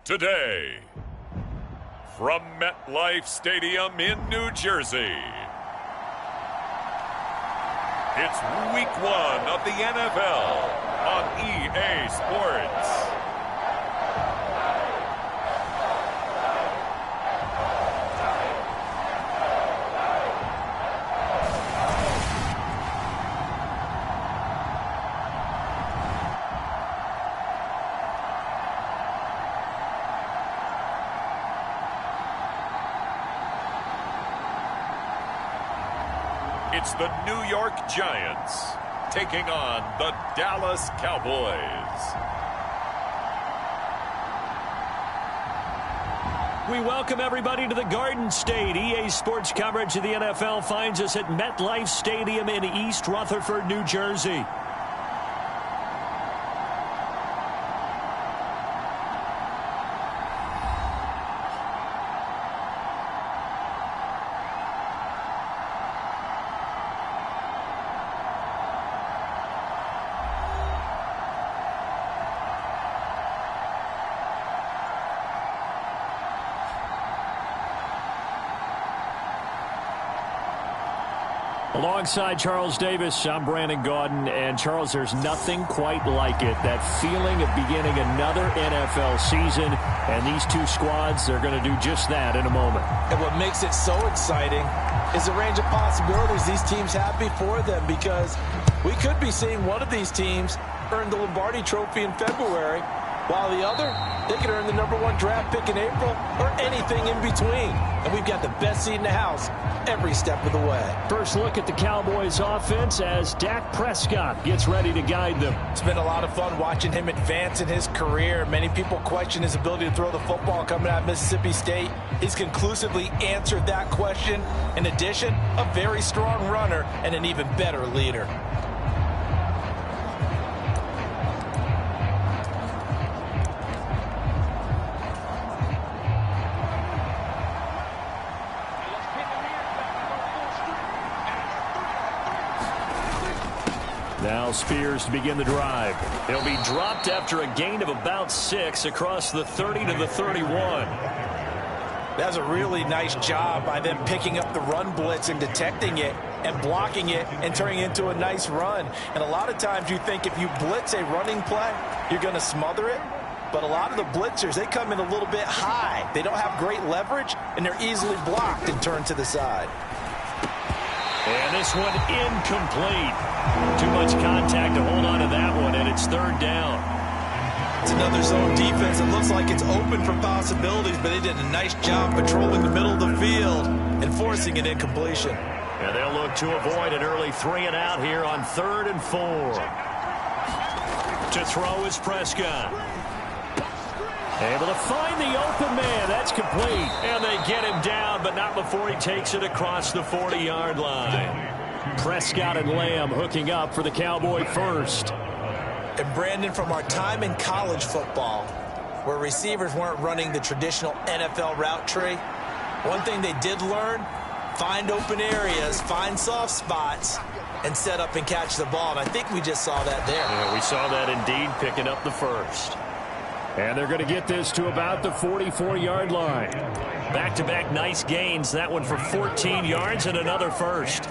Today, from MetLife Stadium in New Jersey, it's Week 1 of the NFL on EA Sports. It's the New York Giants taking on the Dallas Cowboys. We welcome everybody to the Garden State. EA Sports coverage of the NFL finds us at MetLife Stadium in East Rutherford, New Jersey. Alongside Charles Davis, I'm Brandon Gaudin. And Charles, there's nothing quite like it. That feeling of beginning another NFL season. And these two squads are going to do just that in a moment. And what makes it so exciting is the range of possibilities these teams have before them, because we could be seeing one of these teams earn the Lombardi Trophy in February, while the other, they could earn the #1 draft pick in April, or anything in between. And we've got the best seat in the house every step of the way. First look at the Cowboys offense as Dak Prescott gets ready to guide them. It's been a lot of fun watching him advance in his career. Many people question his ability to throw the football coming out of Mississippi State. He's conclusively answered that question. In addition, a very strong runner and an even better leader. Now Spears to begin the drive. He'll be dropped after a gain of about 6 across the 30 to the 31. That's a really nice job by them picking up the run blitz and detecting it and blocking it and turning it into a nice run. And a lot of times you think if you blitz a running play, you're going to smother it. But a lot of the blitzers, they come in a little bit high. They don't have great leverage, and they're easily blocked and turned to the side. And this one incomplete. Too much contact to hold on to that one, and it's third down. It's another zone defense. It looks like it's open for possibilities, but they did a nice job patrolling the middle of the field and forcing an incompletion. And they'll look to avoid an early 3 and out here on 3rd and 4. To throw is Prescott. Able to find the open man. That's complete. And they get him down, but not before he takes it across the 40-yard line. Prescott and Lamb hooking up for the Cowboy first. And Brandon, from our time in college football, where receivers weren't running the traditional NFL route tree, one thing they did learn, find open areas, find soft spots, and set up and catch the ball. And I think we just saw that there. Yeah, we saw that indeed, picking up the first. And they're going to get this to about the 44-yard line. Back-to-back nice gains. That one for 14 yards and another first.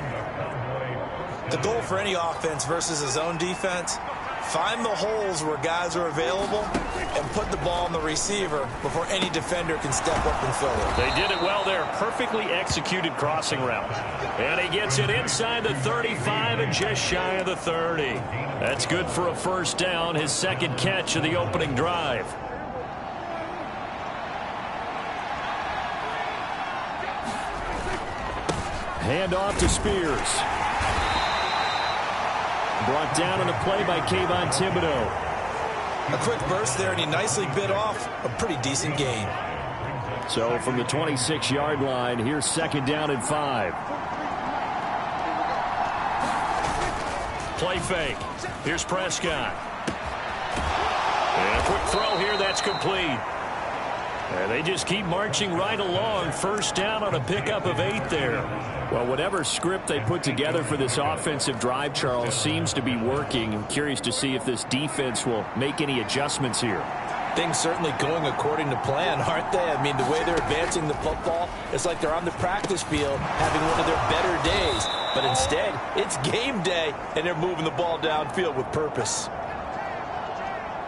The goal for any offense versus a zone defense, find the holes where guys are available and put the ball on the receiver before any defender can step up and fill it. They did it well there. Perfectly executed crossing route. And he gets it inside the 35 and just shy of the 30. That's good for a first down, his second catch of the opening drive. Hand off to Spears. Brought down on the play by Kayvon Thibodeau. A quick burst there, and he nicely bit off a pretty decent gain. So from the 26-yard line, here's 2nd down and 5. Play fake. Here's Prescott. And a quick throw here, that's complete. And they just keep marching right along. First down on a pickup of 8 there. Well, whatever script they put together for this offensive drive, Charles, seems to be working. I'm curious to see if this defense will make any adjustments here. Things certainly going according to plan, aren't they? I mean, the way they're advancing the football, it's like they're on the practice field having one of their better days. But instead, it's game day, and they're moving the ball downfield with purpose.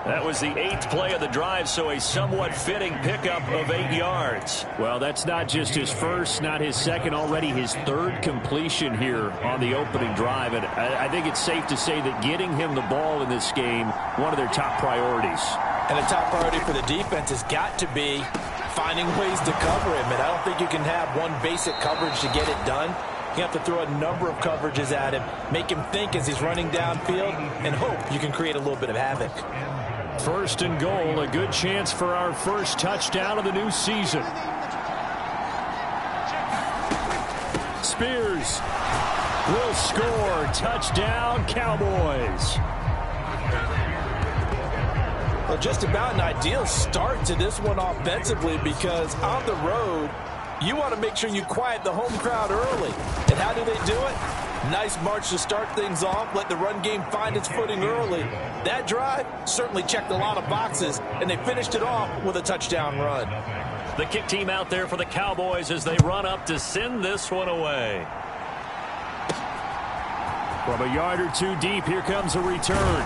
That was the 8th play of the drive, so a somewhat fitting pickup of 8 yards. Well, that's not just his first, not his second, already his 3rd completion here on the opening drive. And I think it's safe to say that getting him the ball in this game, one of their top priorities. And the top priority for the defense has got to be finding ways to cover him. And I don't think you can have one basic coverage to get it done. You have to throw a number of coverages at him, make him think as he's running downfield, and hope you can create a little bit of havoc. 1st and goal, a good chance for our first touchdown of the new season. Spears will score. Touchdown, Cowboys. Well, just about an ideal start to this one offensively, because on the road, you want to make sure you quiet the home crowd early. And how do they do it? Nice march to start things off, let the run game find its footing early. That drive certainly checked a lot of boxes, and they finished it off with a touchdown run. The kick team out there for the Cowboys as they run up to send this one away. From a yard or two deep, here comes a return.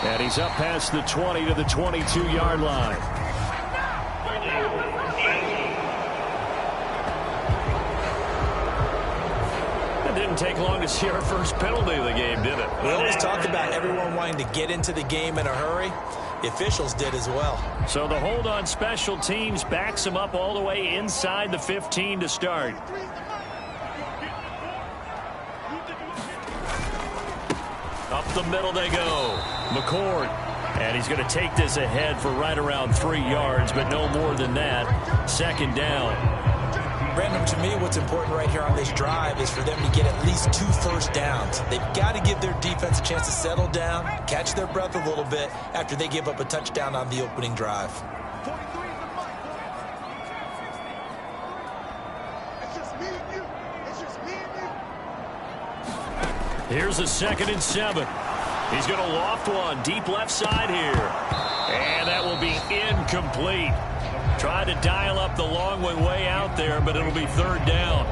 And he's up past the 20 to the 22-yard line. It didn't take long to see our first penalty of the game, did it? We always talk about everyone wanting to get into the game in a hurry. The officials did as well. So the hold on special teams backs him up all the way inside the 15 to start. Up the middle they go. McCord. And he's going to take this ahead for right around 3 yards, but no more than that. 2nd down. Brandon, to me, what's important right here on this drive is for them to get at least 2 first downs. They've got to give their defense a chance to settle down, catch their breath a little bit after they give up a touchdown on the opening drive. Here's a 2nd and 7. He's going to loft one deep left side here. And that will be incomplete. Tried to dial up the long one way out there, but it'll be 3rd down.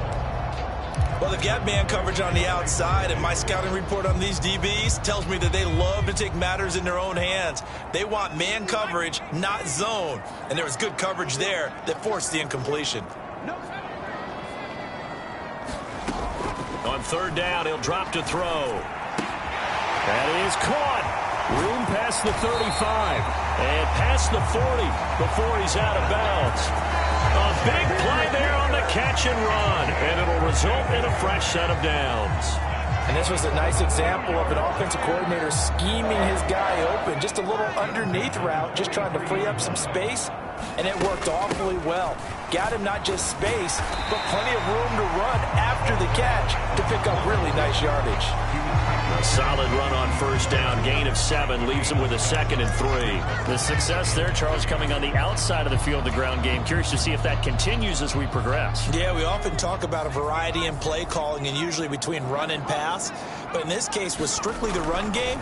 Well, they've got man coverage on the outside, and my scouting report on these DBs tells me that they love to take matters in their own hands. They want man coverage, not zone. And there was good coverage there that forced the incompletion. On 3rd down, he'll drop to throw. That is caught. Room past the 35. And past the 40 before he's out of bounds. A big play there on the catch and run. And it'll result in a fresh set of downs. And this was a nice example of an offensive coordinator scheming his guy open. Just a little underneath route, just trying to free up some space. And it worked awfully well. Got him not just space, but plenty of room to run after the catch to pick up really nice yardage. A solid run on 1st down. Gain of 7 leaves him with a 2nd and 3. The success there, Charles, coming on the outside of the field, the ground game. Curious to see if that continues as we progress. Yeah, we often talk about a variety in play calling and usually between run and pass. But in this case, with strictly the run game,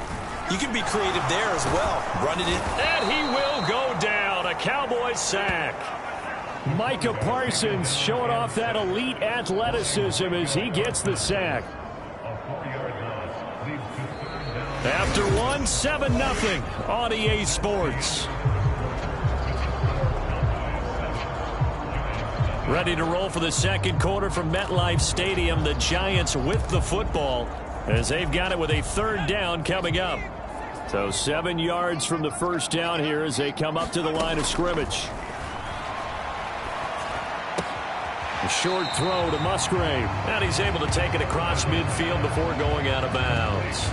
you can be creative there as well. Run it in. And he will go down. A Cowboys sack. Micah Parsons showing off that elite athleticism as he gets the sack. After 1, 7-0 on EA Sports. Ready to roll for the 2nd quarter from MetLife Stadium. The Giants with the football as they've got it with a 3rd down coming up. So 7 yards from the 1st down here as they come up to the line of scrimmage. A short throw to Musgrave. And he's able to take it across midfield before going out of bounds.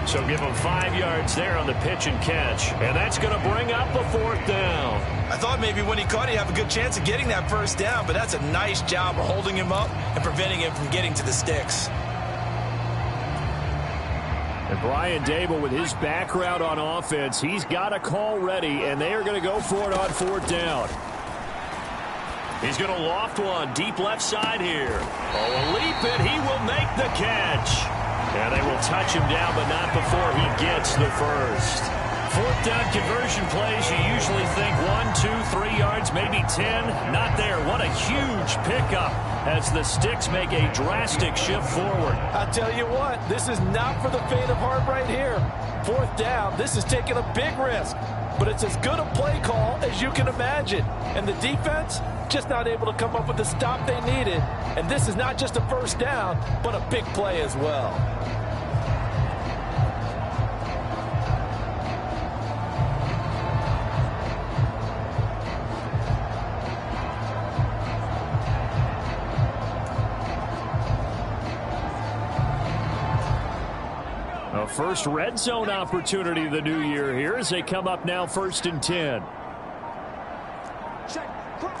So give him 5 yards there on the pitch and catch. And that's going to bring up a 4th down. I thought maybe when he caught it, he'd have a good chance of getting that 1st down, but that's a nice job of holding him up and preventing him from getting to the sticks. And Brian Dable, with his background on offense, he's got a call ready, and they are going to go for it on 4th down. He's going to loft one deep left side here. Oh, a leap, and he will make the catch. And they will touch him down, but not before he gets the 1st. Fourth down conversion plays, you usually think 1, 2, 3 yards, maybe 10. Not there. What a huge pickup as the Sticks make a drastic shift forward. I tell you what, this is not for the faint of heart right here. Fourth down, this is taking a big risk. But it's as good a play call as you can imagine. And the defense, just not able to come up with the stop they needed. And this is not just a first down, but a big play as well. A first red zone opportunity of the new year here as they come up now 1st and 10. Check, crunch.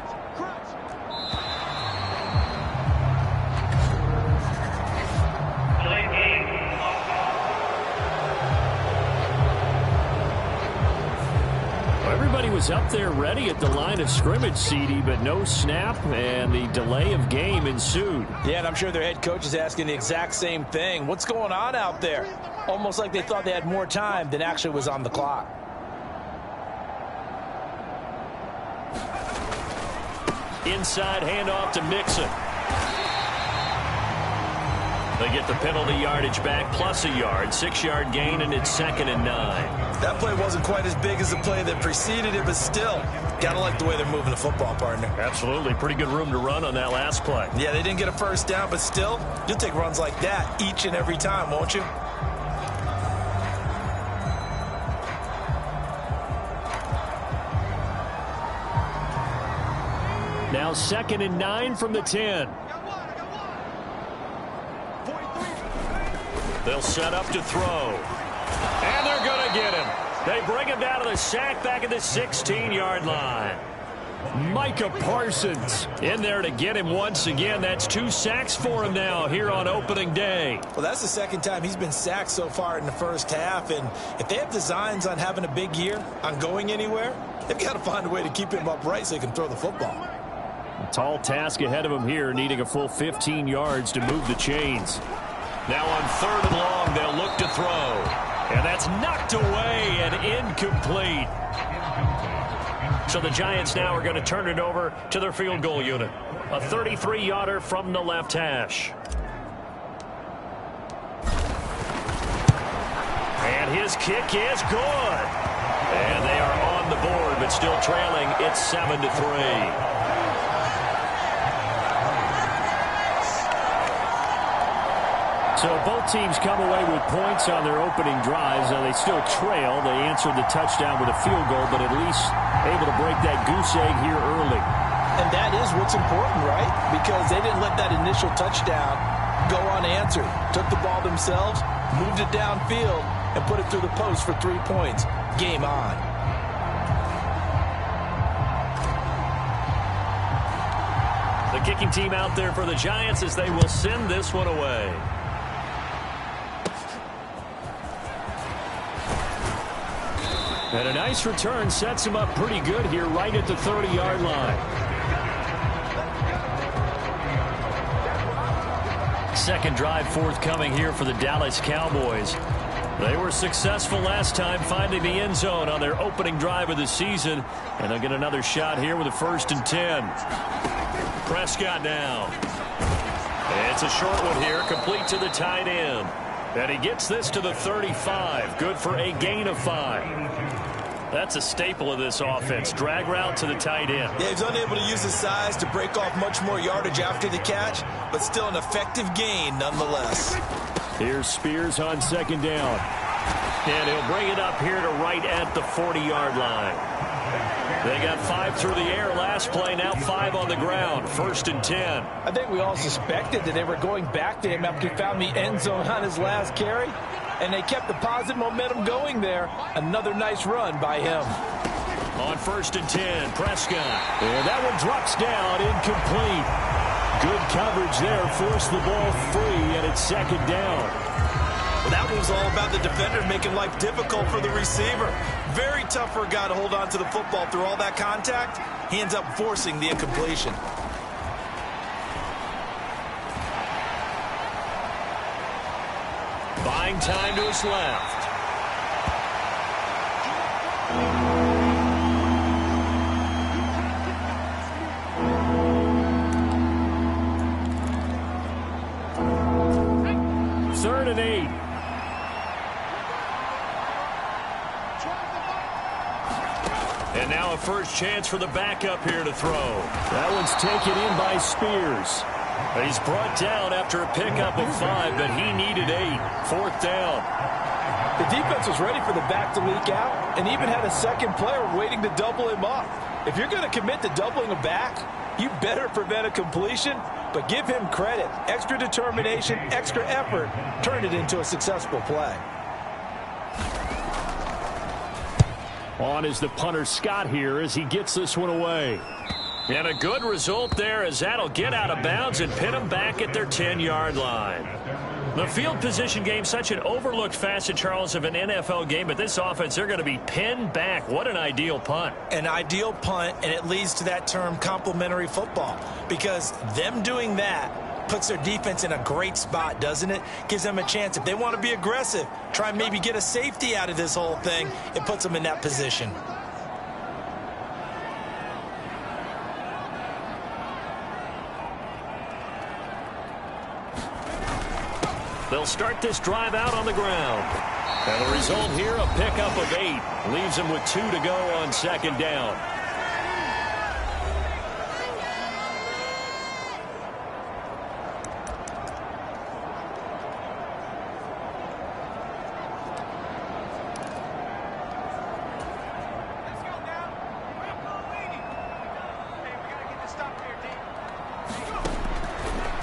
Everybody was up there ready at the line of scrimmage, CD, but no snap, and the delay of game ensued. Yeah, and I'm sure their head coach is asking the exact same thing. What's going on out there? Almost like they thought they had more time than actually was on the clock. Inside handoff to Mixon. They get the penalty yardage back plus a yard. 6-yard gain, and it's 2nd and 9. That play wasn't quite as big as the play that preceded it, but still, gotta like the way they're moving the football, partner. Absolutely. Pretty good room to run on that last play. Yeah, they didn't get a first down, but still, you'll take runs like that each and every time, won't you? Now 2nd and 9 from the 10. They'll set up to throw. And they're going to get him. They bring him down to the sack back at the 16-yard line. Micah Parsons in there to get him once again. That's 2 sacks for him now here on opening day. Well, that's the second time he's been sacked so far in the first half. And if they have designs on having a big year, on going anywhere, they've got to find a way to keep him upright so he can throw the football. A tall task ahead of him here, needing a full 15 yards to move the chains. Now on 3rd and long, they'll look to throw. And that's knocked away and incomplete. So the Giants now are going to turn it over to their field goal unit. A 33-yarder from the left hash. And his kick is good. And they are on the board, but still trailing. It's 7-3. So both teams come away with points on their opening drives. Now they still trail. They answered the touchdown with a field goal, but at least able to break that goose egg here early. And that is what's important, right? Because they didn't let that initial touchdown go unanswered. Took the ball themselves, moved it downfield, and put it through the post for 3 points. Game on. The kicking team out there for the Giants as they will send this one away. And a nice return sets him up pretty good here right at the 30-yard line. Second drive forthcoming here for the Dallas Cowboys. They were successful last time finding the end zone on their opening drive of the season. And they'll get another shot here with a 1st and 10. Prescott now. It's a short one here, complete to the tight end. And he gets this to the 35. Good for a gain of 5. That's a staple of this offense. Drag route to the tight end. Yeah, he's unable to use his size to break off much more yardage after the catch, but still an effective gain nonetheless. Here's Spears on 2nd down. And he'll bring it up here to right at the 40-yard line. They got 5 through the air last play, now 5 on the ground. 1st and 10. I think we all suspected that they were going back to him after he found the end zone on his last carry, and they kept the positive momentum going there. Another nice run by him. On 1st and 10, Prescott. And that one drops down, incomplete. Good coverage there, forced the ball free, and it's 2nd down. Well, that was all about the defender making life difficult for the receiver. Very tough for a guy to hold on to the football through all that contact. He ends up forcing the incompletion. Buying time to his left. Third and 8. And now a first chance for the backup here to throw. That one's taken in by Spears. He's brought down after a pickup of 5, but he needed 8. Fourth down. The defense was ready for the back to leak out and even had a second player waiting to double him up. If you're going to commit to doubling a back, you better prevent a completion, but give him credit. Extra determination, extra effort, turn it into a successful play. On is the punter Scott here as he gets this one away. And a good result there as that'll get out of bounds and pin them back at their 10-yard line. The field position game, such an overlooked facet, Charles, of an NFL game, but this offense, they're going to be pinned back. What an ideal punt. An ideal punt, and it leads to that term complementary football, because them doing that puts their defense in a great spot, doesn't it? Gives them a chance. If they want to be aggressive, try and maybe get a safety out of this whole thing, it puts them in that position. They'll start this drive out on the ground. And the result here, a pickup of 8. Leaves them with 2 to go on second down.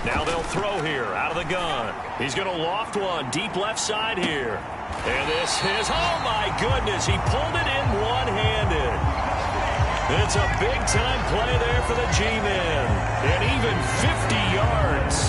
Now they'll throw here out of the gun. He's going to loft one deep left side here. And this is, oh my goodness, he pulled it in one-handed. It's a big-time play there for the G-men. And even 50 yards.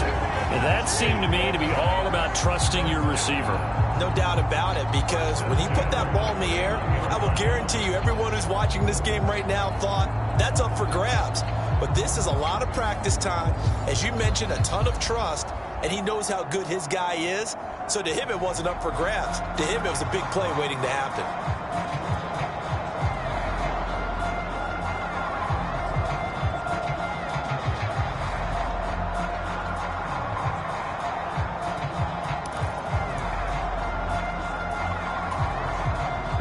That seemed to me to be all about trusting your receiver. No doubt about it, because when he put that ball in the air, I will guarantee you everyone who's watching this game right now thought that's up for grabs. But this is a lot of practice time. As you mentioned, a ton of trust, and he knows how good his guy is. So to him, it wasn't up for grabs. To him, it was a big play waiting to happen.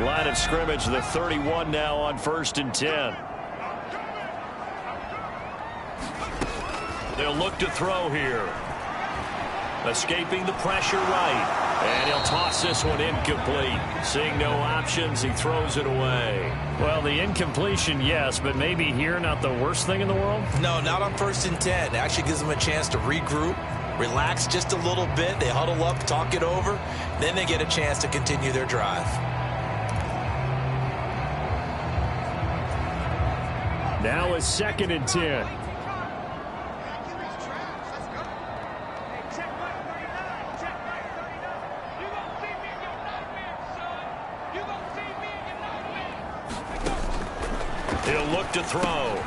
Line of scrimmage, the 31 now on 1st and 10. They'll look to throw here. Escaping the pressure right. And he'll toss this one incomplete. Seeing no options, he throws it away. Well, the incompletion, yes, but maybe here not the worst thing in the world? No, not on 1st and 10. It actually gives them a chance to regroup, relax just a little bit. They huddle up, talk it over. Then they get a chance to continue their drive. Now it's 2nd and 10. He'll look to throw.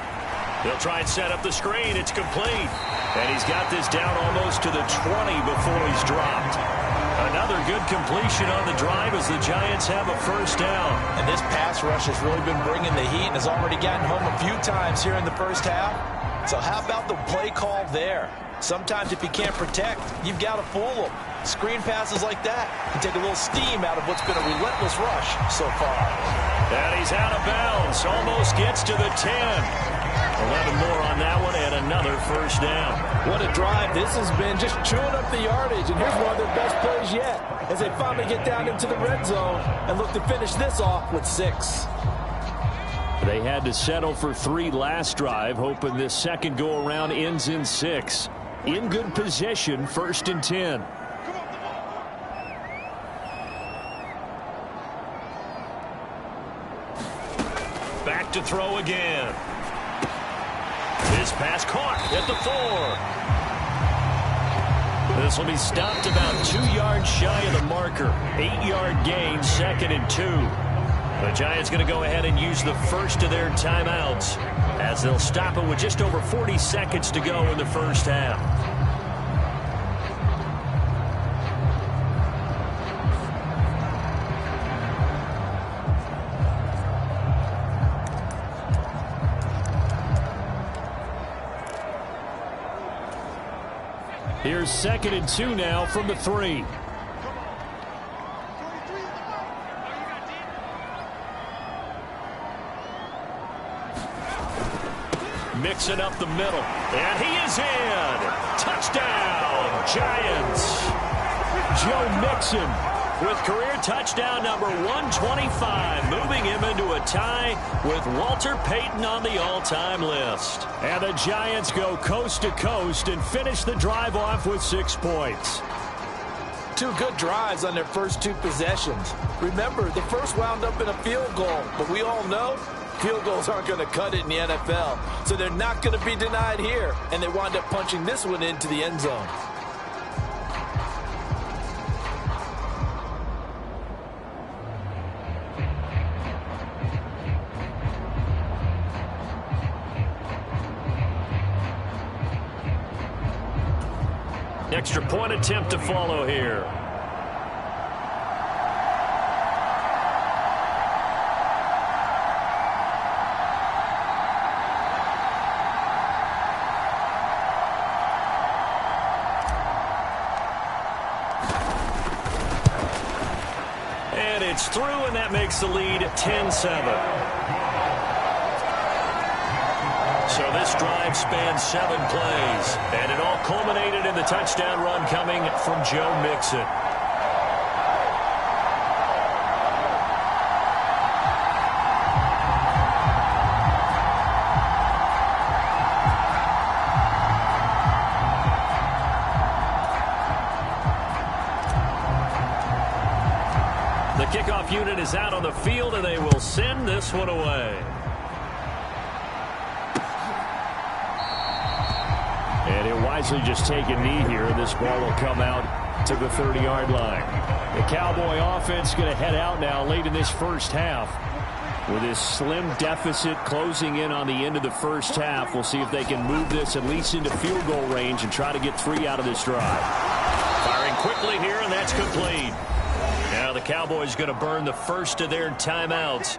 He'll try and set up the screen. It's complete. And he's got this down almost to the 20 before he's dropped. Another good completion on the drive as the Giants have a first down. And this pass rush has really been bringing the heat and has already gotten home a few times here in the first half. So how about the play call there? Sometimes if you can't protect, you've got to fool them. Screen passes like that can take a little steam out of what's been a relentless rush so far. And he's out of bounds. Almost gets to the 10. 11 more on that one and another first down. What a drive this has been, just chewing up the yardage. And here's one of their best plays yet as they finally get down into the red zone and look to finish this off with 6. They had to settle for 3 last drive, hoping this second go-around ends in 6. In good position, 1st and 10. Back to throw again. This pass caught at the 4. This will be stopped about 2 yards shy of the marker. 8-yard gain, 2nd and 2. The Giants going to go ahead and use the first of their timeouts as they'll stop it with just over 40 seconds to go in the first half. Here's 2nd and 2 now from the 3. Mixing up the middle. And he is in. Touchdown, Giants. Joe Mixon with career touchdown number 125, moving him into a tie with Walter Payton on the all-time list. And the Giants go coast to coast and finish the drive off with 6 points. 2 good drives on their first 2 possessions. Remember, the first wound up in a field goal, but we all know field goals aren't going to cut it in the NFL, so they're not going to be denied here, and they wind up punching this one into the end zone. Extra point attempt to follow here. And it's through, and that makes the lead 10-7. So this drive spans 7 plays, and it all culminated in the touchdown run coming from Joe Mixon. The kickoff unit is out on the field, and they will send this one away. And he'll wisely just take a knee here, and this ball will come out to the 30-yard line. The Cowboy offense going to head out now late in this first half. With this slim deficit closing in on the end of the first half, we'll see if they can move this at least into field goal range and try to get 3 out of this drive. Firing quickly here, and that's complete. Now the Cowboys going to burn the first of their timeouts.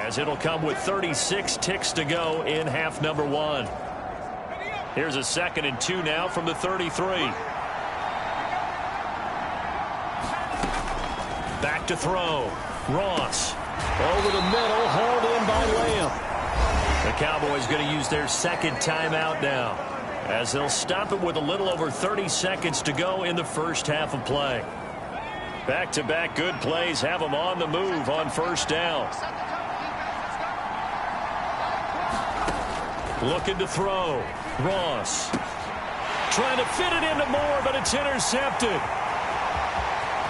as it'll come with 36 ticks to go in half number one. Here's a 2nd and 2 now from the 33. Back to throw. Ross. Over the middle, hauled in by Lamb. The Cowboys going to use their 2nd timeout now, as they'll stop it with a little over 30 seconds to go in the first half of play. Back-to-back good plays have them on the move on first down. Looking to throw. Ross. Trying to fit it into Moore, but it's intercepted.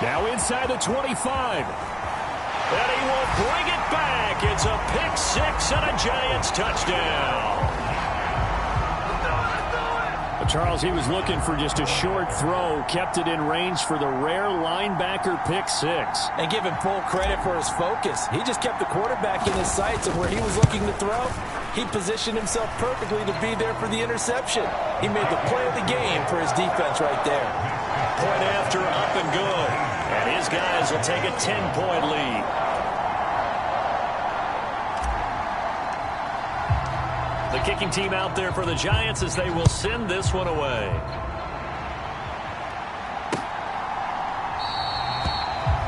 Now inside the 25. And he will bring it back. It's a pick six and a Giants touchdown. Charles, he was looking for just a short throw, kept it in range for the rare linebacker pick six. And give him full credit for his focus. He just kept the quarterback in his sights, and where he was looking to throw, he positioned himself perfectly to be there for the interception. He made the play of the game for his defense right there. Point after, up and good. And his guys will take a 10-point lead. The kicking team out there for the Giants as they will send this one away.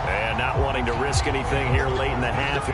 And not wanting to risk anything here late in the half.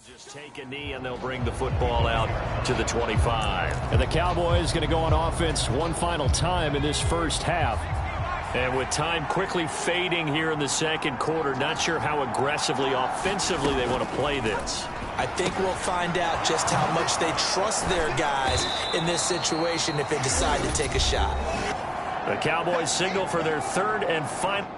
Just take a knee and they'll bring the football out to the 25. And the Cowboys going to go on offense one final time in this first half. And with time quickly fading here in the second quarter, not sure how aggressively, offensively they want to play this. I think we'll find out just how much they trust their guys in this situation if they decide to take a shot. The Cowboys signal for their 3rd and final.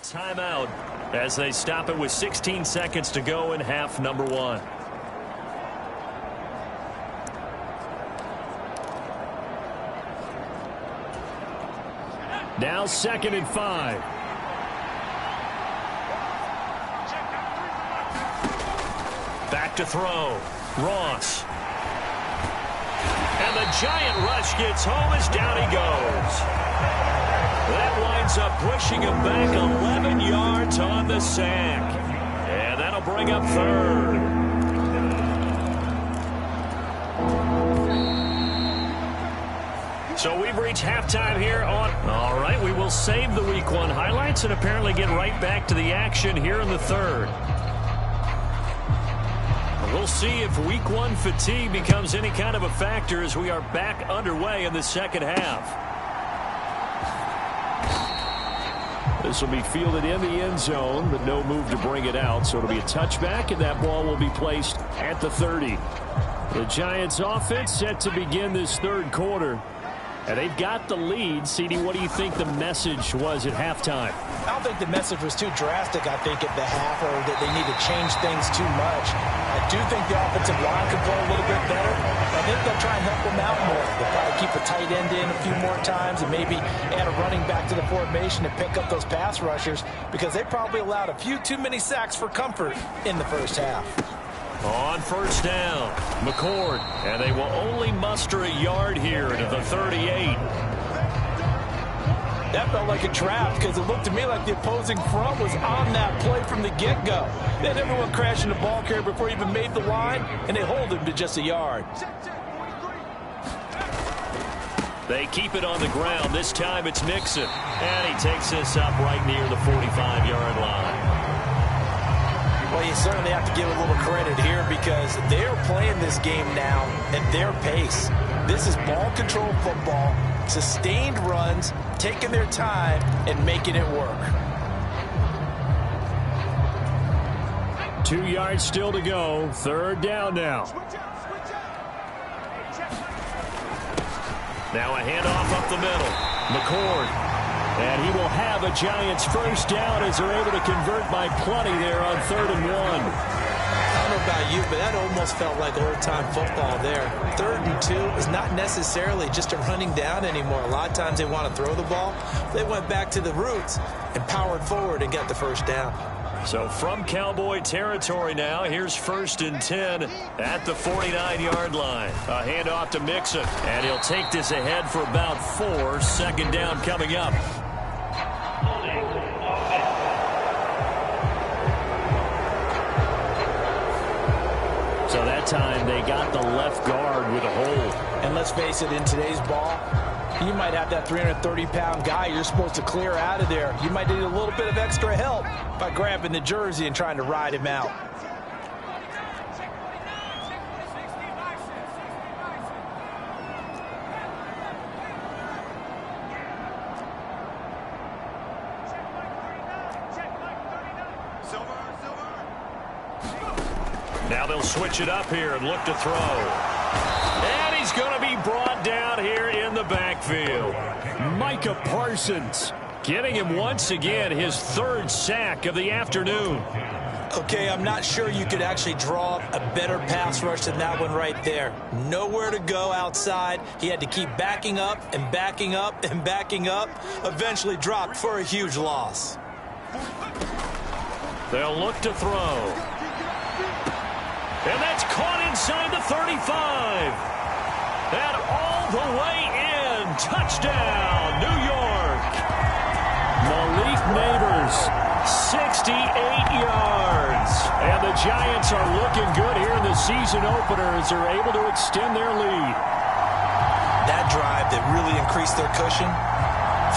Timeout as they stop it with 16 seconds to go in half number one. Now 2nd and 5. Back to throw. Ross. And the giant rush gets home as down he goes. That winds up pushing him back 11 yards on the sack. And that'll bring up 3rd. So we've reached halftime here on... All right, we will save the Week 1 highlights and apparently get right back to the action here in the 3rd. We'll see if week one fatigue becomes any kind of a factor as we are back underway in the second half. This will be fielded in the end zone, but no move to bring it out. So it'll be a touchback, and that ball will be placed at the 30. The Giants offense set to begin this third quarter. And they've got the lead. CD, what do you think the message was at halftime? I don't think the message was too drastic, I think, at the half, or that they need to change things too much. I do think the offensive line could play a little bit better. I think they'll try and help them out more. They'll probably keep a tight end in a few more times and maybe add a running back to the formation and pick up those pass rushers, because they probably allowed a few too many sacks for comfort in the first half. On first down, McCord, and they will only muster a yard here to the 38. That felt like a trap, because it looked to me like the opposing front was on that play from the get-go. They had everyone crashing the ball carrier before he even made the line, and they hold him to just a yard. They keep it on the ground. This time it's Mixon, and he takes this up right near the 45-yard line. Well, you certainly have to give a little credit here, because they're playing this game now at their pace. This is ball control football, sustained runs, taking their time and making it work. 2 yards still to go. Third down now. Now a handoff up the middle. McCord. And he will have a Giants first down as they're able to convert by plenty there on 3rd and 1. I don't know about you, but that almost felt like old-time football there. 3rd and 2 is not necessarily just a running down anymore. A lot of times they want to throw the ball. They went back to the roots and powered forward and got the first down. So from Cowboy territory now, here's 1st and 10 at the 49-yard line. A handoff to Mixon, and he'll take this ahead for about 4. Second down coming up. So that time they got the left guard with a hold. And let's face it, in today's ball, you might have that 330-pound guy you're supposed to clear out of there. You might need a little bit of extra help by grabbing the jersey and trying to ride him out. Now they'll switch it up here and look to throw. And he's going to be brought down here in the backfield. Micah Parsons getting him once again his 3rd sack of the afternoon. Okay, I'm not sure you could actually draw up a better pass rush than that one right there. Nowhere to go outside. He had to keep backing up and backing up and backing up. Eventually dropped for a huge loss. They'll look to throw. And that's caught inside the 35. And all the way in. Touchdown, New York. Malik Neighbors, 68 yards. And the Giants are looking good here in the season opener as they're able to extend their lead. That drive that really increased their cushion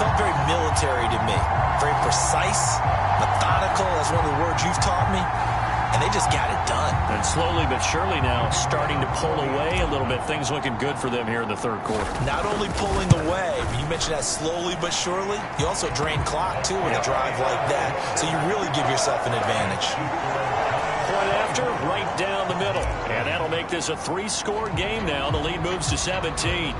felt very military to me. Very precise, methodical, that's one of the words you've taught me. And they just got it done. And slowly but surely now starting to pull away a little bit. Things looking good for them here in the third quarter. Not only pulling away, but you mentioned that slowly but surely. You also drain clock, too, with a drive like that. So you really give yourself an advantage. Point after, right down the middle. And that'll make this a 3-score game now. The lead moves to 17.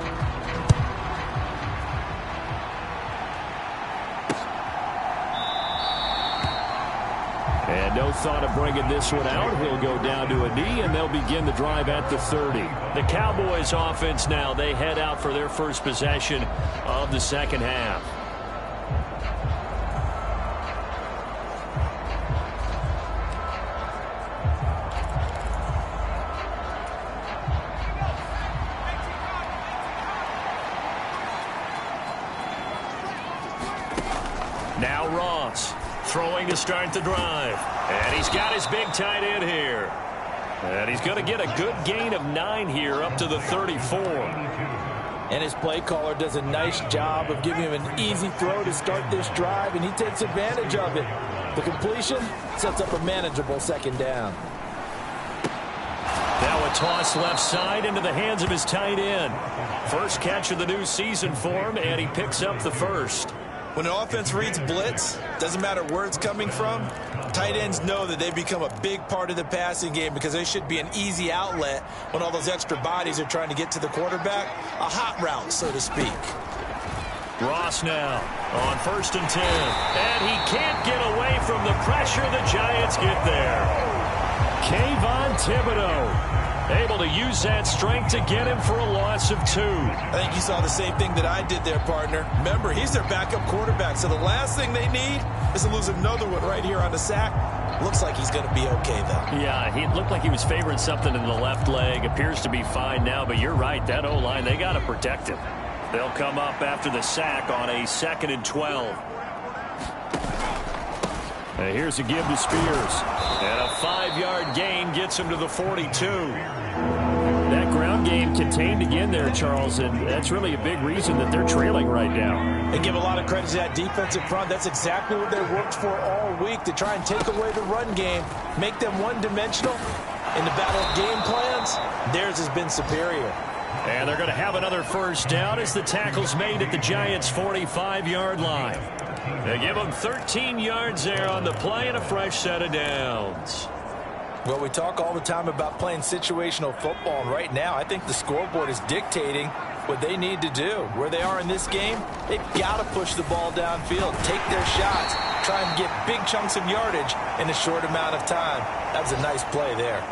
And no thought of bringing this one out. He'll go down to a knee, and they'll begin the drive at the 30. The Cowboys offense now, they head out for their first possession of the second half. Now Ross. Throwing to start the drive. And he's got his big tight end here. And he's going to get a good gain of 9 here up to the 34. And his play caller does a nice job of giving him an easy throw to start this drive, and he takes advantage of it. The completion sets up a manageable second down. Now a toss left side into the hands of his tight end. First catch of the new season for him, and he picks up the first. When an offense reads blitz, doesn't matter where it's coming from, tight ends know that they become a big part of the passing game because they should be an easy outlet when all those extra bodies are trying to get to the quarterback. A hot route, so to speak. Ross now on 1st and 10. And he can't get away from the pressure. The Giants get there. Kayvon Thibodeau able to use that strength to get him for a loss of 2. I think you saw the same thing that I did there, partner. Remember, he's their backup quarterback, so the last thing they need is to lose another one right here on the sack. Looks like he's going to be okay, though. Yeah, he looked like he was favoring something in the left leg. Appears to be fine now, but you're right. That O-line, they got to protect him. They'll come up after the sack on a 2nd and 12. And here's a give to Spears. And a 5-yard gain gets him to the 42. That ground game contained again there, Charles, and that's really a big reason that they're trailing right now. They give a lot of credit to that defensive front. That's exactly what they worked for all week, to try and take away the run game, make them one-dimensional. In the battle of game plans, theirs has been superior. And they're going to have another first down as the tackle's made at the Giants' 45-yard line. They give them 13 yards there on the play and a fresh set of downs. Well, we talk all the time about playing situational football, and right now I think the scoreboard is dictating what they need to do. Where they are in this game, they've got to push the ball downfield, take their shots, try and get big chunks of yardage in a short amount of time. That was a nice play there.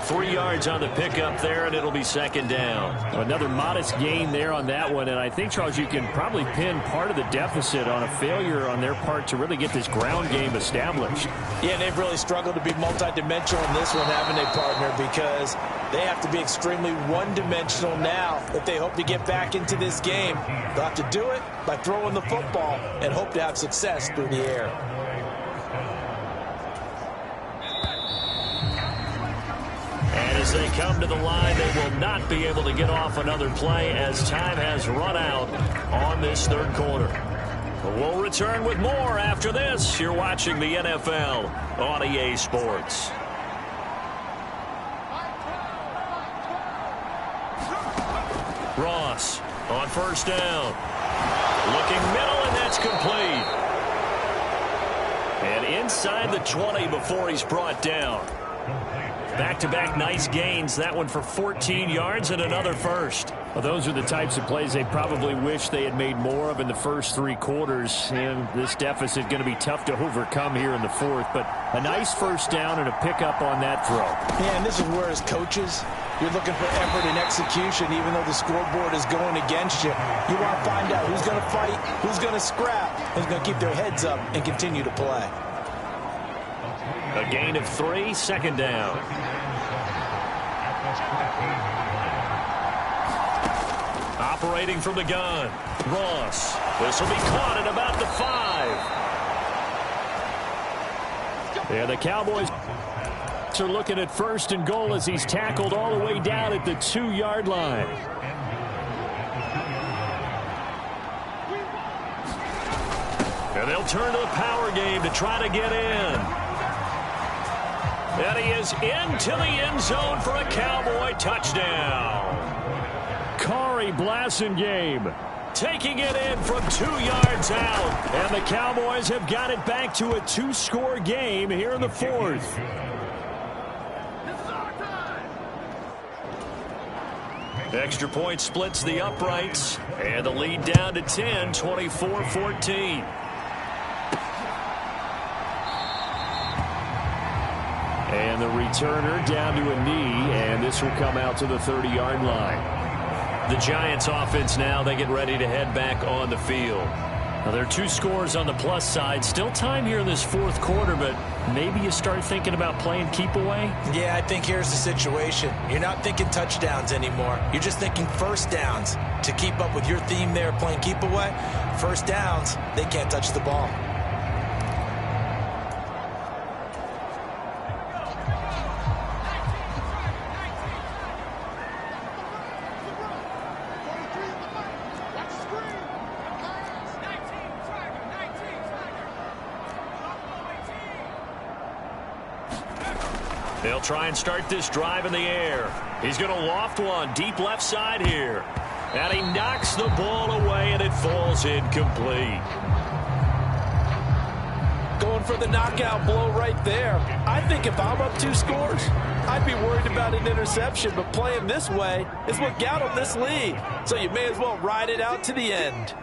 3 yards on the pickup there, and it'll be 2nd down. Another modest gain there on that one, and I think, Charles, you can probably pin part of the deficit on a failure on their part to really get this ground game established. Yeah, they've really struggled to be multidimensional in this one, haven't they, partner? Because they have to be extremely one-dimensional now if they hope to get back into this game. They'll have to do it by throwing the football and hope to have success through the air. And as they come to the line, they will not be able to get off another play as time has run out on this 3rd quarter. We'll return with more after this. You're watching the NFL on EA Sports. Ross on 1st down. Looking middle, and that's complete. And inside the 20 before he's brought down. Back-to-back nice gains. That one for 14 yards and another first. Well, those are the types of plays they probably wish they had made more of in the first 3 quarters. And this deficit going to be tough to overcome here in the 4th. But a nice first down and a pickup on that throw. Yeah, and this is where, as coaches, you're looking for effort and execution, even though the scoreboard is going against you. You want to find out who's going to fight, who's going to scrap, who's going to keep their heads up and continue to play. A gain of 3, 2nd down. Operating from the gun, Ross. This will be caught at about the 5. Yeah, the Cowboys are looking at 1st and goal as he's tackled all the way down at the 2-yard line. And they'll turn to the power game to try to get in. And he is into the end zone for a Cowboy touchdown. Kari Blasingame taking it in from 2 yards out. And the Cowboys have got it back to a 2-score game here in the 4th. Extra point splits the uprights. And the lead down to 10, 24-14. And the returner down to a knee, and this will come out to the 30-yard line. The Giants offense now, they get ready to head back on the field. Now, there are 2 scores on the plus side. Still time here in this 4th quarter, but maybe you start thinking about playing keep away? Yeah, I think here's the situation. You're not thinking touchdowns anymore. You're just thinking first downs. To keep up with your theme there, playing keep away, first downs, they can't touch the ball. They'll try and start this drive in the air. He's going to loft one deep left side here. And he knocks the ball away, and it falls incomplete. Going for the knockout blow right there. I think if I'm up 2 scores, I'd be worried about an interception, but playing this way is what got him this lead. So you may as well ride it out to the end.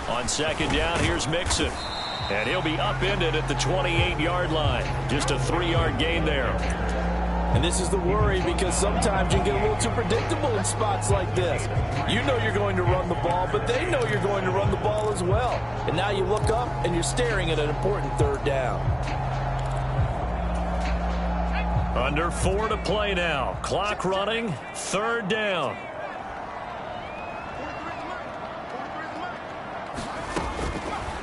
On second down, here's Mixon. And he'll be upended at the 28-yard line. Just a 3-yard gain there. And this is the worry, because sometimes you get a little too predictable in spots like this. You know you're going to run the ball, but they know you're going to run the ball as well. And now you look up and you're staring at an important 3rd down. Under 4 to play now. Clock running. 3rd down.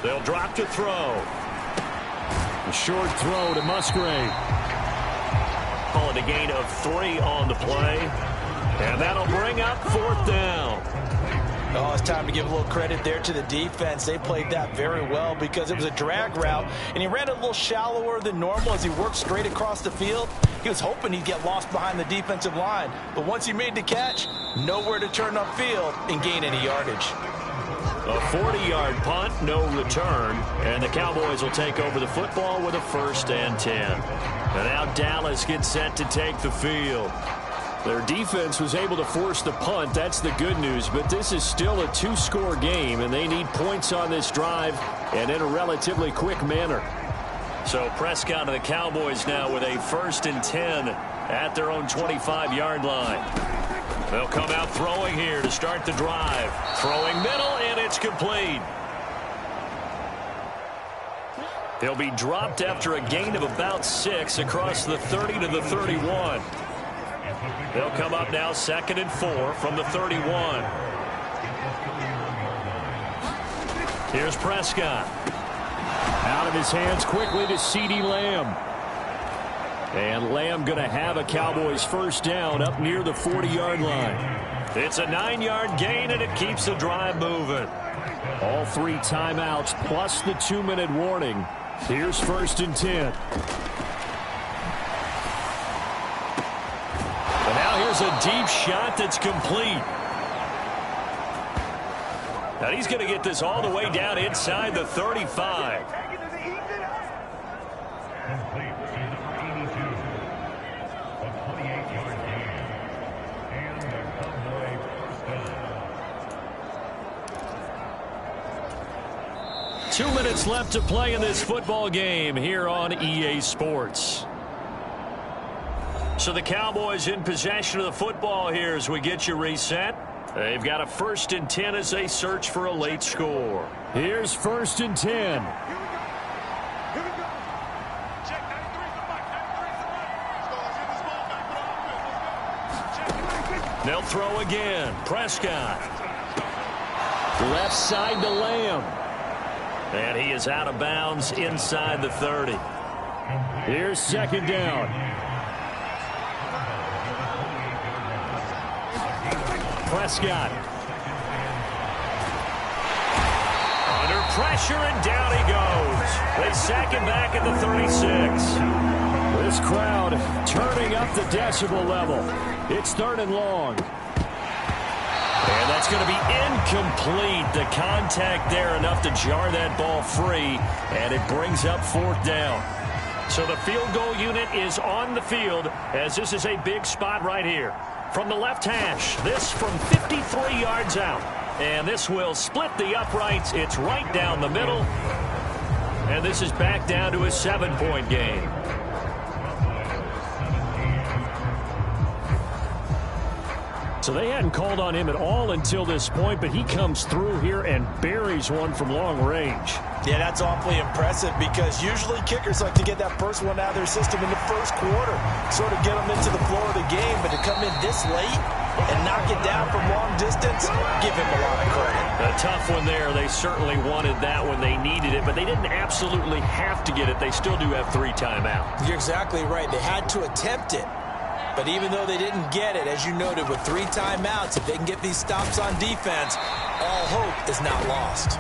They'll drop to throw. A short throw to Musgrave. Call it a gain of 3 on the play. And that'll bring up 4th down. Oh, it's time to give a little credit there to the defense. They played that very well because it was a drag route, and he ran a little shallower than normal as he worked straight across the field. He was hoping he'd get lost behind the defensive line, but once he made the catch, nowhere to turn upfield and gain any yardage. A 40-yard punt, no return, and the Cowboys will take over the football with a 1st and 10. And now Dallas gets set to take the field. Their defense was able to force the punt. That's the good news, but this is still a 2-score game, and they need points on this drive and in a relatively quick manner. So Prescott and the Cowboys now with a 1st and 10 at their own 25-yard line. They'll come out throwing here to start the drive. Throwing middle, and it's complete. He'll be dropped after a gain of about 6 across the 30 to the 31. They'll come up now 2nd and 4 from the 31. Here's Prescott. Out of his hands quickly to CeeDee Lamb. And Lamb going to have a Cowboys 1st down up near the 40-yard line. It's a 9-yard gain, and it keeps the drive moving. All 3 timeouts plus the 2-minute warning. Here's 1st and 10. And now here's a deep shot that's complete. Now he's going to get this all the way down inside the 35. Two minutes left to play in this football game here on EA Sports. So the Cowboys in possession of the football here as we get you reset. They've got a 1st and 10 as they search for a late score. Here's 1st and 10. They'll throw again. Prescott. Left side to Lamb. And he is out of bounds inside the 30. Here's 2nd down. Prescott. Under pressure, and down he goes. They sack him back at the 36. This crowd turning up the decibel level. It's 3rd and long. And that's going to be incomplete. The contact there enough to jar that ball free, and it brings up 4th down. So the field goal unit is on the field as this is a big spot right here. From the left hash, this from 53 yards out. And this will split the uprights. It's right down the middle. And this is back down to a 7-point game. So they hadn't called on him at all until this point, but he comes through here and buries one from long range. Yeah, that's awfully impressive because usually kickers like to get that first one out of their system in the 1st quarter, sort of get them into the flow of the game, but to come in this late and knock it down from long distance, give him a lot of credit. A tough one there. They certainly wanted that when they needed it, but they didn't absolutely have to get it. They still do have 3 timeouts. You're exactly right. They had to attempt it. But even though they didn't get it, as you noted, with 3 timeouts, if they can get these stops on defense, all hope is not lost.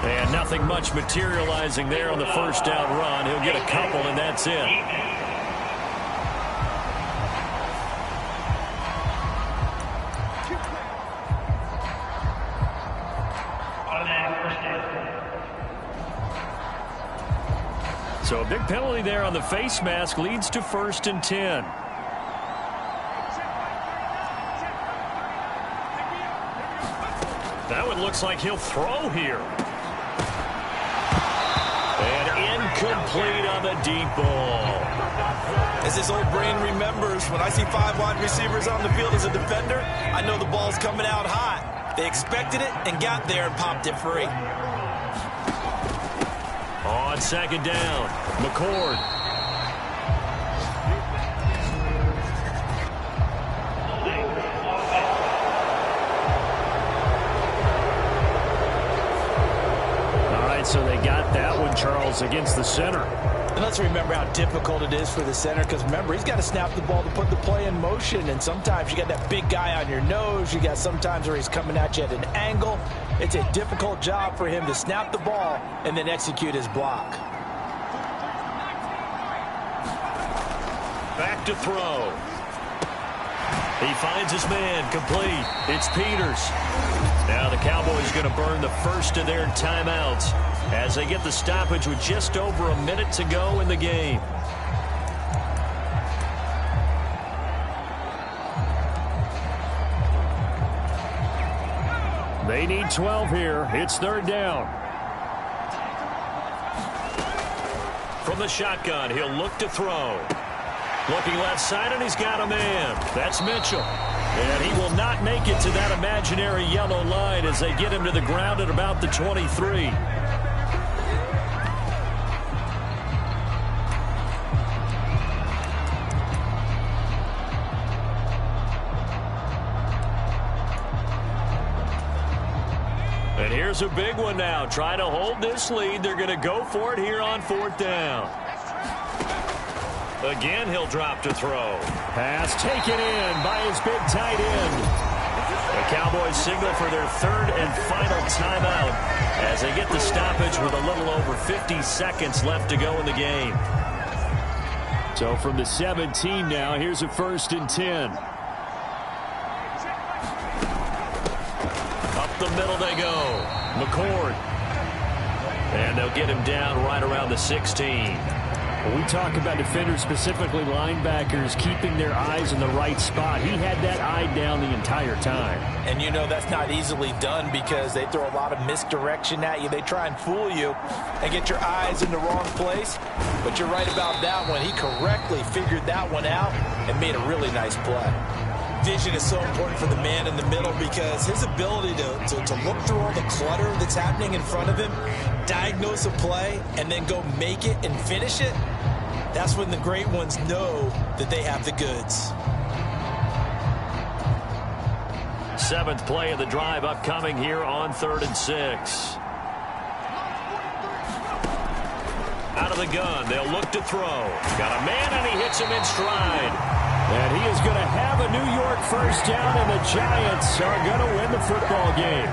And nothing much materializing there on the first down run. He'll get a couple, and that's it. So a big penalty there on the face mask leads to 1st and 10. That one looks like he'll throw here. And incomplete on the deep ball. As his old brain remembers, when I see 5 wide receivers on the field as a defender, I know the ball's coming out hot. They expected it and got there and popped it free. On 2nd down, McCord. All right, so they got that one, Charles, against the center. And let's remember how difficult it is for the center, because remember, he's got to snap the ball to put the play in motion, and sometimes you got that big guy on your nose. You got sometimes where he's coming at you at an angle. It's a difficult job for him to snap the ball and then execute his block. Back to throw. He finds his man, complete. It's Peters. Now the Cowboys going to burn the first of their timeouts as they get the stoppage with just over a minute to go in the game. They need 12 here. It's 3rd down. From the shotgun, he'll look to throw. Looking left side, and he's got a man. That's Mitchell. And he will not make it to that imaginary yellow line as they get him to the ground at about the 23. And here's a big one now. Trying to hold this lead. They're going to go for it here on 4th down. Again, he'll drop to throw. Pass taken in by his big tight end. The Cowboys signal for their 3rd and final timeout as they get the stoppage with a little over 50 seconds left to go in the game. So from the 17 now, here's a 1st and 10. Up the middle they go. McCord. And they'll get him down right around the 16. When we talk about defenders, specifically linebackers, keeping their eyes in the right spot, he had that eye down the entire time. And you know that's not easily done because they throw a lot of misdirection at you. They try and fool you and get your eyes in the wrong place. But you're right about that one. He correctly figured that one out and made a really nice play. Vision is so important for the man in the middle because his ability to look through all the clutter that's happening in front of him, diagnose a play, and then go make it and finish it, that's when the great ones know that they have the goods. 7th play of the drive upcoming here on 3rd and 6. Out of the gun, they'll look to throw. Got a man, and he hits him in stride. And he is going to have a New York 1st down, and the Giants are going to win the football game.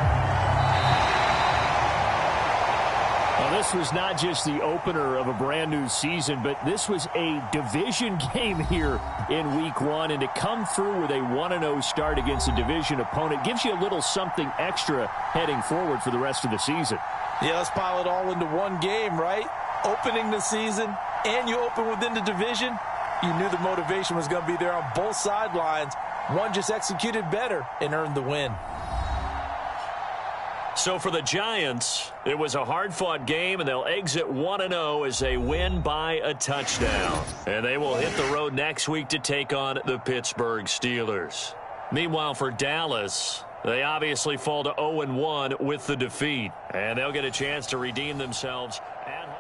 Now, this was not just the opener of a brand new season, but this was a division game here in Week 1. And to come through with a 1-0 start against a division opponent gives you a little something extra heading forward for the rest of the season. Yeah, let's pile it all into one game, right? Opening the season, and you open within the division. You knew the motivation was going to be there on both sidelines. One just executed better and earned the win. So for the Giants, it was a hard-fought game, and they'll exit 1-0 as they win by a touchdown. And they will hit the road next week to take on the Pittsburgh Steelers. Meanwhile, for Dallas, they obviously fall to 0-1 with the defeat. And they'll get a chance to redeem themselves at home.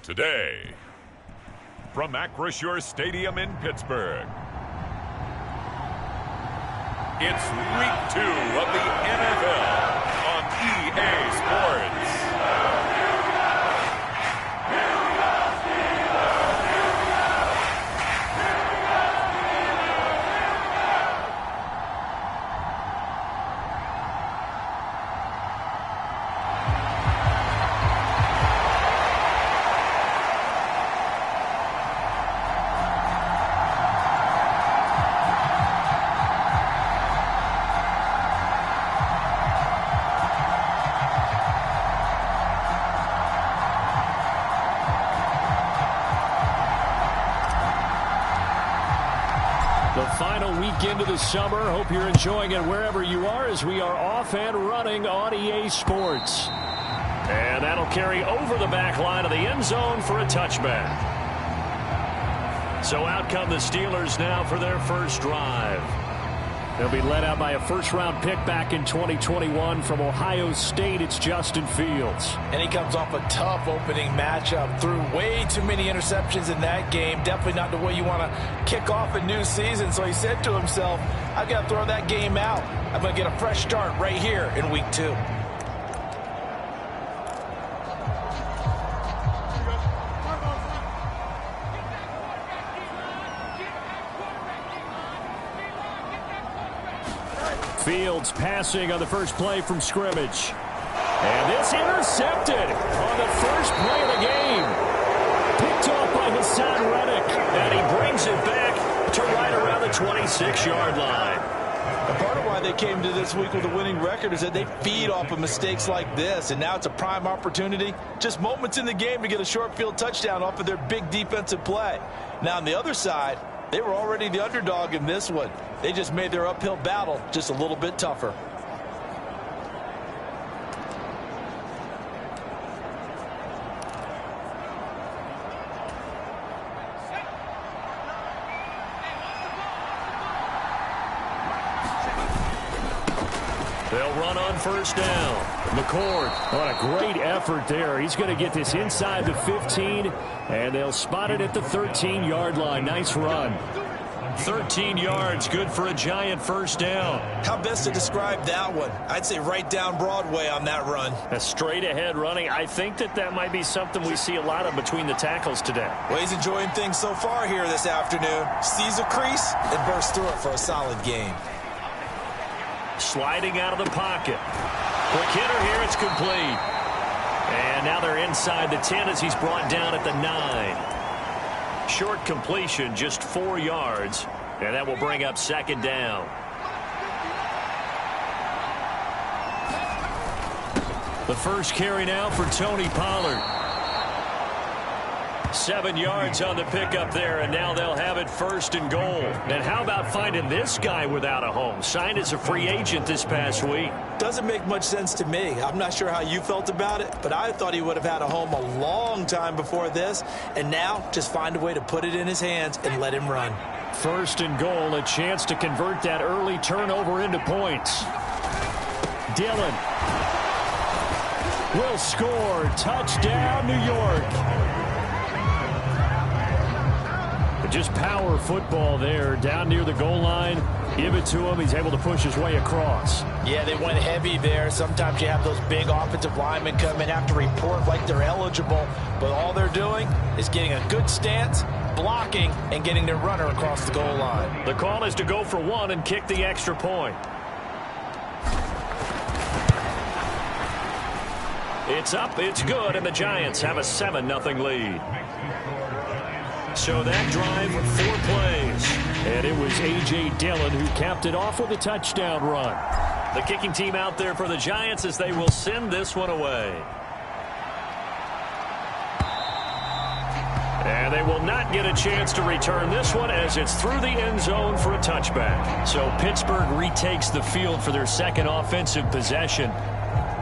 Today, from Acrisure Stadium in Pittsburgh, it's Week 2 of the NFL on EA Sports. Final week into the summer. Hope you're enjoying it wherever you are as we are off and running on EA Sports. And that'll carry over the back line of the end zone for a touchback. So out come the Steelers now for their first drive. They'll be led out by a first-round pick back in 2021 from Ohio State. It's Justin Fields. And he comes off a tough opening matchup. Threw way too many interceptions in that game. Definitely not the way you want to kick off a new season. So he said to himself, I've got to throw that game out. I'm going to get a fresh start right here in Week 2. Fields passing on the first play from scrimmage. And this intercepted on the first play of the game. Picked off by Hassan Reddick. And he brings it back to right around the 26-yard line. And part of why they came to this week with a winning record is that they feed off of mistakes like this. And now it's a prime opportunity. Just moments in the game to get a short field touchdown off of their big defensive play. Now on the other side, they were already the underdog in this one. They just made their uphill battle just a little bit tougher. They'll run on first down. McCord on a great effort there. He's going to get this inside the 15, and they'll spot it at the 13-yard line. Nice run. 13 yards, good for a giant first down. How best to describe that one? I'd say right down Broadway on that run. A straight-ahead running. I think that might be something we see a lot of between the tackles today. Well, he's enjoying things so far here this afternoon. Sees a crease and bursts through it for a solid game. Sliding out of the pocket. Quick hitter here, it's complete. And now they're inside the 10 as he's brought down at the 9. Short completion, just 4 yards. And that will bring up second down. The first carry now for Tony Pollard. 7 yards on the pickup there, and now they'll have it first and goal. And how about finding this guy without a home? Signed as a free agent this past week. Doesn't make much sense to me. I'm not sure how you felt about it, but I thought he would have had a home a long time before this. And now, just find a way to put it in his hands and let him run. First and goal, a chance to convert that early turnover into points. Dillon will score. Touchdown, New York. Just power football there, down near the goal line. Give it to him. He's able to push his way across. Yeah, they went heavy there. Sometimes you have those big offensive linemen come and have to report like they're eligible. But all they're doing is getting a good stance, blocking, and getting their runner across the goal line. The call is to go for one and kick the extra point. It's up, it's good, and the Giants have a 7-0 lead. So that drive, 4 plays. And it was A.J. Dillon who capped it off with a touchdown run. The kicking team out there for the Giants as they will send this one away. And they will not get a chance to return this one as it's through the end zone for a touchback. So Pittsburgh retakes the field for their second offensive possession.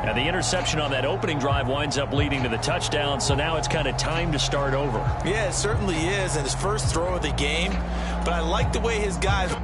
And the interception on that opening drive winds up leading to the touchdown, so now it's kind of time to start over. Yeah, it certainly is, and his first throw of the game. But I like the way his guys...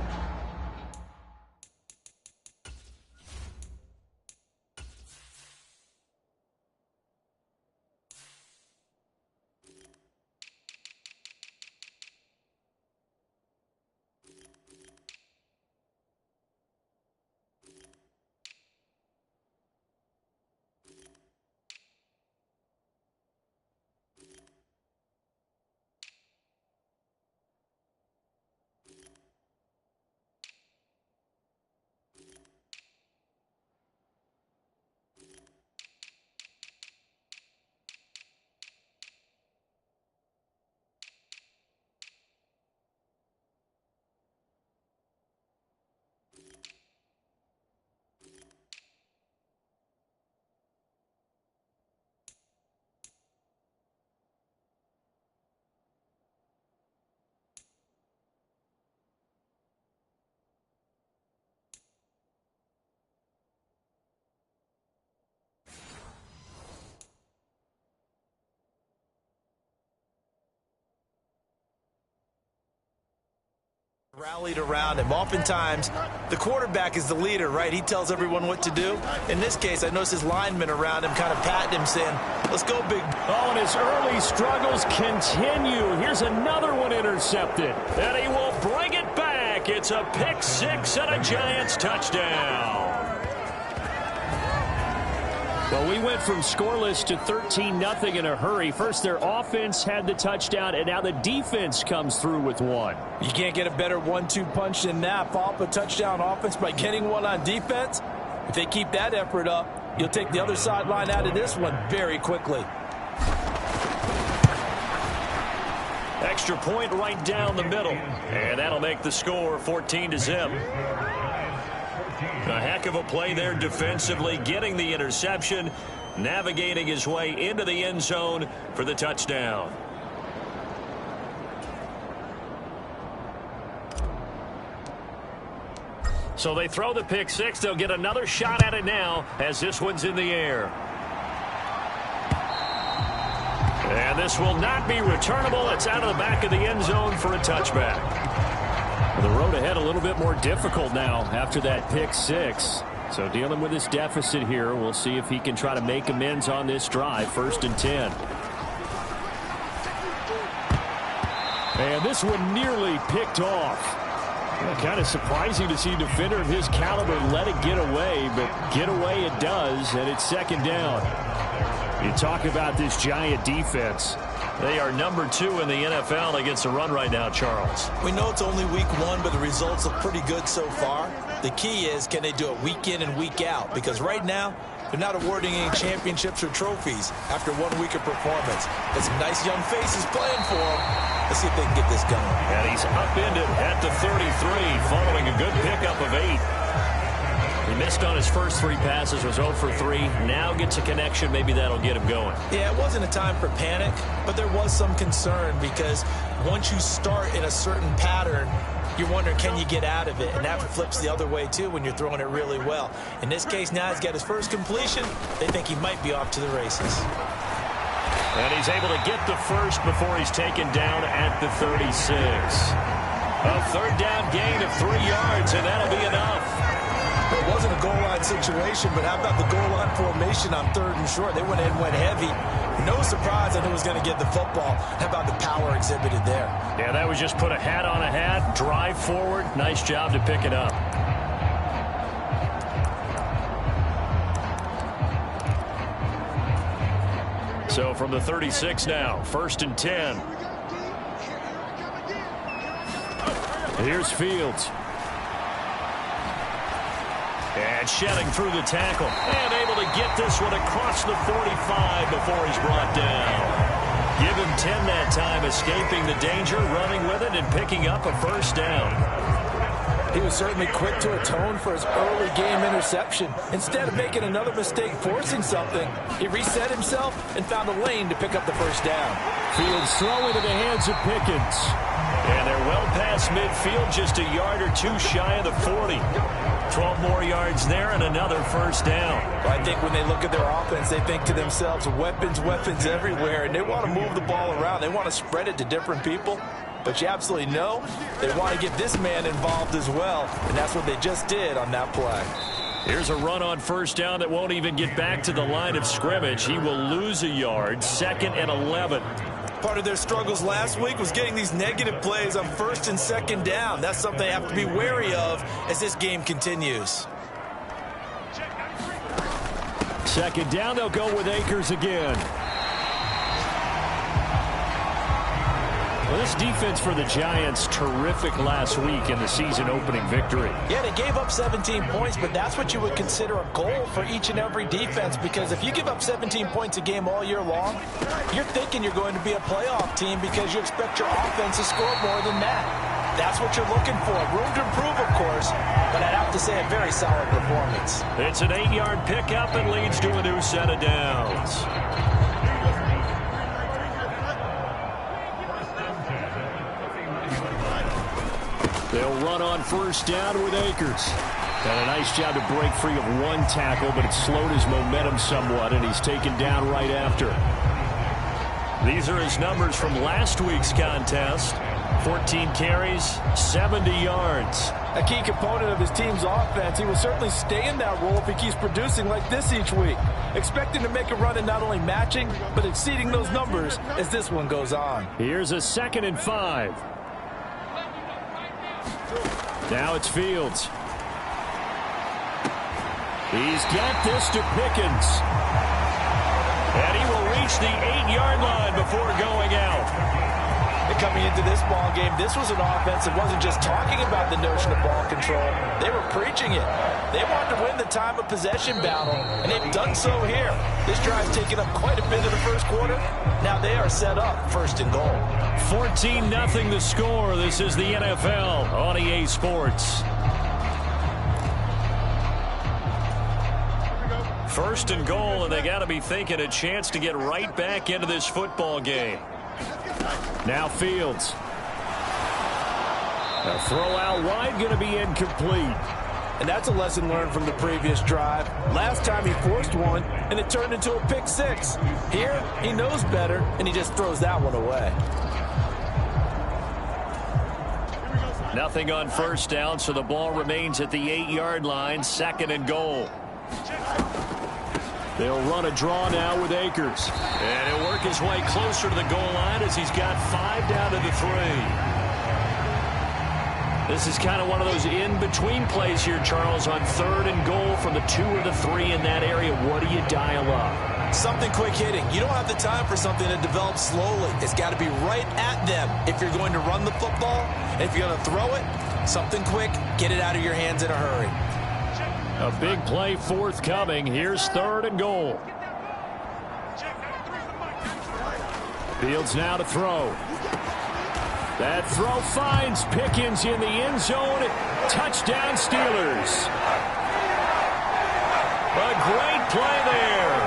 Rallied around him. Oftentimes, the quarterback is the leader, right? He tells everyone what to do. In this case, I noticed his linemen around him kind of patting him, saying, let's go, big. Oh, and his early struggles continue. Here's another one intercepted. And he will bring it back. It's a pick six and a Giants touchdown. Well, we went from scoreless to 13-0 in a hurry. First, their offense had the touchdown, and now the defense comes through with one. You can't get a better 1-2 punch than that. Follow up a touchdown offense by getting one on defense. If they keep that effort up, you'll take the other sideline out of this one very quickly. Extra point right down the middle, and that'll make the score 14-0. A heck of a play there defensively, getting the interception, navigating his way into the end zone for the touchdown. So they throw the pick six. They'll get another shot at it now as this one's in the air. And this will not be returnable. It's out of the back of the end zone for a touchback. The road ahead a little bit more difficult now after that pick six. So dealing with this deficit here, we'll see if he can try to make amends on this drive. 1st and 10. And this one nearly picked off. Kind of surprising to see a defender of his caliber let it get away, but get away it does, and it's 2nd down. You talk about this Giant defense. They are number 2 in the NFL against the run right now, Charles. We know it's only week 1, but the results look pretty good so far. The key is, can they do it week in and week out? Because right now, they're not awarding any championships or trophies after 1 week of performance. Got some nice young faces playing for them. Let's see if they can get this going. And he's upended at the 33 following a good pickup of 8. He missed on his first 3 passes, was 0 for 3. Now gets a connection. Maybe that'll get him going. Yeah, it wasn't a time for panic, but there was some concern because once you start in a certain pattern, you're wondering, can you get out of it? And that flips the other way, too, when you're throwing it really well. In this case, now he's got his first completion. They think he might be off to the races. And he's able to get the first before he's taken down at the 36. A 3rd down gain of 3 yards, and that'll be enough. It wasn't a goal line situation, but how about the goal line formation on 3rd and short? They went in and went heavy. No surprise I knew he was going to get the football. How about the power exhibited there? Yeah, that was just put a hat on a hat, drive forward. Nice job to pick it up. So from the 36 now, 1st and 10. Here's Fields. And shedding through the tackle. And able to get this one across the 45 before he's brought down. Give him 10 that time, escaping the danger, running with it, and picking up a 1st down. He was certainly quick to atone for his early game interception. Instead of making another mistake forcing something, he reset himself and found a lane to pick up the 1st down. Fields throwing to the hands of Pickens. And they're well past midfield, just a yard or 2 shy of the 40. 12 more yards there and another 1st down. Well, I think when they look at their offense, they think to themselves, weapons, weapons everywhere, and they want to move the ball around. They want to spread it to different people. But you absolutely know they want to get this man involved as well, and that's what they just did on that play. Here's a run on 1st down that won't even get back to the line of scrimmage. He will lose a yard, 2nd and 11. Part of their struggles last week was getting these negative plays on 1st and 2nd down. That's something they have to be wary of as this game continues. 2nd down, they'll go with Akers again. Well, this defense for the Giants, terrific last week in the season-opening victory. Yeah, they gave up 17 points, but that's what you would consider a goal for each and every defense, because if you give up 17 points a game all year long, you're thinking you're going to be a playoff team because you expect your offense to score more than that. That's what you're looking for. Room to improve, of course, but I'd have to say a very solid performance. It's an 8-yard pickup and leads to a new set of downs. They'll run on 1st down with Akers. Done a nice job to break free of 1 tackle, but it slowed his momentum somewhat, and he's taken down right after. These are his numbers from last week's contest. 14 carries, 70 yards. A key component of his team's offense. He will certainly stay in that role if he keeps producing like this each week. Expecting to make a run and not only matching, but exceeding those numbers as this one goes on. Here's a 2nd and 5. Now it's Fields. He's got this to Pickens. And he will reach the 8-yard line before going out. And coming into this ball game, this was an offense that wasn't just talking about the notion of ball control. They were preaching it. They wanted to win the time of possession battle, and they've done so here. This drive's taken up quite a bit of the first quarter. Now they are set up 1st and goal. 14-0 the score. This is the NFL on EA Sports. 1st and goal, and they got to be thinking a chance to get right back into this football game. Now Fields. A throw out wide going to be incomplete. And that's a lesson learned from the previous drive. Last time he forced one, and it turned into a pick 6. Here, he knows better, and he just throws that one away. Nothing on 1st down, so the ball remains at the 8-yard line. 2nd and goal. They'll run a draw now with Akers. And he'll work his way closer to the goal line as he's got 5 down to the 3. This is kind of one of those in-between plays here, Charles, on 3rd and goal from the 2 or the 3 in that area. What do you dial up? Something quick hitting. You don't have the time for something to develop slowly. It's got to be right at them if you're going to run the football. And if you're going to throw it, something quick, get it out of your hands in a hurry. A big play forthcoming. Here's 3rd and goal. Fields now to throw. That throw finds Pickens in the end zone. Touchdown Steelers. A great play there.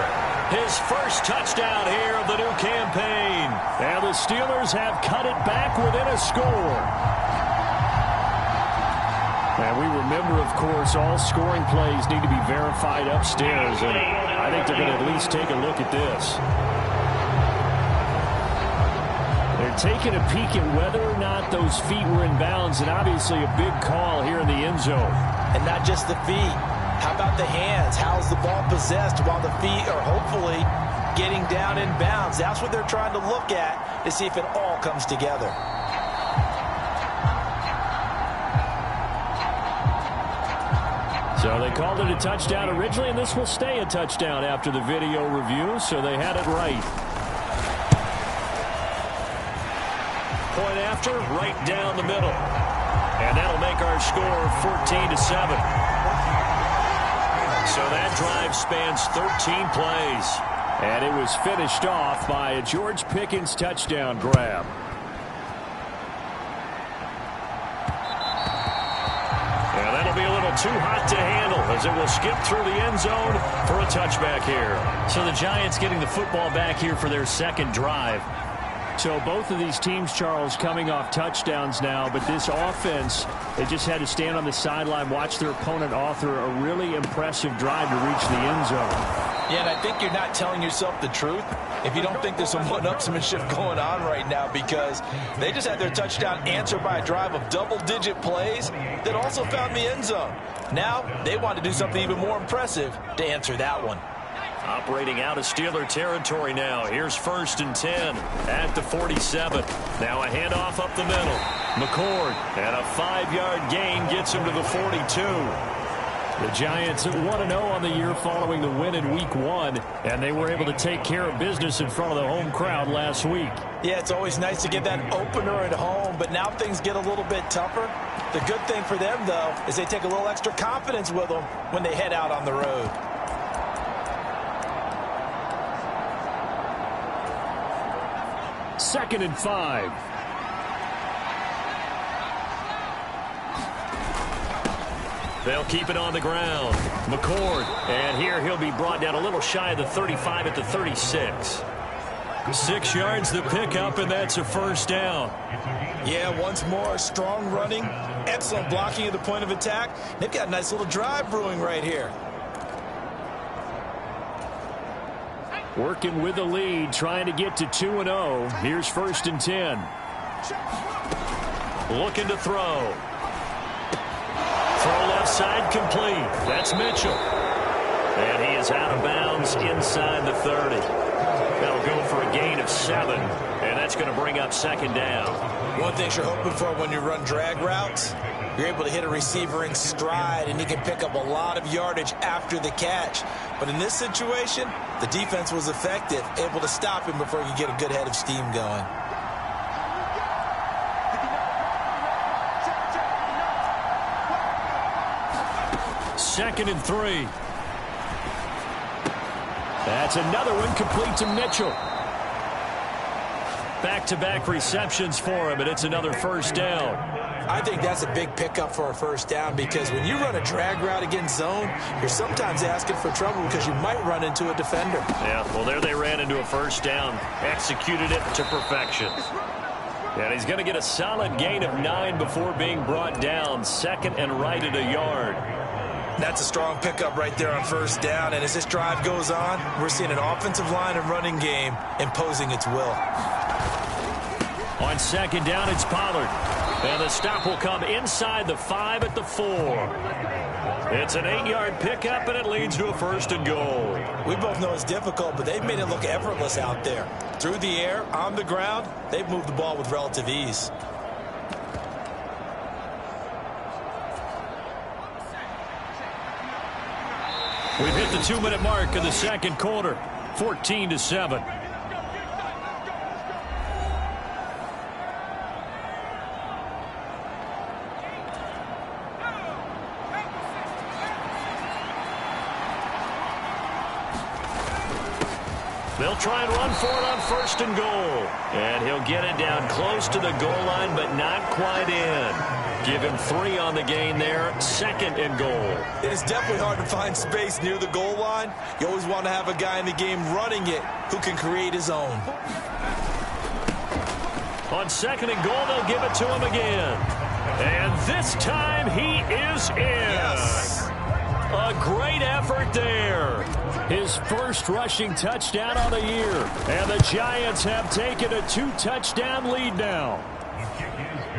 His first touchdown here of the new campaign. And the Steelers have cut it back within a score. And we remember, of course, all scoring plays need to be verified upstairs. And I think they're going to at least take a look at this. They're taking a peek at whether or not those feet were in bounds, and obviously a big call here in the end zone. And not just the feet. How about the hands? How's the ball possessed while the feet are hopefully getting down in bounds? That's what they're trying to look at to see if it all comes together. So they called it a touchdown originally, and this will stay a touchdown after the video review, so they had it right. Point after, right down the middle. And that'll make our score 14-7. So that drive spans 13 plays. And it was finished off by a George Pickens touchdown grab. And that'll be a little too hot to handle as it will skip through the end zone for a touchback here. So the Giants getting the football back here for their 2nd drive. So both of these teams, Charles, coming off touchdowns now, but this offense, they just had to stand on the sideline, watch their opponent author a really impressive drive to reach the end zone. Yeah, and I think you're not telling yourself the truth if you don't think there's some one-upsmanship going on right now, because they just had their touchdown answered by a drive of double-digit plays that also found the end zone. Now they want to do something even more impressive to answer that one. Operating out of Steeler territory now. Here's 1st and 10 at the 47. Now a handoff up the middle. McCord, and a 5-yard gain gets him to the 42. The Giants 1-0 on the year following the win in Week 1, and they were able to take care of business in front of the home crowd last week. Yeah, it's always nice to get that opener at home, but now things get a little bit tougher. The good thing for them, though, is they take a little extra confidence with them when they head out on the road. Second and 5. They'll keep it on the ground. McCord, and here he'll be brought down a little shy of the 35 at the 36. 6 yards the pickup, and that's a 1st down. Yeah, once more, strong running, excellent blocking at the point of attack. They've got a nice little drive brewing right here. Working with the lead, trying to get to 2-0. Here's 1st and 10. looking to throw. Throw left side complete. That's Mitchell. And he is out of bounds inside the 30. That'll go for a gain of 7. And that's going to bring up second down. One thing you're hoping for when you run drag routes, you're able to hit a receiver in stride, and he can pick up a lot of yardage after the catch. But in this situation, the defense was effective, able to stop him before he could get a good head of steam going. Second and 3. That's another one complete to Mitchell. Back-to-back receptions for him, and it's another first down. I think that's a big pickup for a first down, because when you run a drag route against zone, you're sometimes asking for trouble because you might run into a defender. Yeah, well, there they ran into a first down. Executed it to perfection. And he's going to get a solid gain of 9 before being brought down. Second and right at a yard. That's a strong pickup right there on first down. And as this drive goes on, we're seeing an offensive line and running game imposing its will. On second down, it's Pollard. And the stop will come inside the 5 at the 4. It's an 8-yard pickup, and it leads to a first and goal. We both know it's difficult, but they've made it look effortless out there. Through the air, on the ground, they've moved the ball with relative ease. We've hit the 2-minute mark of the second quarter, 14-7. They'll try and run for it on first and goal. And he'll get it down close to the goal line, but not quite in. Give him 3 on the gain there. Second and goal. It is definitely hard to find space near the goal line. You always want to have a guy in the game running it who can create his own. On second and goal, they'll give it to him again. And this time he is in. Yes. A great effort there. His first rushing touchdown of the year. And the Giants have taken a 2-touchdown lead now.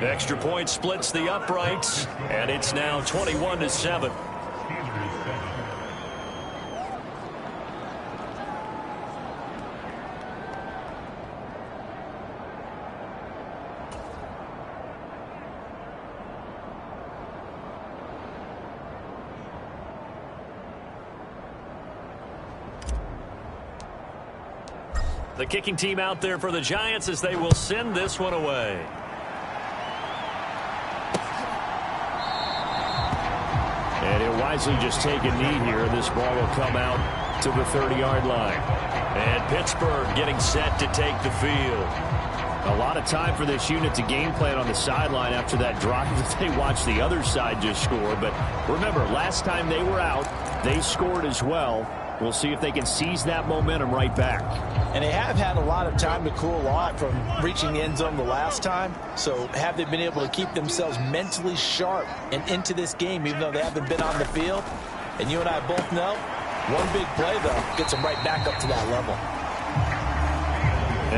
Extra point splits the uprights, and it's now 21-7. The kicking team out there for the Giants as they will send this one away. And he'll wisely just take a knee here. This ball will come out to the 30-yard line. And Pittsburgh getting set to take the field. A lot of time for this unit to game plan on the sideline after that drive that they watched the other side just score. But remember, last time they were out, they scored as well. We'll see if they can seize that momentum right back. And they have had a lot of time to cool off from reaching the end zone the last time. So have they been able to keep themselves mentally sharp and into this game, even though they haven't been on the field? And you and I both know, one big play, though, gets them right back up to that level.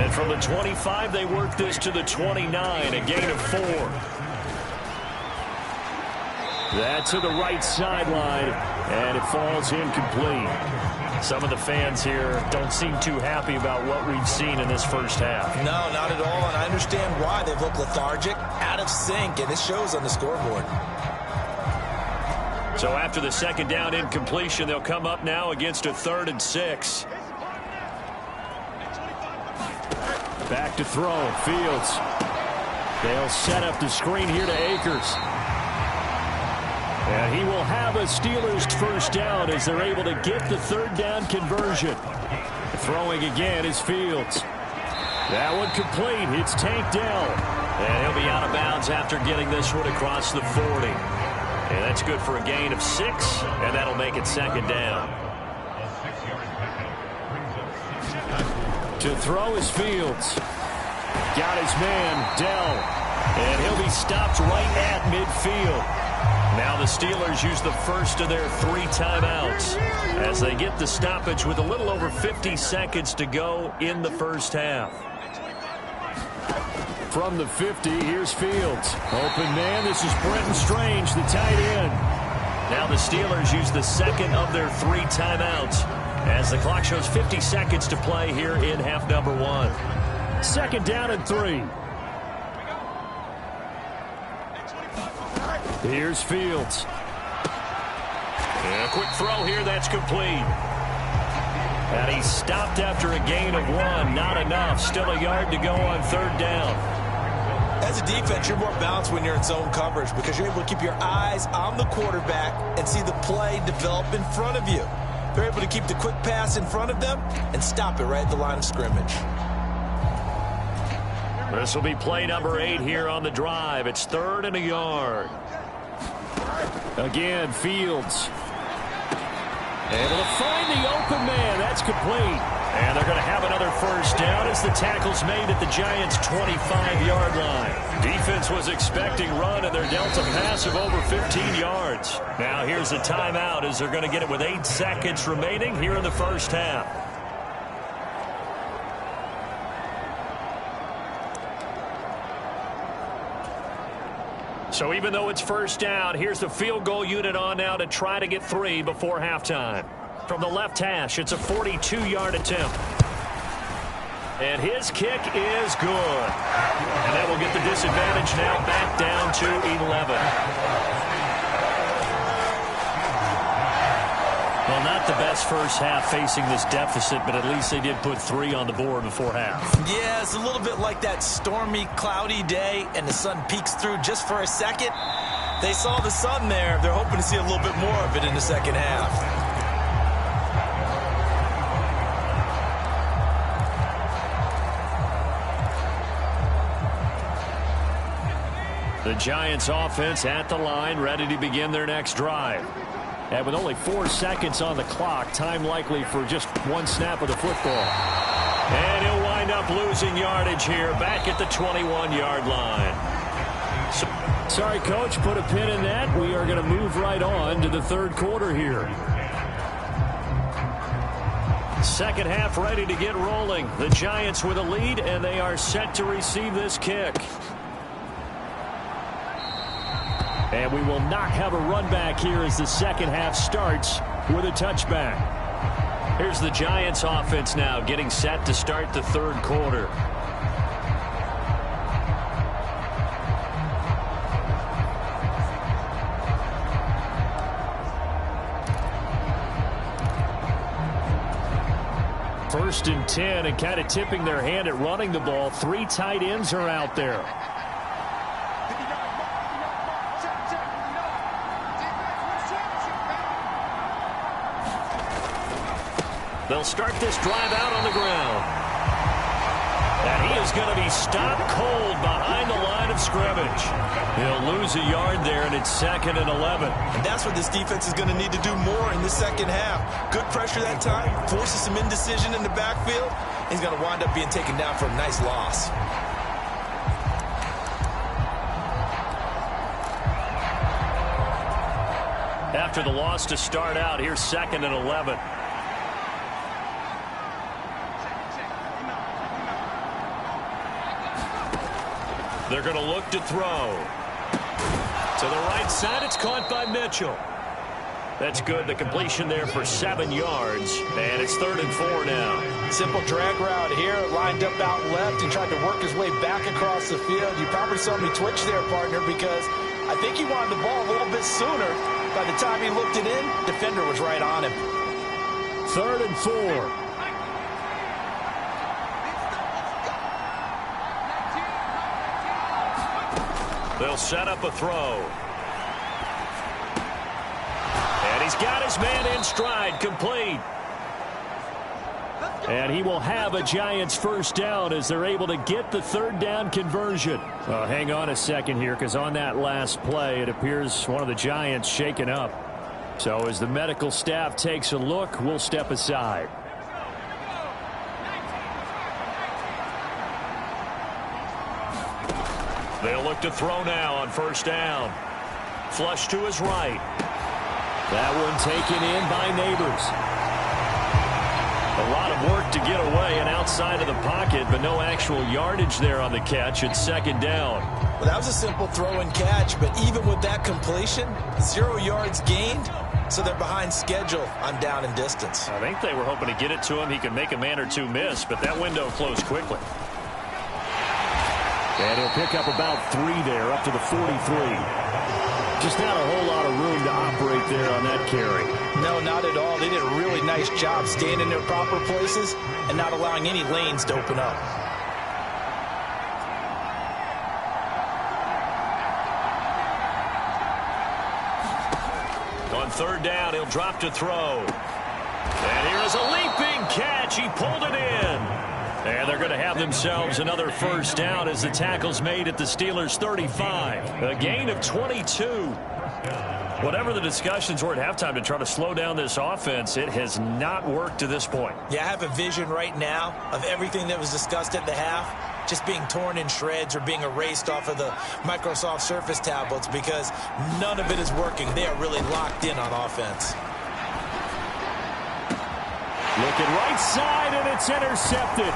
And from the 25, they work this to the 29, a gain of 4. That to the right sideline, and it falls incomplete. Some of the fans here don't seem too happy about what we've seen in this first half. No, not at all, and I understand why. They've looked lethargic, out of sync, and it shows on the scoreboard. So after the second down incompletion, they'll come up now against a 3rd and 6. Back to throw, Fields. They'll set up the screen here to Akers. And he will have a Steelers first down as they're able to get the 3rd down conversion. Throwing again is Fields. That one complete. It's tanked down. And he'll be out of bounds after getting this one across the 40. And that's good for a gain of 6, and that'll make it second down. To throw is Fields. Got his man, Dell. And he'll be stopped right at midfield. Now the Steelers use the first of their 3 timeouts as they get the stoppage with a little over 50 seconds to go in the first half. from the 50. Here's Fields. Open man. This is Brenton Strange, the tight end. Now the Steelers use the second of their 3 timeouts as the clock shows 50 seconds to play here in half number 1. Second down and 3. Here's Fields. And a quick throw here that's complete. And he stopped after a gain of 1. Not enough. Still a yard to go on third down. As a defense, you're more balanced when you're in zone coverage because you're able to keep your eyes on the quarterback and see the play develop in front of you. They're able to keep the quick pass in front of them and stop it right at the line of scrimmage. This will be play number 8 here on the drive. It's 3rd and a yard. Again, Fields. Able to find the open man. That's complete. And they're going to have another first down as the tackle's made at the Giants' 25-yard line. Defense was expecting run, and they're dealt a pass of over 15 yards. Now here's a timeout as they're going to get it with 8 seconds remaining here in the first half. So even though it's first down, here's the field goal unit on now to try to get 3 before halftime. From the left hash, it's a 42-yard attempt. And his kick is good. And that will get the disadvantage now back down to 11. Well, not the best first half facing this deficit, but at least they did put 3 on the board before half. Yeah, it's a little bit like that stormy, cloudy day, and the sun peeks through just for a second. They saw the sun there. They're hoping to see a little bit more of it in the second half. The Giants offense at the line, ready to begin their next drive. And with only 4 seconds on the clock, time likely for just 1 snap of the football. And he'll wind up losing yardage here back at the 21-yard line. Sorry, Coach, put a pin in that. We are going to move right on to the third quarter here. Second half ready to get rolling. The Giants with a lead, and they are set to receive this kick. And we will not have a run back here as the second half starts with a touchback. Here's the Giants offense now getting set to start the third quarter. First and 10, and kind of tipping their hand at running the ball. 3 tight ends are out there. They'll start this drive out on the ground. And he is going to be stopped cold behind the line of scrimmage. He'll lose a yard there, and it's 2nd and 11. And that's what this defense is going to need to do more in the second half. Good pressure that time, forces some indecision in the backfield. He's going to wind up being taken down for a nice loss. After the loss to start out, here's 2nd and 11. They're going to look to throw. To the right side, it's caught by Mitchell. That's good. The completion there for 7 yards. And it's 3rd and 4 now. Simple drag route here. Lined up out left and tried to work his way back across the field. You probably saw me twitch there, partner, because I think he wanted the ball a little bit sooner. By the time he looked it in, defender was right on him. 3rd and 4. They'll set up a throw. And he's got his man in stride, complete. And he will have a Giants first down as they're able to get the 3rd down conversion. Hang on a second here, because on that last play, it appears one of the Giants shaken up. So as the medical staff takes a look, we'll step aside. They'll look to throw now on first down. Flush to his right. That one taken in by Neighbors. A lot of work to get away and outside of the pocket, but no actual yardage there on the catch. It's second down. Well, that was a simple throw and catch, but even with that completion, 0 yards gained, so they're behind schedule on down and distance. I think they were hoping to get it to him. He could make a man or two miss, but that window closed quickly. And he'll pick up about 3 there, up to the 43. Just not a whole lot of room to operate there on that carry. No, not at all. They did a really nice job staying in their proper places and not allowing any lanes to open up. On third down, he'll drop to throw. And here's a leaping catch. He pulled it in. And they're going to have themselves another first down as the tackle's made at the Steelers' 35. A gain of 22. Whatever the discussions were at halftime to try to slow down this offense, it has not worked to this point. Yeah, I have a vision right now of everything that was discussed at the half just being torn in shreds or being erased off of the Microsoft Surface tablets because none of it is working. They are really locked in on offense. Looking right side, and it's intercepted.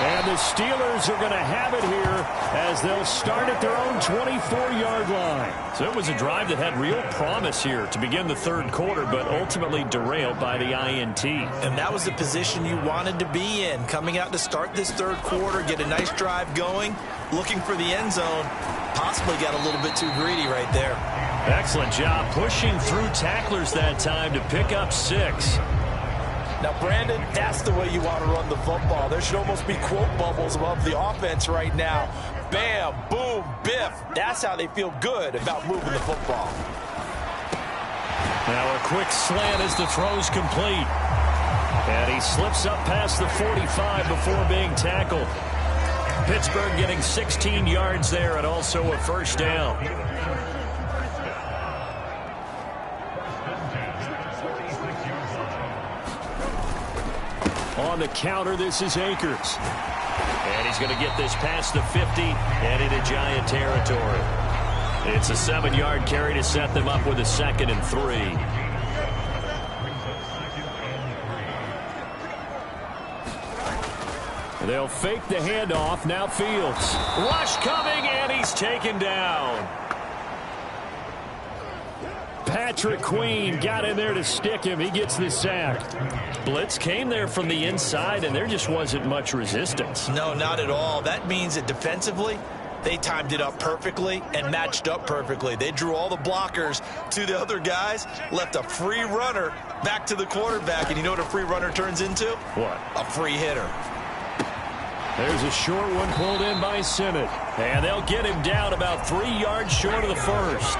And the Steelers are going to have it here as they'll start at their own 24-yard line. So it was a drive that had real promise here to begin the third quarter, but ultimately derailed by the INT. And that was the position you wanted to be in, coming out to start this third quarter, get a nice drive going, looking for the end zone. Possibly got a little bit too greedy right there. Excellent job pushing through tacklers that time to pick up 6. Now, Brandon, that's the way you want to run the football. There should almost be quote bubbles above the offense right now. Bam, boom, biff. That's how they feel good about moving the football. Now a quick slant as the throw's complete. And he slips up past the 45 before being tackled. Pittsburgh getting 16 yards there and also a first down. On the counter, this is Akers. And he's going to get this past the 50 and into Giant territory. It's a 7-yard carry to set them up with a 2nd and 3. They'll fake the handoff. Now Fields. Rush coming, and he's taken down. Patrick Queen got in there to stick him. He gets the sack. Blitz came there from the inside, and there just wasn't much resistance. No, not at all. That means that defensively, they timed it up perfectly and matched up perfectly. They drew all the blockers to the other guys, left a free runner back to the quarterback, and you know what a free runner turns into? What? A free hitter. There's a short one pulled in by Sinnott. And they'll get him down about 3 yards short of the first.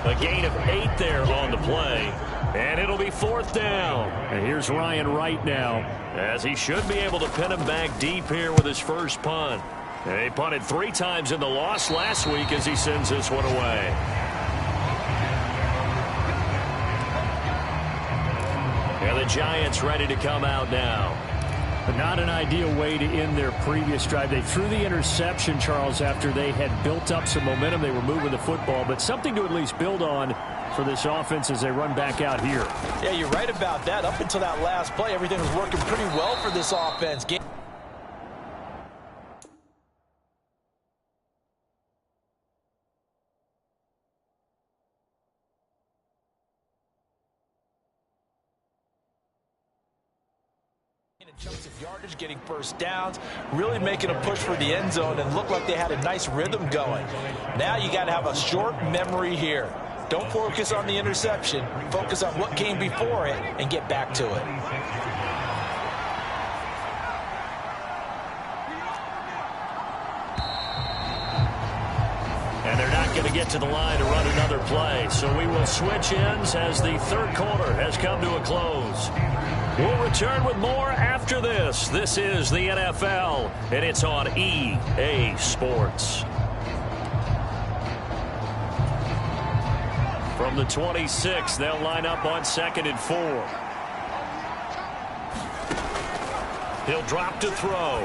A gain of 8 there on the play. And it'll be 4th down. And here's Ryan Wright now, as he should be able to pin him back deep here with his first punt. And he punted 3 times in the loss last week as he sends this one away. And the Giants ready to come out now. but not an ideal way to end their previous drive. They threw the interception, Charles, after they had built up some momentum. They were moving the football, but something to at least build on for this offense as they run back out here. Yeah, you're right about that. Up until that last play, everything was working pretty well for this offense. Chunks of yardage, getting first downs, really making a push for the end zone, and looked like they had a nice rhythm going. Now you got to have a short memory here. Don't focus on the interception. Focus on what came before it and get back to it. And they're not going to get to the line to run another play. So we will switch ends as the third quarter has come to a close. We'll return with more after this. This is the NFL, and it's on EA Sports. From the 26, they'll line up on 2nd and 4. He'll drop to throw.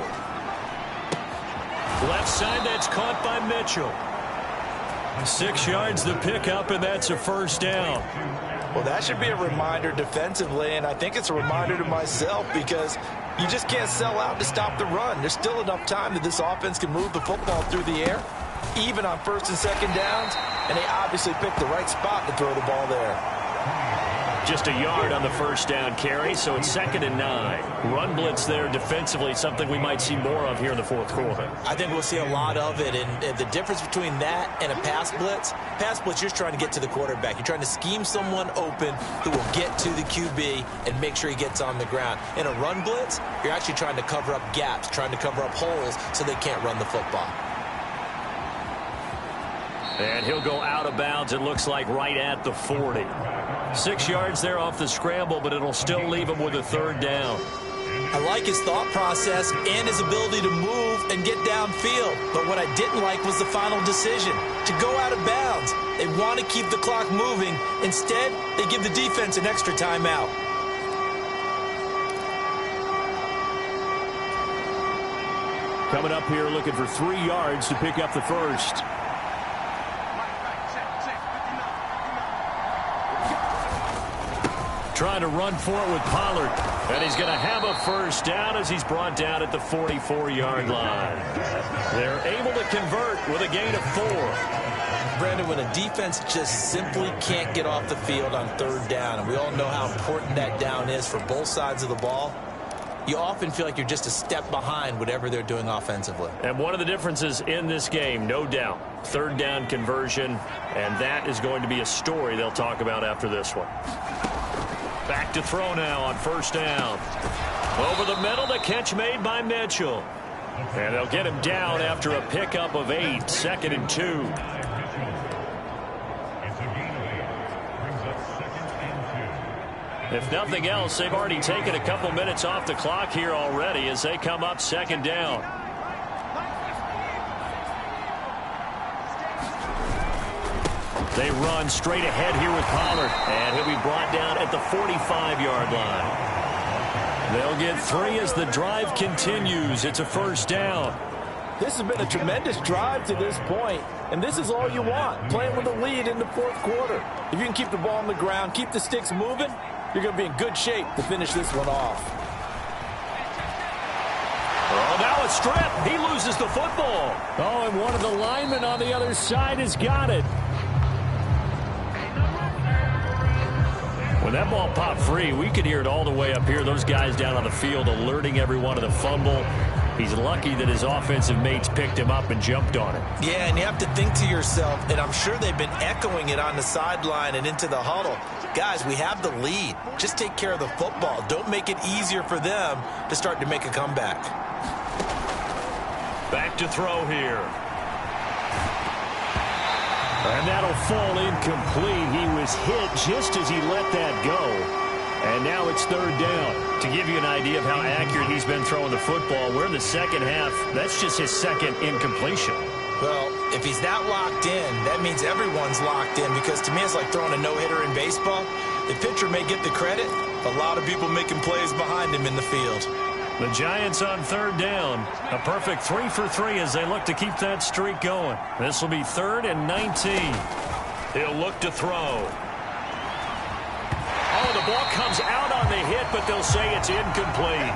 Left side, that's caught by Mitchell. 6 yards the pickup, and that's a first down. Well, that should be a reminder defensively, and I think it's a reminder to myself because you just can't sell out to stop the run. There's still enough time that this offense can move the football through the air, even on first and second downs, and they obviously picked the right spot to throw the ball there. Just a yard on the first down carry, so it's 2nd and 9. Run blitz there defensively, something we might see more of here in the fourth quarter. I think we'll see a lot of it, and the difference between that and a pass blitz, you're trying to get to the quarterback. You're trying to scheme someone open who will get to the QB and make sure he gets on the ground. In a run blitz, you're actually trying to cover up gaps, trying to cover up holes so they can't run the football. And he'll go out of bounds, it looks like, right at the 40. 6 yards there off the scramble, but it'll still leave him with a 3rd down. I like his thought process and his ability to move and get downfield. But what I didn't like was the final decision, to go out of bounds. They want to keep the clock moving. Instead, they give the defense an extra timeout. Coming up here looking for 3 yards to pick up the first. Trying to run for it with Pollard. And he's going to have a first down as he's brought down at the 44-yard line. They're able to convert with a gain of 4. Brandon, when a defense just simply can't get off the field on 3rd down, and we all know how important that down is for both sides of the ball, you often feel like you're just a step behind whatever they're doing offensively. And one of the differences in this game, no doubt, 3rd down conversion, and that is going to be a story they'll talk about after this one. Back to throw now on 1st down. Over the middle, the catch made by Mitchell. And they'll get him down after a pickup of 8, 2nd and 2. If nothing else, they've already taken a couple minutes off the clock here already as they come up 2nd down. They run straight ahead here with Pollard, and he'll be brought down at the 45-yard line. They'll get 3 as the drive continues. It's a 1st down. This has been a tremendous drive to this point, and this is all you want, playing with a lead in the 4th quarter. If you can keep the ball on the ground, keep the sticks moving, you're going to be in good shape to finish this one off. Oh, now a strip. He loses the football. Oh, and one of the linemen on the other side has got it. When that ball popped free, we could hear it all the way up here. Those guys down on the field alerting everyone of the fumble. He's lucky that his offensive mates picked him up and jumped on it. Yeah, and you have to think to yourself, and I'm sure they've been echoing it on the sideline and into the huddle. Guys, we have the lead. Just take care of the football. Don't make it easier for them to start to make a comeback. Back to throw here. And that'll fall incomplete. He was hit just as he let that go. And now it's 3rd down. To give you an idea of how accurate he's been throwing the football, we're in the 2nd half. That's just his 2nd incompletion. Well, if he's that locked in, that means everyone's locked in, because to me it's like throwing a no-hitter in baseball. The pitcher may get the credit, a lot of people making plays behind him in the field. The Giants on 3rd down. A perfect 3 for 3 as they look to keep that streak going. This will be 3rd and 19. He'll look to throw. Oh, the ball comes out on the hit, but they'll say it's incomplete.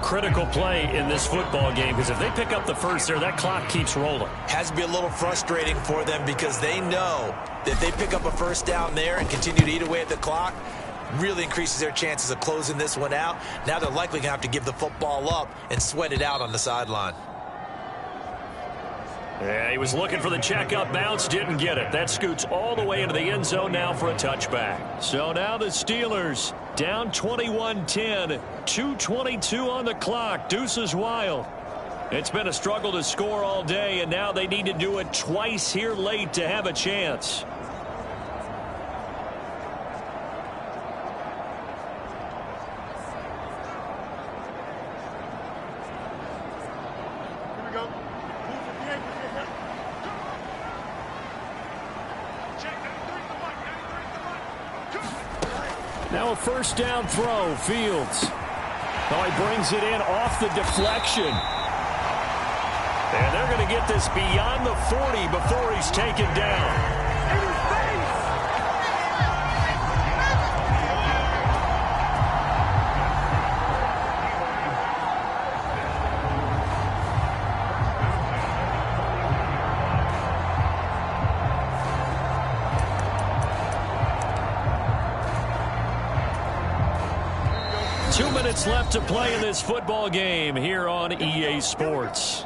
Critical play in this football game, because if they pick up the first there, that clock keeps rolling. Has to be a little frustrating for them, because they know that if they pick up a 1st down there and continue to eat away at the clock, really increases their chances of closing this one out. Now they're likely going to have to give the football up and sweat it out on the sideline. Yeah, he was looking for the checkup bounce, didn't get it. That scoots all the way into the end zone now for a touchback. So now the Steelers down 21-10, 2:22 on the clock. Deuces wild. It's been a struggle to score all day, and now they need to do it twice here late to have a chance. Now a 1st down throw, Fields. Oh, he brings it in off the deflection. And they're going to get this beyond the 40 before he's taken down. 2 minutes left to play in this football game here on EA Sports.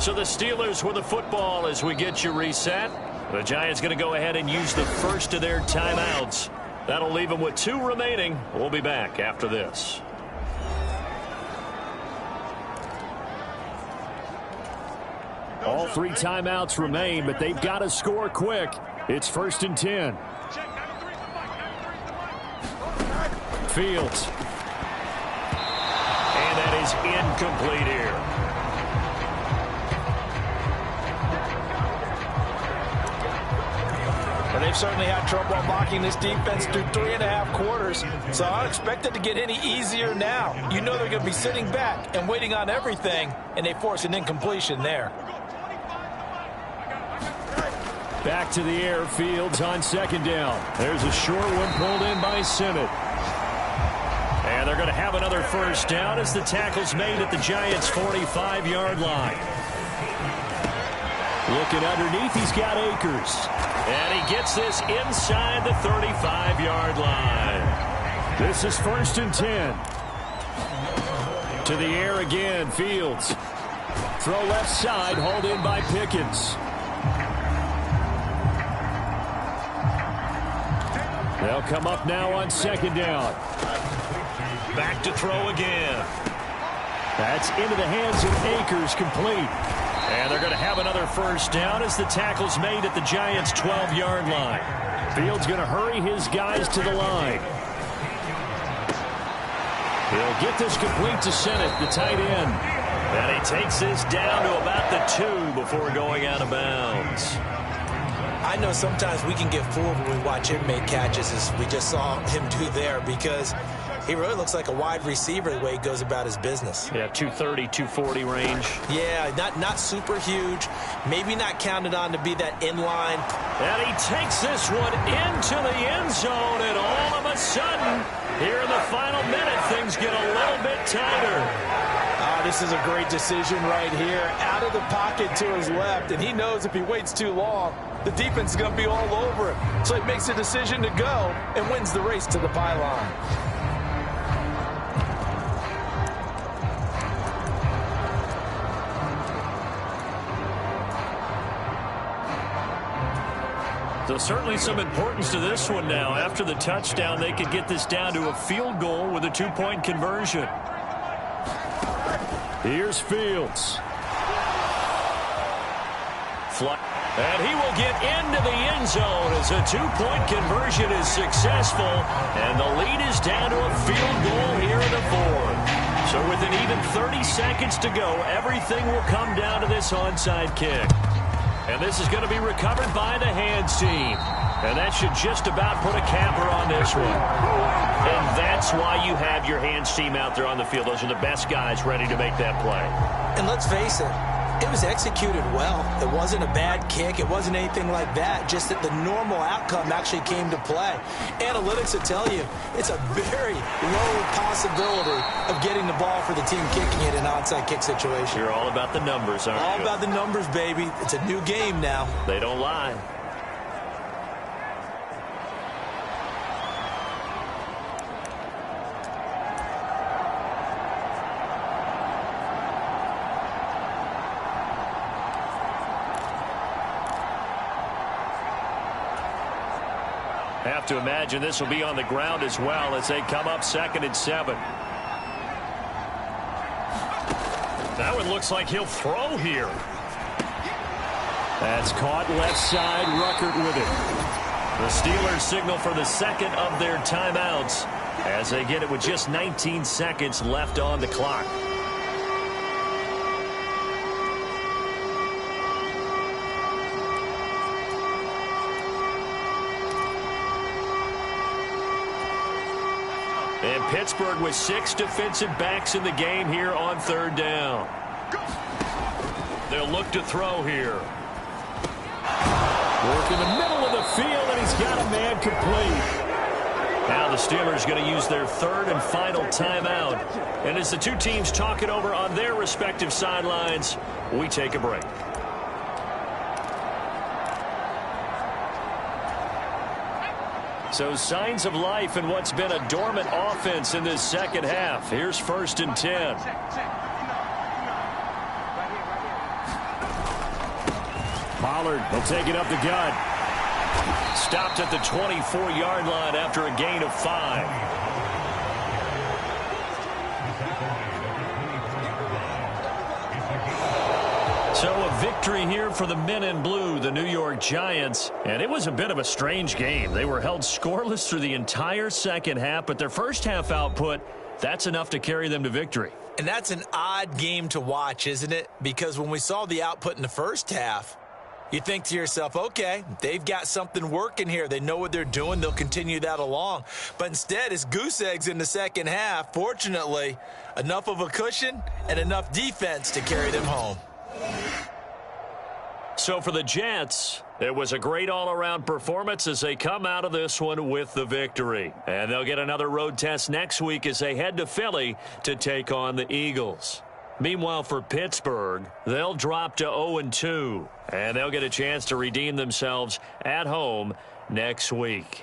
So the Steelers with the football as we get you reset. The Giants going to go ahead and use the first of their timeouts. That'll leave them with 2 remaining. We'll be back after this. All 3 timeouts remain, but they've got to score quick. It's 1st and 10. Fields. And that is incomplete here. And they've certainly had trouble blocking this defense through 3.5 quarters. So I don't expect it to get any easier now. You know they're going to be sitting back and waiting on everything, and they force an incompletion there. Back to the air. Fields on 2nd down. There's a short one pulled in by Simmett. And they're going to have another first down as the tackle's made at the Giants' 45-yard line. Looking underneath, he's got Akers. And he gets this inside the 35-yard line. This is 1st and 10. To the air again, Fields. Throw left side, hauled in by Pickens. They'll come up now on 2nd down. Back to throw again. That's into the hands of Akers, complete. And they're going to have another first down as the tackle's made at the Giants' 12-yard line. Fields going to hurry his guys to the line. He'll get this complete to Simmett, the tight end. And he takes this down to about the 2 before going out of bounds. I know sometimes we can get fooled when we watch him make catches, as we just saw him do there, because he really looks like a wide receiver the way he goes about his business. Yeah, 230, 240 range. Yeah, not super huge. Maybe not counted on to be that inline. And he takes this one into the end zone, and all of a sudden, here in the final minute, things get a little bit tighter. This is a great decision right here. Out of the pocket to his left, and he knows if he waits too long, the defense is going to be all over him. So he makes a decision to go and wins the race to the pylon. So certainly some importance to this one now. After the touchdown, they could get this down to a field goal with a 2-point conversion. Here's Fields. And he will get into the end zone as a 2-point conversion is successful. And the lead is down to a field goal here in the 4th. So with an even 30 seconds to go, everything will come down to this onside kick. And this is going to be recovered by the hands team. And that should just about put a capper on this one. And that's why you have your hands team out there on the field. Those are the best guys ready to make that play. And let's face it, it was executed well. It wasn't a bad kick. It wasn't anything like that. Just that the normal outcome actually came to play. Analytics will tell you it's a very low possibility of getting the ball for the team kicking it in an onside kick situation. You're all about the numbers, aren't you? All about the numbers, baby. It's a new game now. They don't lie. Have to imagine this will be on the ground as well as they come up 2nd and 7. That one looks like he'll throw here. That's caught left side. Ruckert with it. The Steelers signal for the 2nd of their timeouts as they get it with just 19 seconds left on the clock. And Pittsburgh with 6 defensive backs in the game here on 3rd down. back to throw here. Work in the middle of the field, and he's got a man complete. Now the Steelers going to use their third and final timeout. And as the two teams talk it over on their respective sidelines, we take a break. So signs of life in what's been a dormant offense in this second half. Here's 1st and 10. Pollard will take it up the gut. Stopped at the 24-yard line after a gain of 5. So a victory here for the men in blue, the New York Giants. And it was a bit of a strange game. They were held scoreless through the entire second half, but their first half output, that's enough to carry them to victory. And that's an odd game to watch, isn't it? Because when we saw the output in the first half, you think to yourself, okay, they've got something working here. They know what they're doing. They'll continue that along. But instead, it's goose eggs in the second half. Fortunately, enough of a cushion and enough defense to carry them home. So for the Jets, it was a great all-around performance as they come out of this one with the victory. And they'll get another road test next week as they head to Philly to take on the Eagles. Meanwhile, for Pittsburgh, they'll drop to 0-2, and they'll get a chance to redeem themselves at home next week.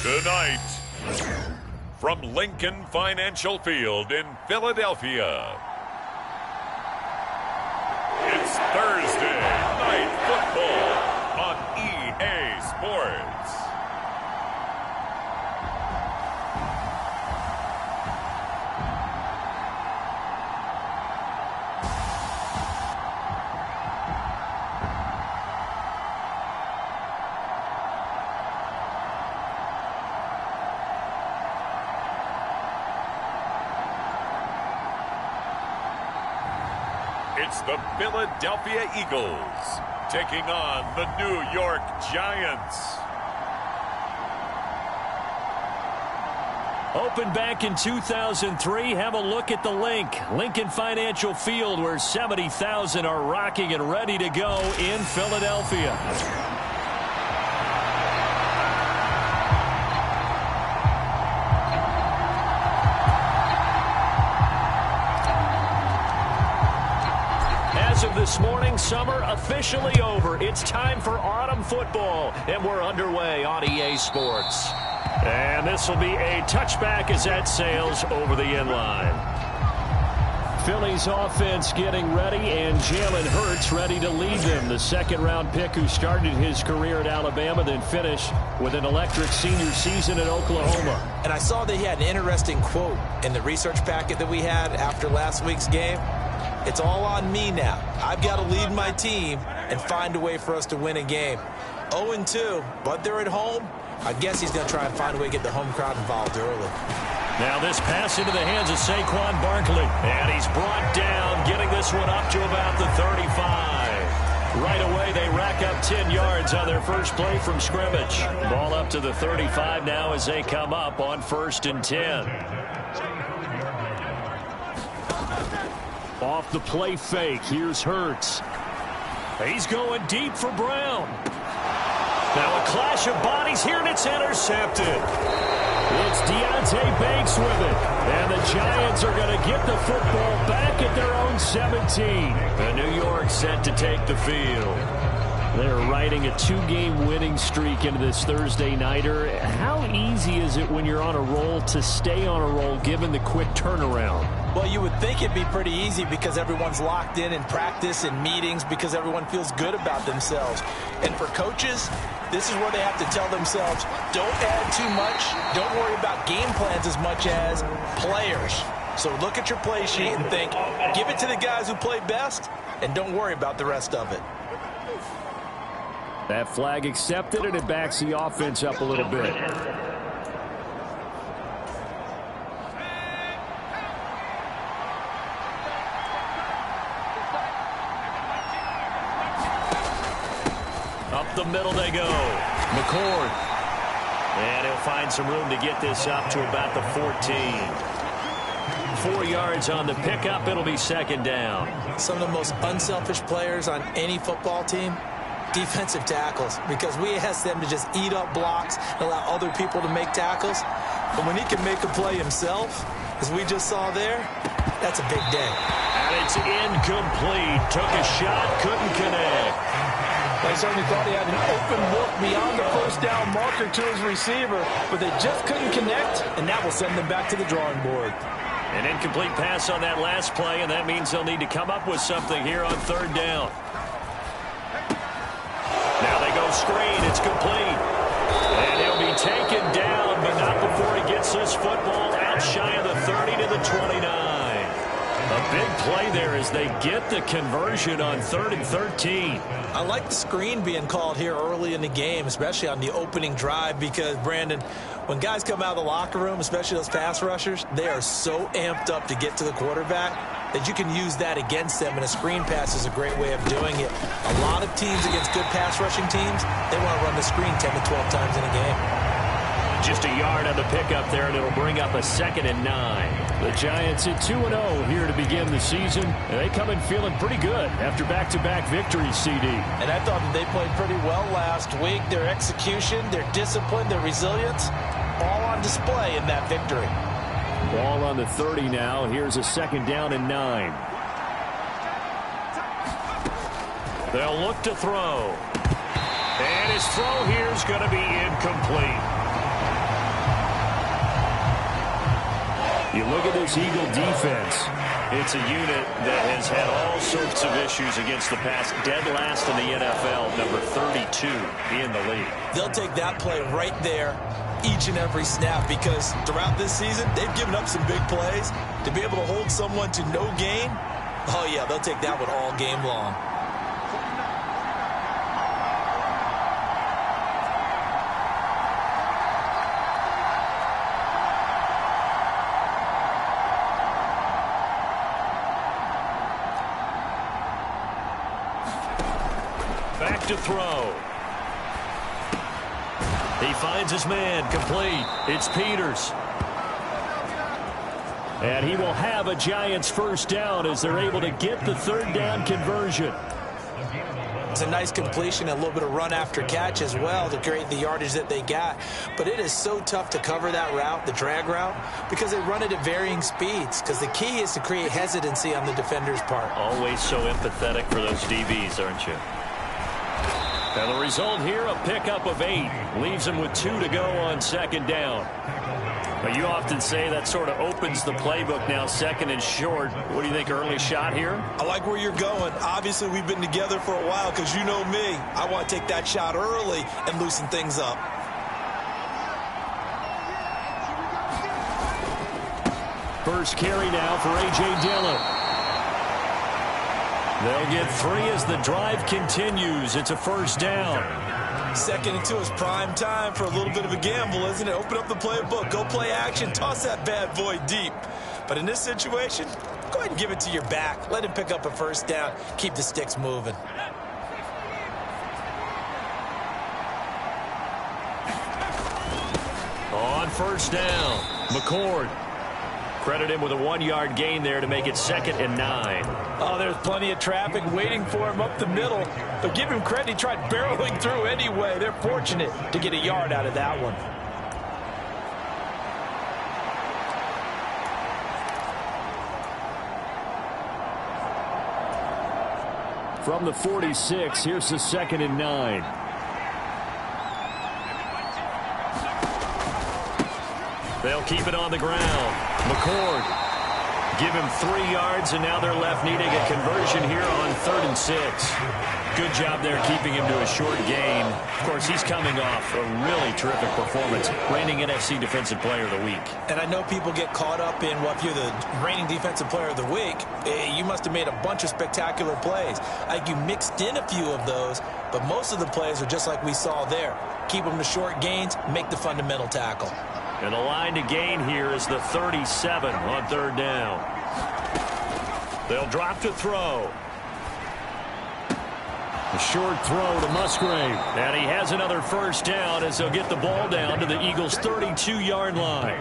Tonight, from Lincoln Financial Field in Philadelphia, it's Thursday Night Football on EA Sports. It's the Philadelphia Eagles taking on the New York Giants. Opened back in 2003. Have a look at the link. Lincoln Financial Field, where 70,000 are rocking and ready to go in Philadelphia. As of this morning, summer officially over. It's time for autumn football, and we're underway on EA Sports. And this will be a touchback as that sails over the end line. Philly's offense getting ready, and Jalen Hurts ready to lead them. The second-round pick who started his career at Alabama, then finished with an electric senior season at Oklahoma. And I saw that he had an interesting quote in the research packet that we had after last week's game. It's all on me now. I've got to lead my team and find a way for us to win a game. 0-2, but they're at home. I guess he's going to try and find a way to get the home crowd involved early. Now this pass into the hands of Saquon Barkley. And he's brought down, getting this one up to about the 35. Right away, they rack up 10 yards on their first play from scrimmage. Ball up to the 35 now as they come up on 1st and 10. Off the play fake, here's Hurts. He's going deep for Brown. Now a clash of bodies here, and it's intercepted. It's Deontay Banks with it. And the Giants are going to get the football back at their own 17. And New York set to take the field. They're riding a 2-game winning streak into this Thursday nighter. How easy is it when you're on a roll to stay on a roll given the quick turnaround? Well, you would think it'd be pretty easy because everyone's locked in practice and meetings because everyone feels good about themselves. And for coaches, this is where they have to tell themselves, don't add too much. Don't worry about game plans as much as players. So look at your play sheet and think, give it to the guys who play best, and don't worry about the rest of it. That flag accepted, and it backs the offense up a little bit. Up the middle they go. McCord. And he'll find some room to get this up to about the 14. 4 yards on the pickup. It'll be 2nd down. Some of the most unselfish players on any football team, defensive tackles, because we ask them to just eat up blocks and allow other people to make tackles. But when he can make a play himself, as we just saw there, that's a big day. And it's incomplete. Took a shot, couldn't connect. They certainly thought he had an open look beyond the first down marker to his receiver, but they just couldn't connect, and that will send them back to the drawing board. An incomplete pass on that last play, and that means they'll need to come up with something here on 3rd down. Now they go screen. It's complete. And he'll be taken down, but not before he gets this football out shy of the 30 to the 29. A big play there as they get the conversion on 3rd and 13. I like the screen being called here early in the game, especially on the opening drive, because, Brandon, when guys come out of the locker room, especially those pass rushers, they are so amped up to get to the quarterback that you can use that against them, and a screen pass is a great way of doing it. A lot of teams against good pass rushing teams, they want to run the screen 10 to 12 times in a game. Just a yard on the pickup there, and it'll bring up a 2nd and 9. The Giants at 2-0 here to begin the season, and they come in feeling pretty good after back-to-back victories, CD. And I thought that they played pretty well last week. Their execution, their discipline, their resilience, all on display in that victory. Ball on the 30 now. Here's a 2nd down and 9. They'll look to throw. And his throw here is going to be incomplete. You look at this Eagle defense. It's a unit that has had all sorts of issues against the pass. Dead last in the NFL, number 32 in the league. They'll take that play right there each and every snap because throughout this season, they've given up some big plays. To be able to hold someone to no gain, oh, yeah, they'll take that one all game long. Back to throw. He finds his man, complete. It's Peters. And he will have a Giants first down as they're able to get the third down conversion. It's a nice completion, a little bit of run after catch as well to create the yardage that they got. But it is so tough to cover that route, the drag route, because they run it at varying speeds. Because the key is to create hesitancy on the defender's part. Always so empathetic for those DBs, aren't you? And the result here, a pickup of 8. Leaves him with 2 to go on second down. But you often say that sort of opens the playbook now, second and short. What do you think, early shot here? I like where you're going. Obviously, we've been together for a while because you know me. I want to take that shot early and loosen things up. First carry now for A.J. Dillon. They'll get 3 as the drive continues. It's a first down. 2nd and 2 is prime time for a little bit of a gamble, isn't it? Open up the playbook, go play action, toss that bad boy deep. But in this situation, go ahead and give it to your back. Let him pick up a first down. Keep the sticks moving. On first down, McCord. Credit him with a 1-yard gain there to make it 2nd and 9. Oh, there's plenty of traffic waiting for him up the middle. But give him credit, he tried barreling through anyway. They're fortunate to get a yard out of that one. From the 46, here's the 2nd and 9. They'll keep it on the ground. McCord, give him 3 yards, and now they're left needing a conversion here on 3rd and 6. Good job there keeping him to a short gain. Of course, he's coming off a really terrific performance, reigning NFC Defensive Player of the Week. And I know people get caught up in, well, if you're the reigning Defensive Player of the Week, you must have made a bunch of spectacular plays. Like you mixed in a few of those, but most of the plays are just like we saw there. Keep them to short gains, make the fundamental tackle. And the line to gain here is the 37 on 3rd down. They'll drop to throw. A short throw to Musgrave. And he has another first down as they'll get the ball down to the Eagles' 32-yard line.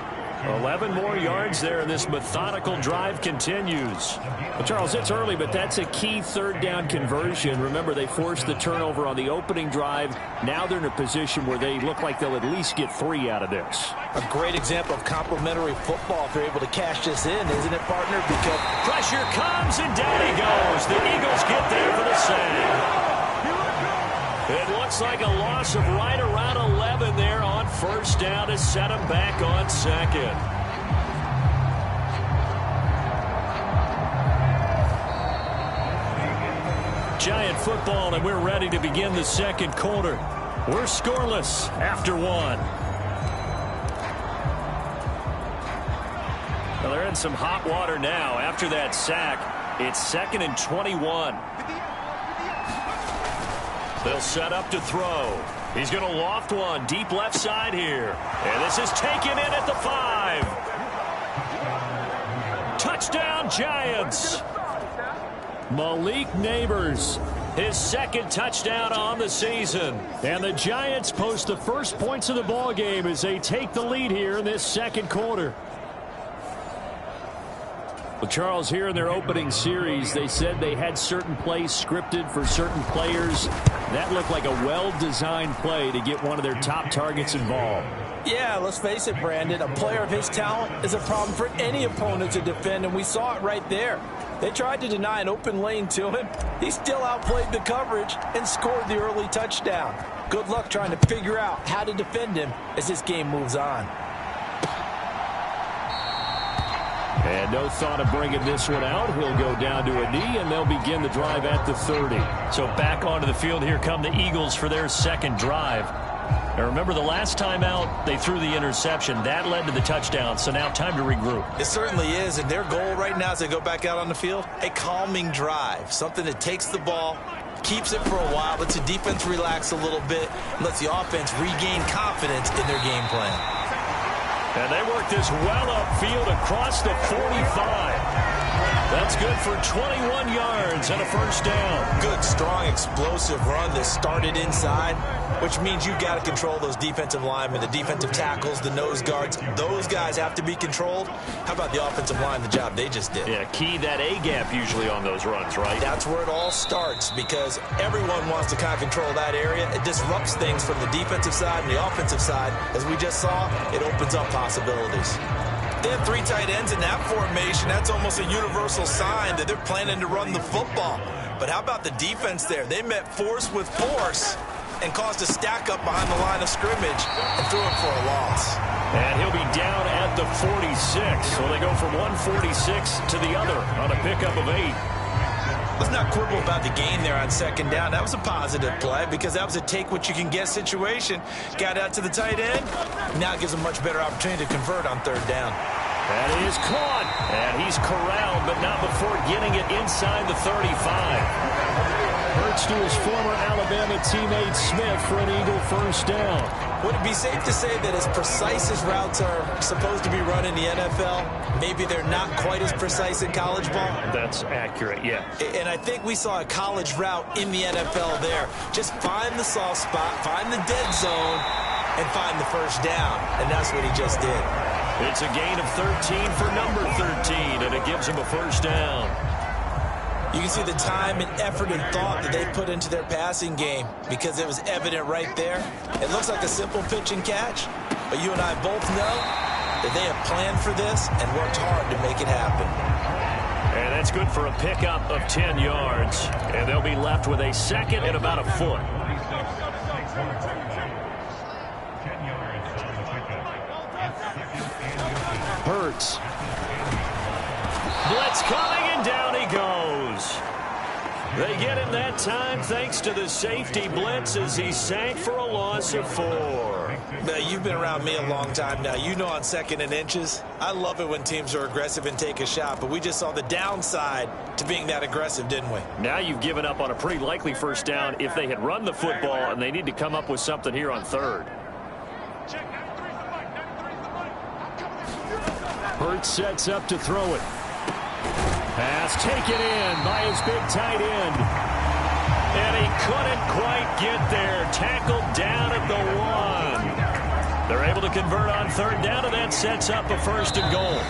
11 more yards there, and this methodical drive continues. Well, Charles, it's early, but that's a key 3rd down conversion. Remember, they forced the turnover on the opening drive. Now they're in a position where they look like they'll at least get 3 out of this. A great example of complementary football if they're able to cash this in, isn't it, partner? Because pressure comes, and down he goes. The Eagles get there for the sack. It looks like a loss of right around 11 there on 1st down to set him back on 2nd. Giant football, and we're ready to begin the 2nd quarter. We're scoreless after 1. Well, they're in some hot water now. After that sack, it's 2nd and 21. They'll set up to throw. He's going to loft one deep left side here. And this is taken in at the 5. Touchdown, Giants. Malik Neighbors, his 2nd touchdown on the season. And the Giants post the first points of the ball game as they take the lead here in this 2nd quarter. Well, Charles, here in their opening series, they said they had certain plays scripted for certain players. That looked like a well-designed play to get one of their top targets involved. Yeah, let's face it, Brandon. A player of his talent is a problem for any opponent to defend, and we saw it right there. They tried to deny an open lane to him. He still outplayed the coverage and scored the early touchdown. Good luck trying to figure out how to defend him as this game moves on. And no thought of bringing this one out. He'll go down to a knee, and they'll begin the drive at the 30. So back onto the field, here come the Eagles for their second drive. Now remember, the last time out, they threw the interception. That led to the touchdown, so now time to regroup. It certainly is, and their goal right now as they go back out on the field, a calming drive, something that takes the ball, keeps it for a while, lets the defense relax a little bit, and lets the offense regain confidence in their game plan. And they work this well upfield across the 45. That's good for 21 yards and a first down. Good, strong, explosive run that started inside, which means you've got to control those defensive linemen, the defensive tackles, the nose guards. Those guys have to be controlled. How about the offensive line, the job they just did? Yeah, key that A-gap usually on those runs, right? That's where it all starts because everyone wants to kind of control that area. It disrupts things from the defensive side and the offensive side. As we just saw, it opens up possibilities. They have 3 tight ends in that formation. That's almost a universal sign that they're planning to run the football. But how about the defense there? They met force with force and caused a stack up behind the line of scrimmage and threw it for a loss. And he'll be down at the 46. So they go from 146 to the other on a pickup of 8. Let's not quibble about the gain there on second down. That was a positive play because that was a take-what-you-can-get situation. Got out to the tight end. Now it gives a much better opportunity to convert on third down. That is caught. And he's corralled, but not before getting it inside the 35. Hurts to his former Alabama teammate Smith for an Eagle first down. Would it be safe to say that as precise as routes are supposed to be run in the NFL, maybe they're not quite as precise in college ball? That's accurate, yeah. And I think we saw a college route in the NFL there. Just find the soft spot, find the dead zone, and find the first down. And that's what he just did. It's a gain of 13 for number 13, and it gives him a first down. You can see the time and effort and thought that they put into their passing game because it was evident right there. It looks like a simple pitch and catch, but you and I both know that they have planned for this and worked hard to make it happen. And that's good for a pickup of 10 yards. And they'll be left with a second and about a foot. Hurts. Blitz coming, and down he goes. They get him that time thanks to the safety blitz as he sank for a loss of 4. Now, you've been around me a long time now. You know on second and inches, I love it when teams are aggressive and take a shot, but we just saw the downside to being that aggressive, didn't we? Now you've given up on a pretty likely first down if they had run the football, and they need to come up with something here on third. Hurts sets up to throw it. Pass taken in by his big tight end. And he couldn't quite get there. Tackled down at the 1. They're able to convert on third down, and that sets up a first and goal.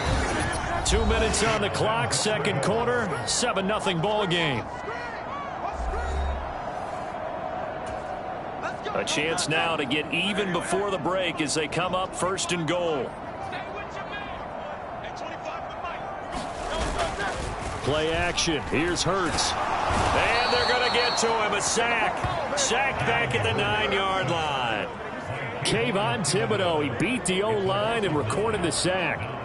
2 minutes on the clock, second quarter, 7-0 ball game. A chance now to get even before the break as they come up first and goal. Play action. Here's Hurts. And they're going to get to him. A sack. Sacked back at the 9-yard line. Kayvon Thibodeau. He beat the O-line and recorded the sack.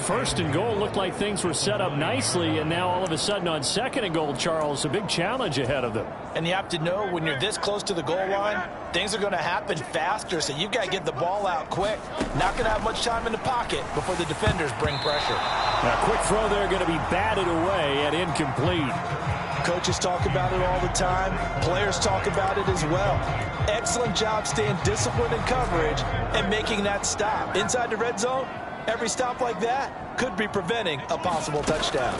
First and goal looked like things were set up nicely, and now all of a sudden on second and goal, Charles, a big challenge ahead of them. And you have to know when you're this close to the goal line, things are going to happen faster, so you've got to get the ball out quick. Not going to have much time in the pocket before the defenders bring pressure. Now, quick throw there going to be batted away and incomplete. Coaches talk about it all the time. Players talk about it as well. Excellent job staying disciplined in coverage and making that stop. Inside the red zone, every stop like that could be preventing a possible touchdown.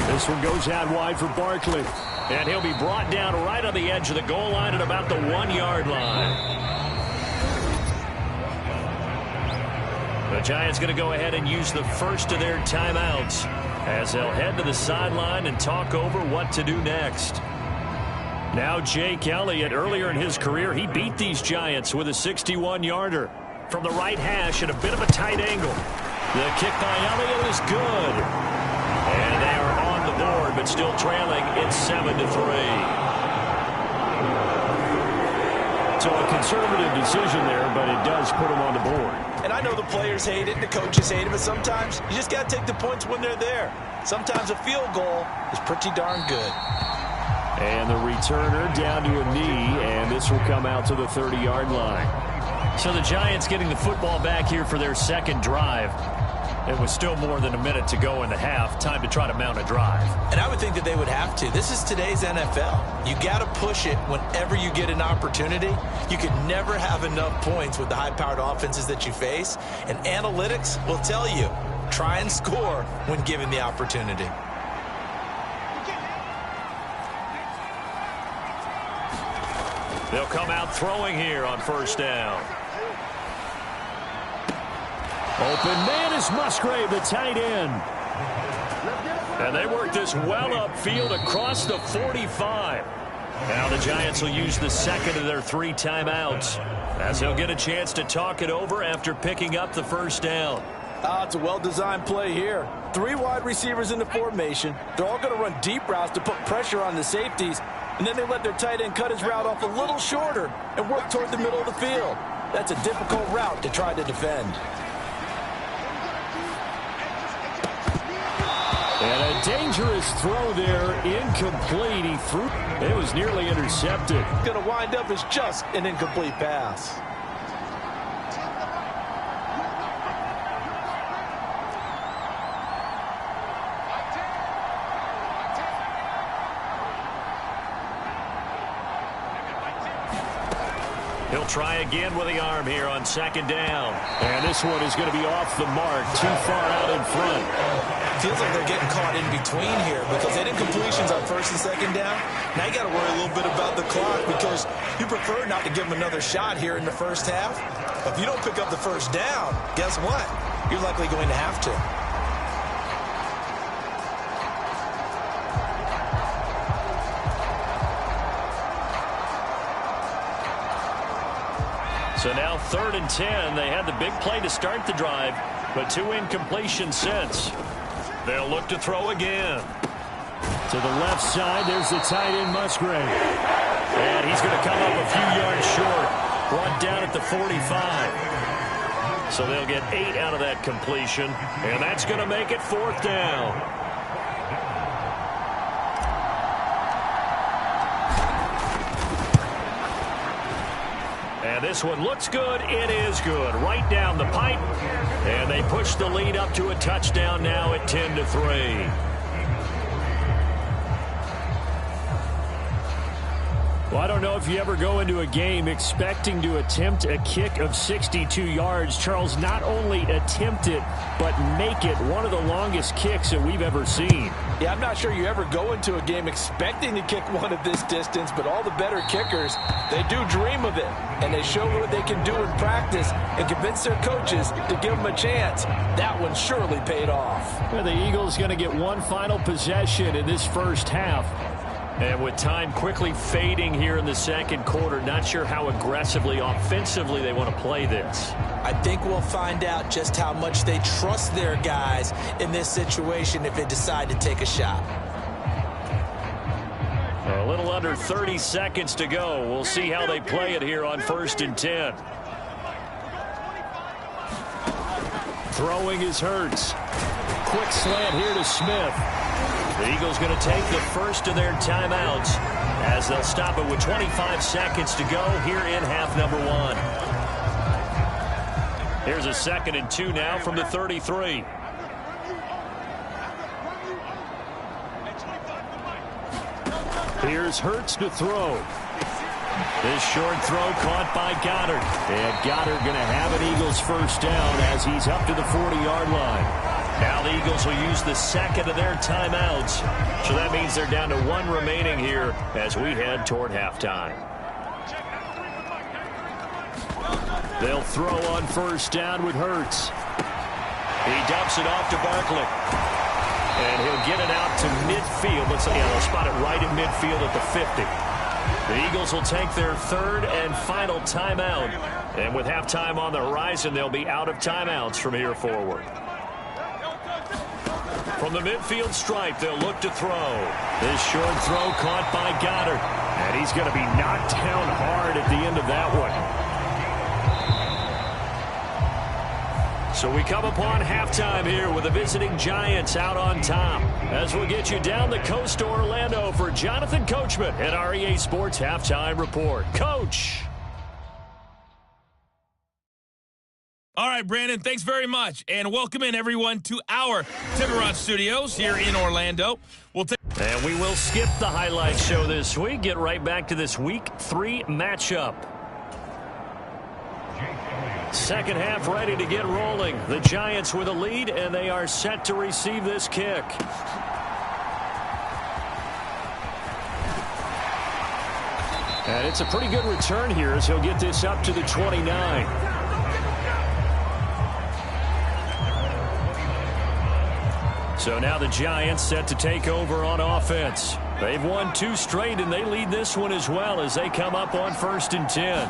This one goes out wide for Barkley. And he'll be brought down right on the edge of the goal line at about the 1-yard line. The Giants going to go ahead and use the first of their timeouts as they'll head to the sideline and talk over what to do next. Now Jake Elliott, earlier in his career, he beat these Giants with a 61-yarder. From the right hash at a bit of a tight angle. The kick by Elliott is good. And they are on the board, but still trailing. It's 7-3. So a conservative decision there, but it does put them on the board. And I know the players hate it, the coaches hate it, but sometimes you just got to take the points when they're there. Sometimes a field goal is pretty darn good. And the returner down to a knee, and this will come out to the 30-yard line. So the Giants getting the football back here for their second drive. It was still more than a minute to go in the half. Time to try to mount a drive. And I would think that they would have to. This is today's NFL. You got to push it whenever you get an opportunity. You could never have enough points with the high-powered offenses that you face. And analytics will tell you, try and score when given the opportunity. They'll come out throwing here on first down. Open man is Musgrave, the tight end. And they work this well upfield across the 45. Now the Giants will use the second of their 3 timeouts, as they'll get a chance to talk it over after picking up the first down. It's a well-designed play here. 3 wide receivers in the formation. They're all going to run deep routes to put pressure on the safeties, and then they let their tight end cut his route off a little shorter and work toward the middle of the field. That's a difficult route to try to defend. And a dangerous throw there, incomplete. He threw. It was nearly intercepted. Going to wind up as just an incomplete pass. He'll try again with the arm here on second down. And this one is going to be off the mark, too far out in front. Feels like they're getting caught in between here because they had incompletions on first and second down. Now you got to worry a little bit about the clock because you prefer not to give them another shot here in the first half. But if you don't pick up the first down, guess what? You're likely going to have to. So now 3rd and 10. They had the big play to start the drive, but 2 incompletions since. They'll look to throw again. To the left side, there's the tight end Musgrave. And he's going to come up a few yards short. Brought down at the 45. So they'll get 8 out of that completion, and that's going to make it 4th down. And this one looks good. It is good. Right down the pipe. And they push the lead up to a touchdown now at 10-3. Well, I don't know if you ever go into a game expecting to attempt a kick of 62 yards. Charles, not only attempt it, but make it one of the longest kicks that we've ever seen. Yeah, I'm not sure you ever go into a game expecting to kick one of this distance, but all the better kickers, they do dream of it. And they show what they can do in practice and convince their coaches to give them a chance. That one surely paid off. Well, the Eagles going to get one final possession in this first half. And with time quickly fading here in the second quarter, not sure how aggressively, offensively they want to play this. I think we'll find out just how much they trust their guys in this situation if they decide to take a shot. A little under 30 seconds to go. We'll see how they play it here on 1st and 10. Throwing is Hurts. Quick slant here to Smith. The Eagles going to take the first of their timeouts as they'll stop it with 25 seconds to go here in half number 1. Here's a 2nd and 2 now from the 33. Here's Hurts to throw. This short throw caught by Goddard. And Goddard going to have an Eagles first down as he's up to the 40-yard line. Now the Eagles will use the second of their timeouts. So that means they're down to 1 remaining here as we head toward halftime. They'll throw on first down with Hurts. He dumps it off to Barkley. And he'll get it out to midfield. They'll spot it right at midfield at the 50. The Eagles will take their 3rd and final timeout. And with halftime on the horizon, they'll be out of timeouts from here forward. From the midfield stripe, they'll look to throw. This short throw caught by Goddard. And he's going to be knocked down hard at the end of that one. So we come upon halftime here with the visiting Giants out on top. As we'll get you down the coast to Orlando for Jonathan Coachman at our EA Sports Halftime Report. Coach. All right, Brandon, thanks very much. And welcome in, everyone, to our Tiburon Studios here in Orlando. And we will skip the highlight show this week. Get right back to this Week 3 matchup. Second half ready to get rolling. The Giants with a lead, and they are set to receive this kick. And it's a pretty good return here as he'll get this up to the 29. So now the Giants set to take over on offense. They've won 2 straight, and they lead this one as well as they come up on 1st and 10.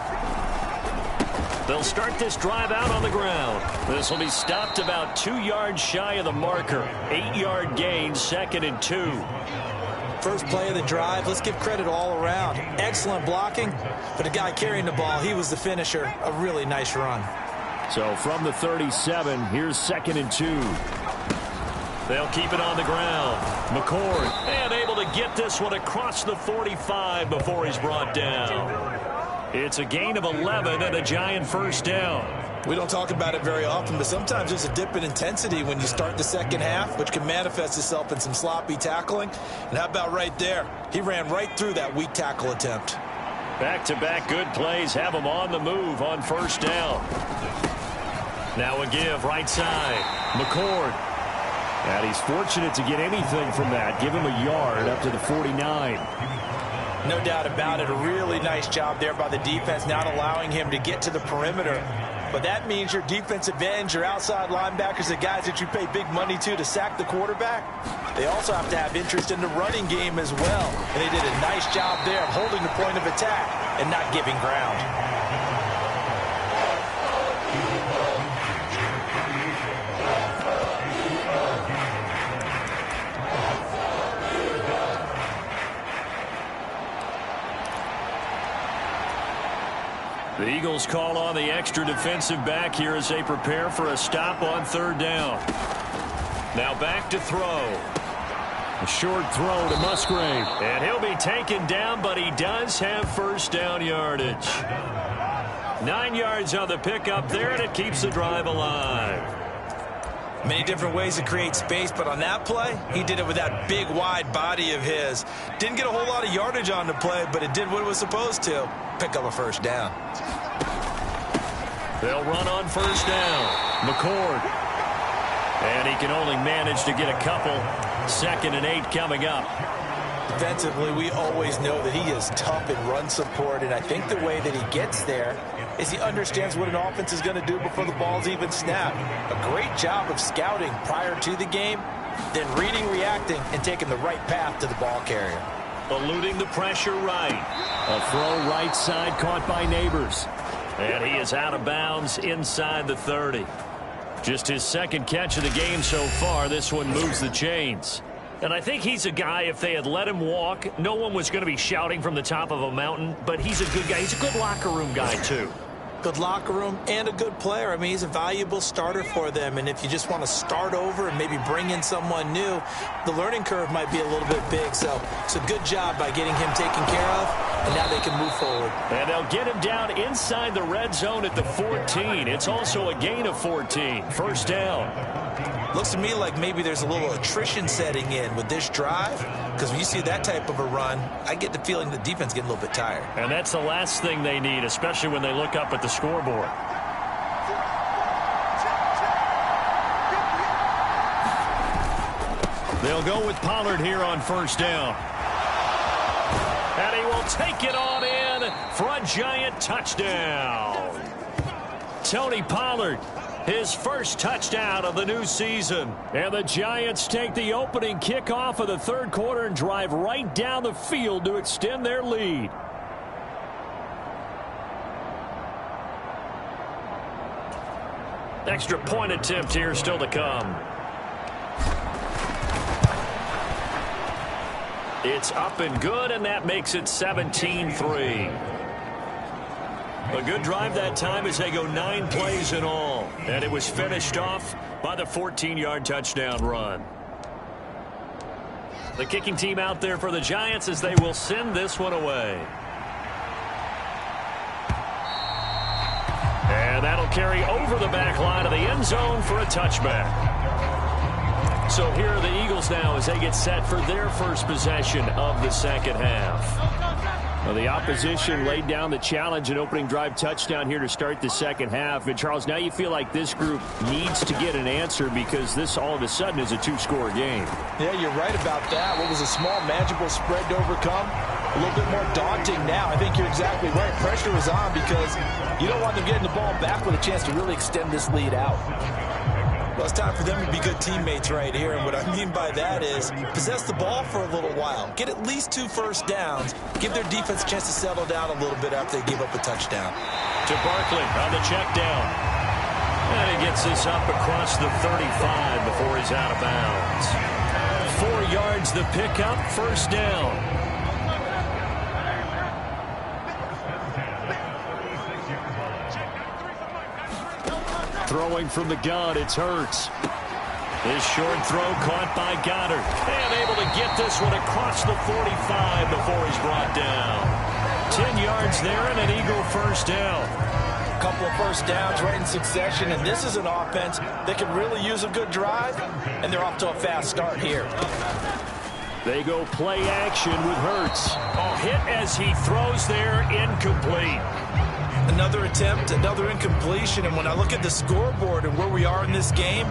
They'll start this drive out on the ground. This will be stopped about 2 yards shy of the marker. 8-yard gain, 2nd and 2. First play of the drive, let's give credit all around. Excellent blocking, but the guy carrying the ball, he was the finisher. A really nice run. So from the 37, here's 2nd and 2. They'll keep it on the ground. McCord, and able to get this one across the 45 before he's brought down. It's a gain of 11 and a Giant first down. We don't talk about it very often, but sometimes there's a dip in intensity when you start the second half, which can manifest itself in some sloppy tackling. And how about right there? He ran right through that weak tackle attempt. Back-to-back good plays have him on the move on first down. Now a give right side. McCord. And he's fortunate to get anything from that. Give him a yard up to the 49. No doubt about it. A really nice job there by the defense, not allowing him to get to the perimeter. But that means your defensive ends, your outside linebackers, the guys that you pay big money to sack the quarterback, they also have to have interest in the running game as well. And they did a nice job there of holding the point of attack and not giving ground. The Eagles call on the extra defensive back here as they prepare for a stop on 3rd down. Now back to throw. A short throw to Musgrave. And he'll be taken down, but he does have first down yardage. 9 yards on the pickup there, and it keeps the drive alive. Many different ways to create space, but on that play, he did it with that big, wide body of his. Didn't get a whole lot of yardage on the play, but it did what it was supposed to. Pick up a first down. They'll run on first down. McCord. And he can only manage to get a couple. 2nd and 8 coming up. Defensively, we always know that he is tough in run support, and I think the way that he gets there is he understands what an offense is going to do before the ball's even snapped. A great job of scouting prior to the game, then reading, reacting, and taking the right path to the ball carrier. Eluding the pressure right. A throw right side caught by Neighbors. And he is out of bounds inside the 30. Just his 2nd catch of the game so far. This one moves the chains. And I think he's a guy, if they had let him walk, no one was going to be shouting from the top of a mountain. But he's a good guy. He's a good locker room guy, too. Good locker room and a good player. I mean, he's a valuable starter for them. And if you just want to start over and maybe bring in someone new, the learning curve might be a little bit big. So it's a good job by getting him taken care of, and now they can move forward. And they'll get him down inside the red zone at the 14. It's also a gain of 14. First down. Looks to me like maybe there's a little attrition setting in with this drive, because when you see that type of a run, I get the feeling the defense getting a little bit tired. And that's the last thing they need, especially when they look up at the scoreboard. They'll go with Pollard here on first down. And he will take it on in for a Giant touchdown. Tony Pollard. His first touchdown of the new season. And the Giants take the opening kickoff of the 3rd quarter and drive right down the field to extend their lead. Extra point attempt here still to come. It's up and good, and that makes it 17-3. A good drive that time as they go 9 plays in all. And it was finished off by the 14-yard touchdown run. The kicking team out there for the Giants as they will send this one away. And that'll carry over the back line of the end zone for a touchback. So here are the Eagles now as they get set for their first possession of the second half. Well, the opposition laid down the challenge and opening drive touchdown here to start the second half. And, Charles, now you feel like this group needs to get an answer because this all of a sudden is a 2-score game. Yeah, you're right about that. What was a small, manageable spread to overcome, a little bit more daunting now. I think you're exactly right. Pressure was on because you don't want them getting the ball back with a chance to really extend this lead out. Well, it's time for them to be good teammates right here. And what I mean by that is possess the ball for a little while. Get at least 2 first downs. Give their defense a chance to settle down a little bit after they give up a touchdown. To Barkley on the check down. And he gets this up across the 35 before he's out of bounds. 4 yards the pickup, first down. Throwing from the gun, it's Hurts. This short throw caught by Goddard. And able to get this one across the 45 before he's brought down. 10 yards there and an Eagle first down. A couple of first downs right in succession, and this is an offense that can really use a good drive, and they're off to a fast start here. They go play action with Hurts. Oh, hit as he throws there, incomplete. Another attempt, another incompletion, and when I look at the scoreboard and where we are in this game,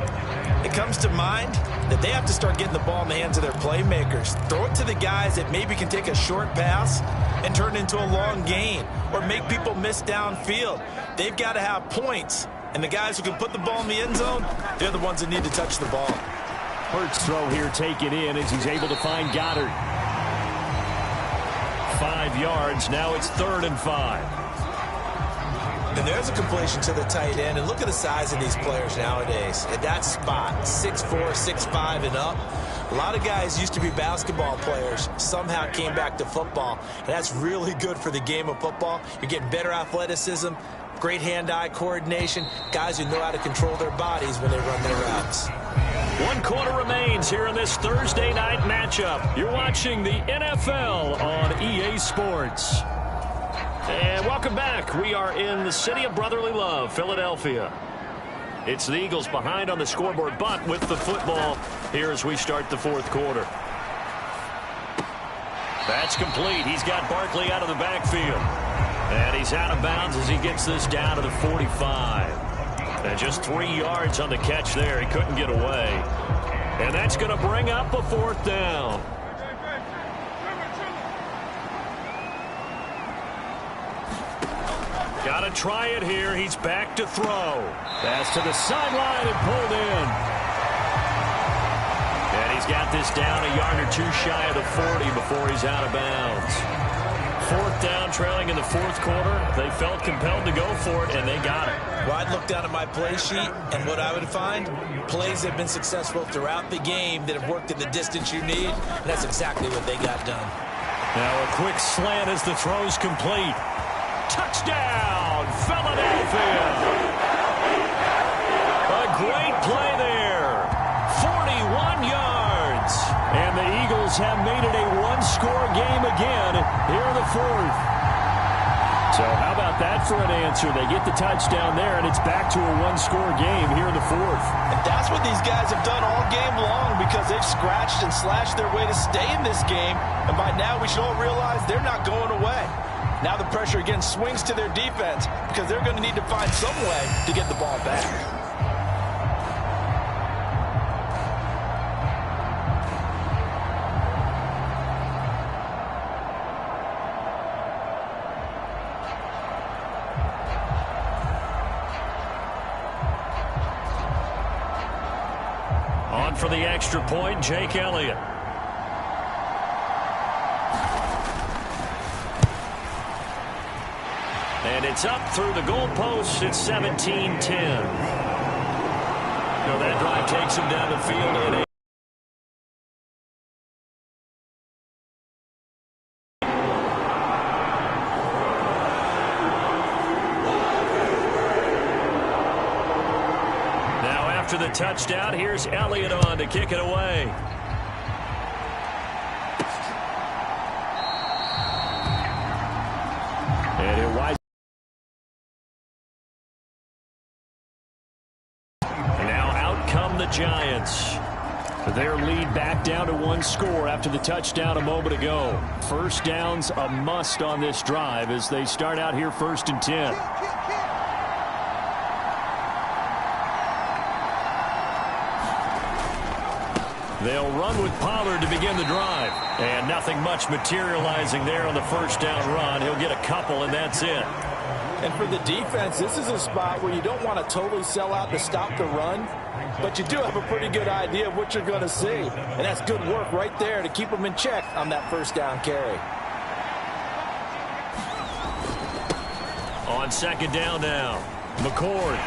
it comes to mind that they have to start getting the ball in the hands of their playmakers. Throw it to the guys that maybe can take a short pass and turn it into a long gain or make people miss downfield. They've got to have points, and the guys who can put the ball in the end zone, they're the ones that need to touch the ball. Hurts throw here taken in as he's able to find Goddard. 5 yards, now it's 3rd and 5. And there's a completion to the tight end. And look at the size of these players nowadays. At that spot, 6'4", 6'5", and up. A lot of guys used to be basketball players, somehow came back to football. And that's really good for the game of football. You're getting better athleticism, great hand-eye coordination, guys who know how to control their bodies when they run their routes. 1 quarter remains here in this Thursday night matchup. You're watching the NFL on EA Sports. And welcome back. We are in the city of brotherly love, Philadelphia. It's the Eagles behind on the scoreboard, but with the football here as we start the 4th quarter. That's complete. He's got Barkley out of the backfield. And he's out of bounds as he gets this down to the 45. And just 3 yards on the catch there. He couldn't get away. And that's going to bring up a 4th down. Got to try it here. He's back to throw. Pass to the sideline and pulled in. And he's got this down a yard or 2 shy of the 40 before he's out of bounds. 4th down, trailing in the 4th quarter. They felt compelled to go for it, and they got it. Well, I'd look down at my play sheet, and what I would find, plays that have been successful throughout the game that have worked at the distance you need, and that's exactly what they got done. Now a quick slant as the throw's complete. Touchdown, Philadelphia! A great play there. 41 yards. And the Eagles have made it a 1-score game again here in the 4th. So how about that for an answer? They get the touchdown there, and it's back to a 1-score game here in the 4th. And that's what these guys have done all game long because they've scratched and slashed their way to stay in this game. And by now we should all realize they're not going away. Now the pressure again swings to their defense because they're going to need to find some way to get the ball back. On for the extra point, Jake Elliott. And it's up through the goalposts. It's 17-10. So that drive takes him down the field at 8. after the touchdown. Here's Elliott on to kick it away. And it wide. Now out come the Giants. Their lead back down to one score after the touchdown a moment ago. First down's a must on this drive as they start out here 1st and 10. They'll run with Pollard to begin the drive. And nothing much materializing there on the first down run. He'll get a couple, and that's it. And for the defense, this is a spot where you don't want to totally sell out to stop the run, but you do have a pretty good idea of what you're going to see. And that's good work right there to keep them in check on that first down carry. On second down now, McCord.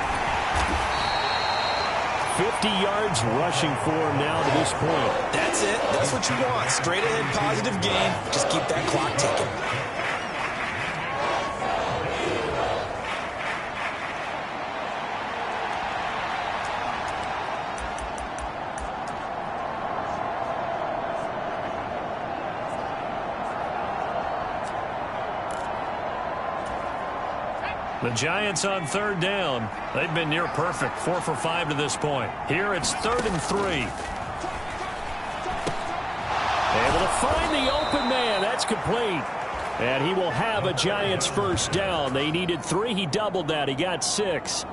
50 yards rushing for him now to this point. That's it. That's what you want. Straight ahead positive gain. Just keep that clock ticking. The Giants on third down. They've been near perfect, 4 for 5 to this point. Here it's 3rd and 3. Able to find the open man. That's complete. And he will have a Giants first down. They needed 3. He doubled that. He got 6.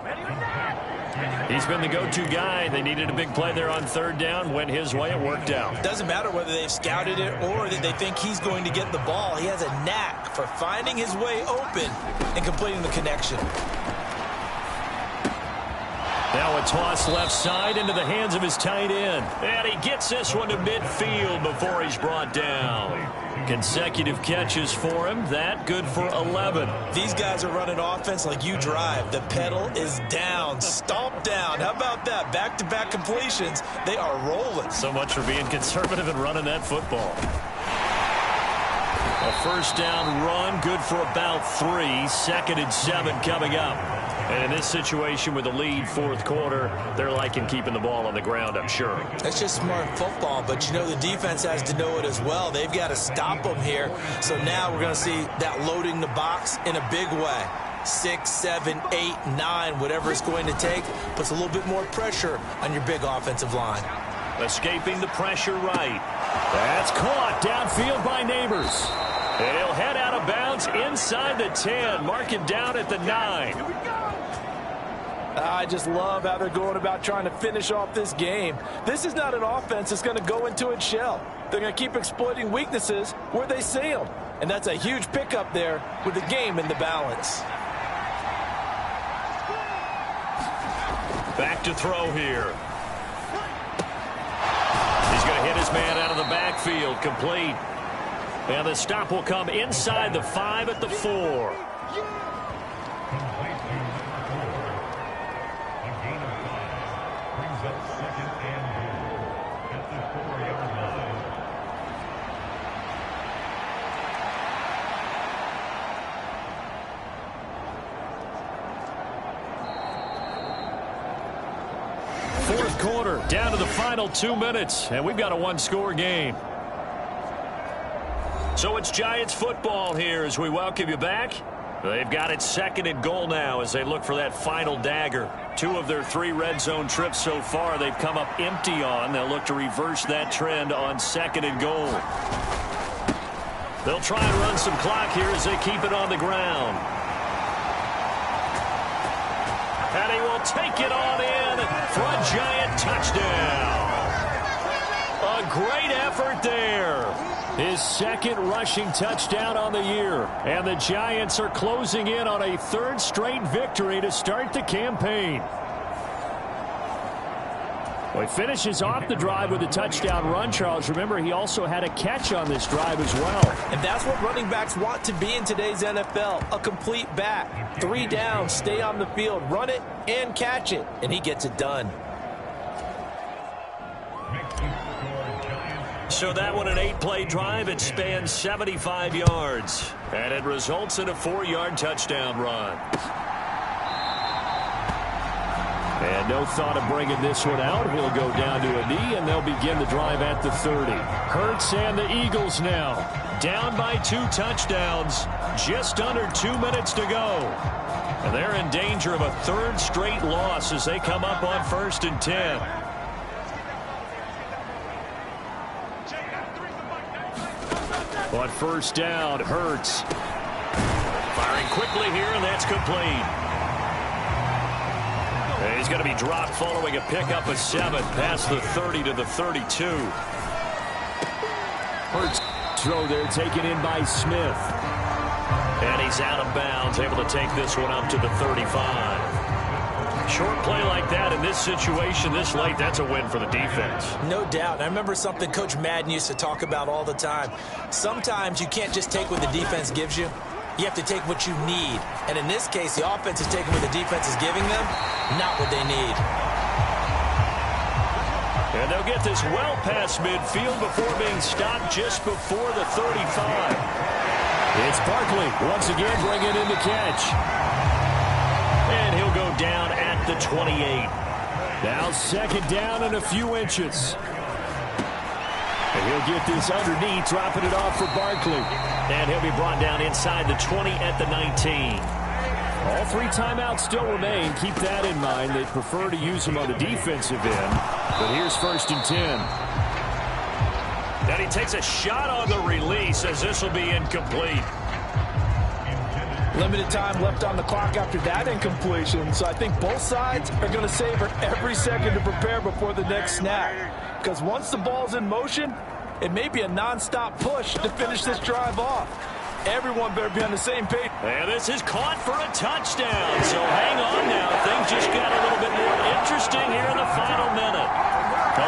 He's been the go-to guy. They needed a big play there on third down. Went his way. It worked out. Doesn't matter whether they've scouted it or that they think he's going to get the ball. He has a knack for finding his way open and completing the connection. Now a toss left side into the hands of his tight end. And he gets this one to midfield before he's brought down. Consecutive catches for him. That good for 11. These guys are running offense like you drive. The pedal is down. Stomp down. How about that? Back-to-back completions. They are rolling. So much for being conservative and running that football. A first down run, good for about 3. 2nd and 7 coming up. And in this situation with the lead 4th quarter, they're liking keeping the ball on the ground, I'm sure. That's just smart football, but you know the defense has to know it as well. They've got to stop them here. So now we're going to see that loading the box in a big way. 6, 7, 8, 9, whatever it's going to take, puts a little bit more pressure on your big offensive line. Escaping the pressure right. That's caught downfield by Neighbors. And he'll head out of bounds inside the 10. Mark it down at the 9. I just love how they're going about trying to finish off this game. This is not an offense that's going to go into its shell. They're going to keep exploiting weaknesses where they see them. And that's a huge pickup there with the game in the balance. Back to throw here. He's going to hit his man out of the backfield. Complete. And the stop will come inside the 5 at the 4. Fourth quarter, down to the final 2 minutes, and we've got a one-score game. So it's Giants football here as we welcome you back. They've got it 2nd and goal now as they look for that final dagger. 2 of their 3 red zone trips so far they've come up empty on. They'll look to reverse that trend on 2nd and goal. They'll try and run some clock here as they keep it on the ground. And he will take it on in for a Giant touchdown. A great effort there. His 2nd rushing touchdown on the year. And the Giants are closing in on a 3rd straight victory to start the campaign. Well, he finishes off the drive with a touchdown run, Charles. Remember, he also had a catch on this drive as well. And that's what running backs want to be in today's NFL, a complete back. 3 down, stay on the field, run it and catch it, and he gets it done. So that one, an 8-play drive. It spans 75 yards. And it results in a 4-yard touchdown run. And no thought of bringing this one out. He'll go down to a knee, and they'll begin the drive at the 30. Hurts and the Eagles now down by 2 touchdowns. Just under 2 minutes to go. And they're in danger of a 3rd straight loss as they come up on 1st and 10. On 1st down, Hurts. Firing quickly here, and that's complete. And he's going to be dropped following a pickup of 7 past the 30 to the 32. Hurts throw there taken in by Smith. And he's out of bounds, able to take this one up to the 35. Short play like that in this situation this late, that's a win for the defense. No doubt. I remember something Coach Madden used to talk about all the time. Sometimes you can't just take what the defense gives you. You have to take what you need. And in this case, the offense is taking what the defense is giving them, not what they need. And they'll get this well past midfield before being stopped just before the 35. It's Barkley once again bringing in the catch. And he'll go down at the 28. Now 2nd down and a few inches. And he'll get this underneath, dropping it off for Barkley. And he'll be brought down inside the 20 at the 19. All 3 timeouts still remain. Keep that in mind. They prefer to use them on the defensive end. But here's 1st and 10. And he takes a shot on the release as this will be incomplete. Limited time left on the clock after that incompletion, so I think both sides are going to savor every second to prepare before the next snap. Because once the ball's in motion, it may be a non-stop push to finish this drive off. Everyone better be on the same page. And this is caught for a touchdown. So hang on now. Things just got a little bit more interesting here in the final minute.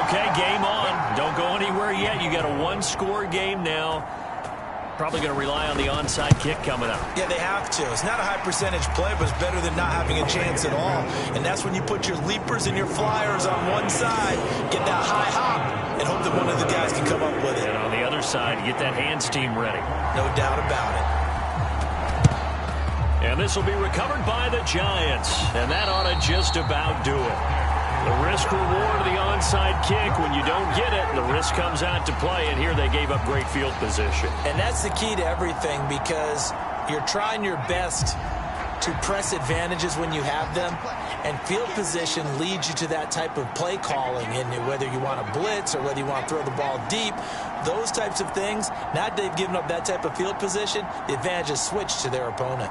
Okay, game on. Don't go anywhere yet. You got a 1-score game now. Probably going to rely on the onside kick coming up. Yeah, they have to. It's not a high percentage play, but it's better than not having a chance at all. And that's when you put your leapers and your flyers on one side, get that high hop, and hope that one of the guys can come up with it. And on the other side, get that hands team ready. No doubt about it. And this will be recovered by the Giants. And that ought to just about do it. The risk-reward of the onside kick, when you don't get it, the risk comes out to play, and here they gave up great field position. And that's the key to everything, because you're trying your best to press advantages when you have them, and field position leads you to that type of play calling, and whether you want to blitz or whether you want to throw the ball deep, those types of things, now that they've given up that type of field position, the advantage is switched to their opponent.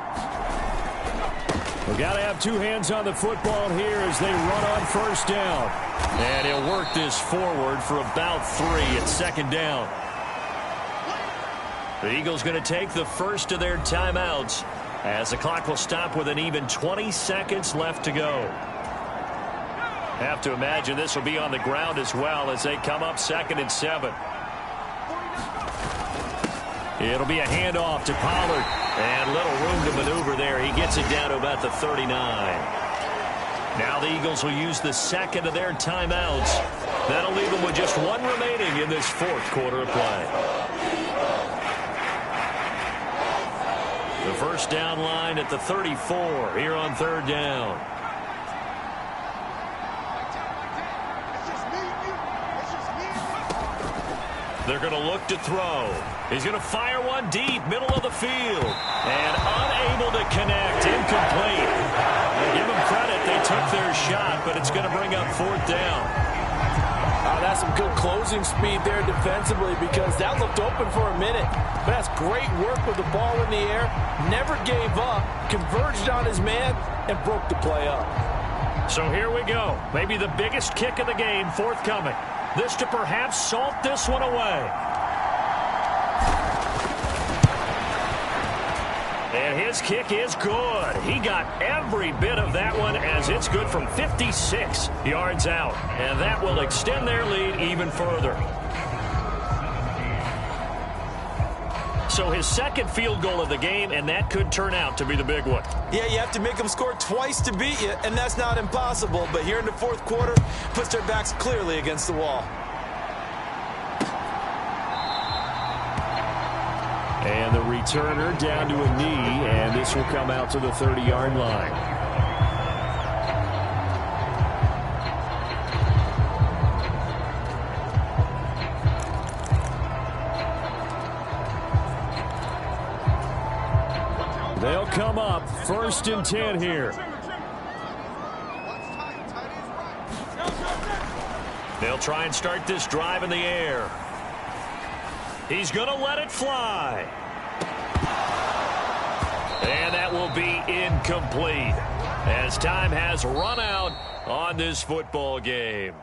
We've got to have 2 hands on the football here as they run on 1st down. And he'll work this forward for about 3 at 2nd down. The Eagles going to take the first of their timeouts as the clock will stop with an even 20 seconds left to go. Have to imagine this will be on the ground as well as they come up 2nd and 7. It'll be a handoff to Pollard. And little room to maneuver there. He gets it down to about the 39. Now the Eagles will use the 2nd of their timeouts. That'll leave them with just 1 remaining in this 4th quarter of play. The 1st down line at the 34 here on 3rd down. They're going to look to throw. He's going to fire one deep, middle of the field. And unable to connect, incomplete. Give them credit, they took their shot, but it's going to bring up 4th down. That's some good closing speed there defensively, because that looked open for a minute. But that's great work with the ball in the air. Never gave up, converged on his man, and broke the play up. So here we go. Maybe the biggest kick of the game forthcoming. This to perhaps salt this one away. And his kick is good. He got every bit of that one as it's good from 56 yards out. And that will extend their lead even further. So his 2nd field goal of the game, and that could turn out to be the big one. Yeah, you have to make them score twice to beat you, and that's not impossible. But here in the 4th quarter, puts their backs clearly against the wall. And the returner down to a knee, and this will come out to the 30-yard line. They'll come up 1st and 10 here. They'll try and start this drive in the air. He's going to let it fly. And that will be incomplete as time has run out on this football game.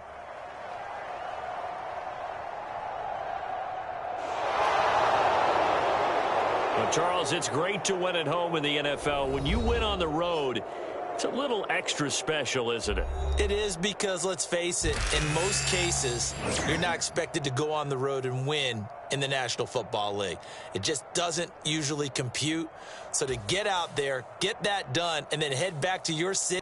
Well, Charles, it's great to win at home in the NFL. When you win on the road, it's a little extra special, isn't it? It is, because let's face it, in most cases, you're not expected to go on the road and win in the National Football League. It just doesn't usually compute. So to get out there, get that done, and then head back to your city.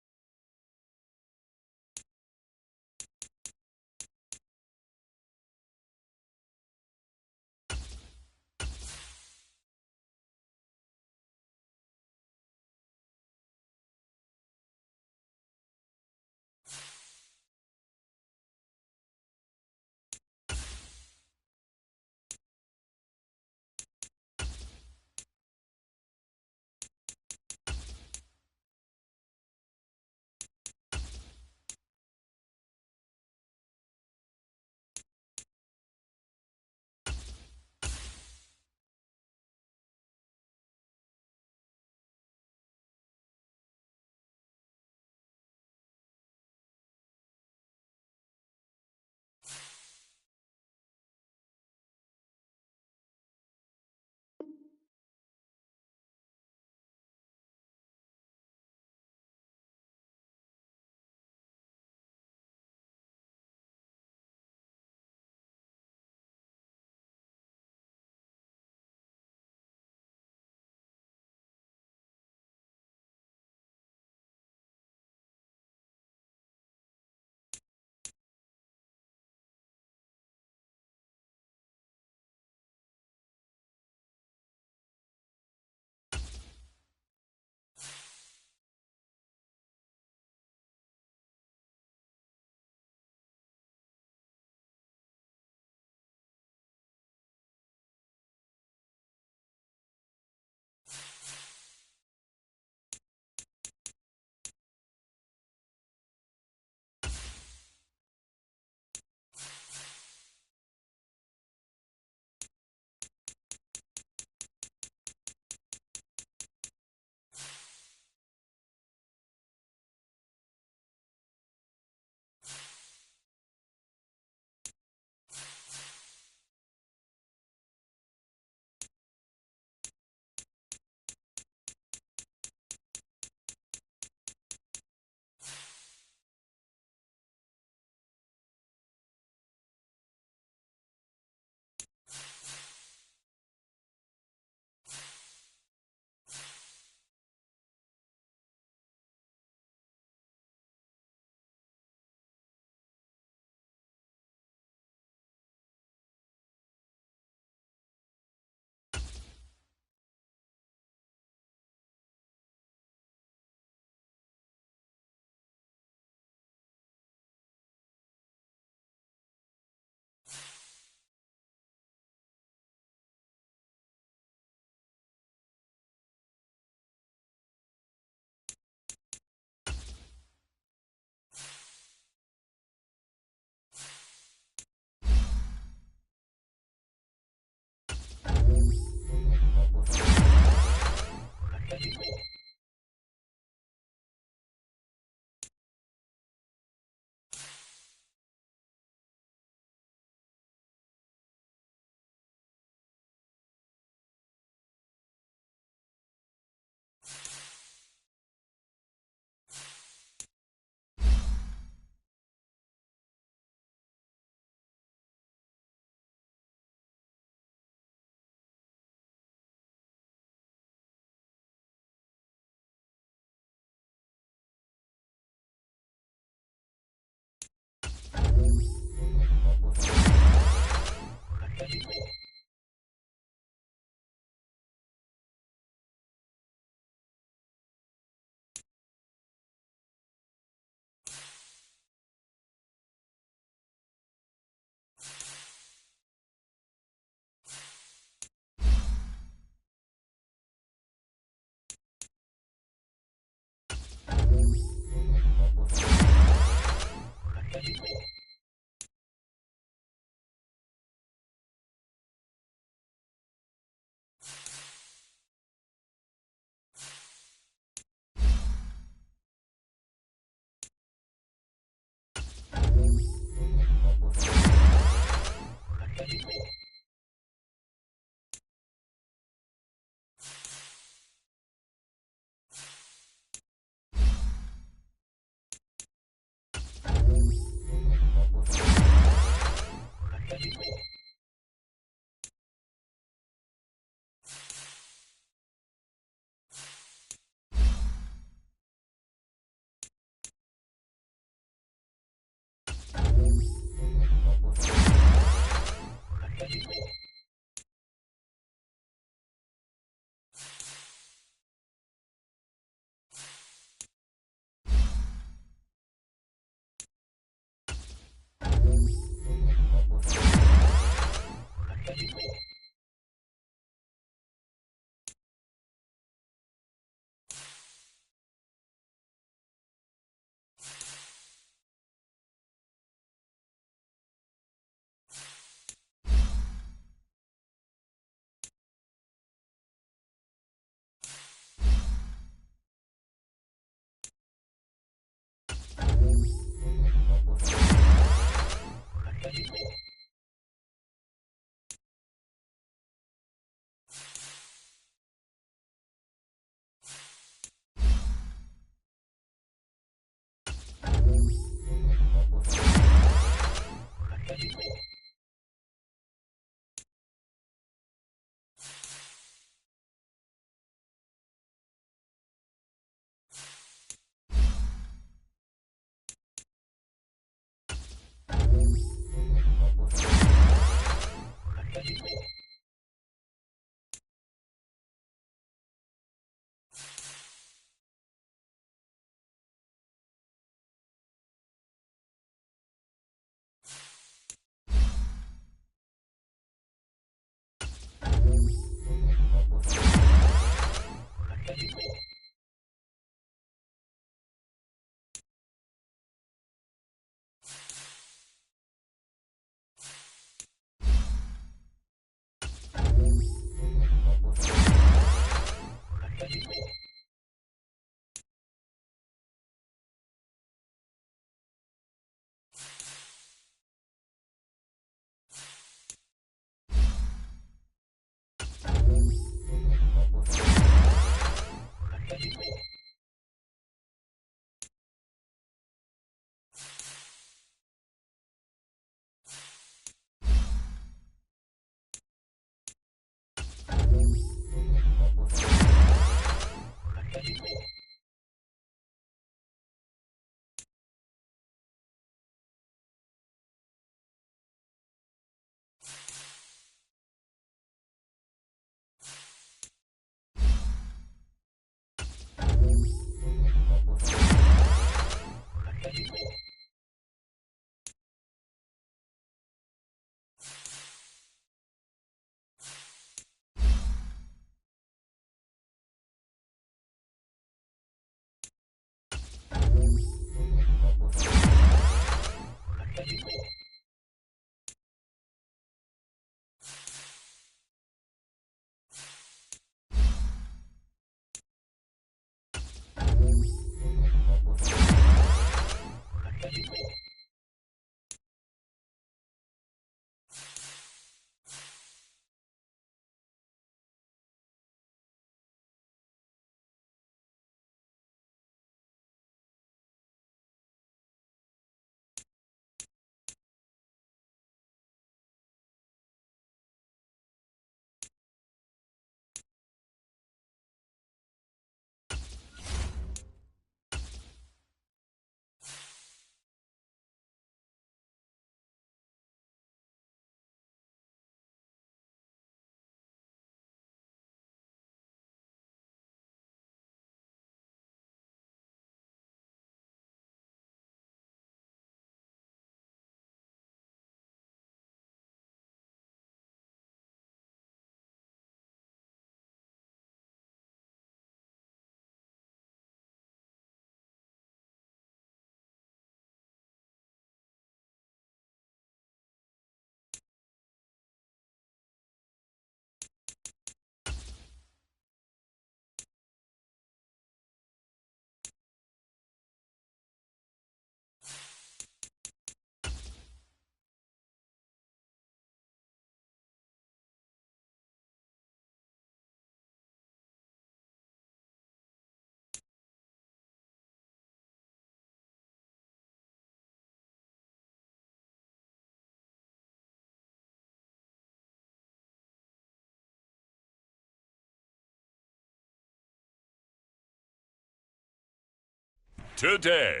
today.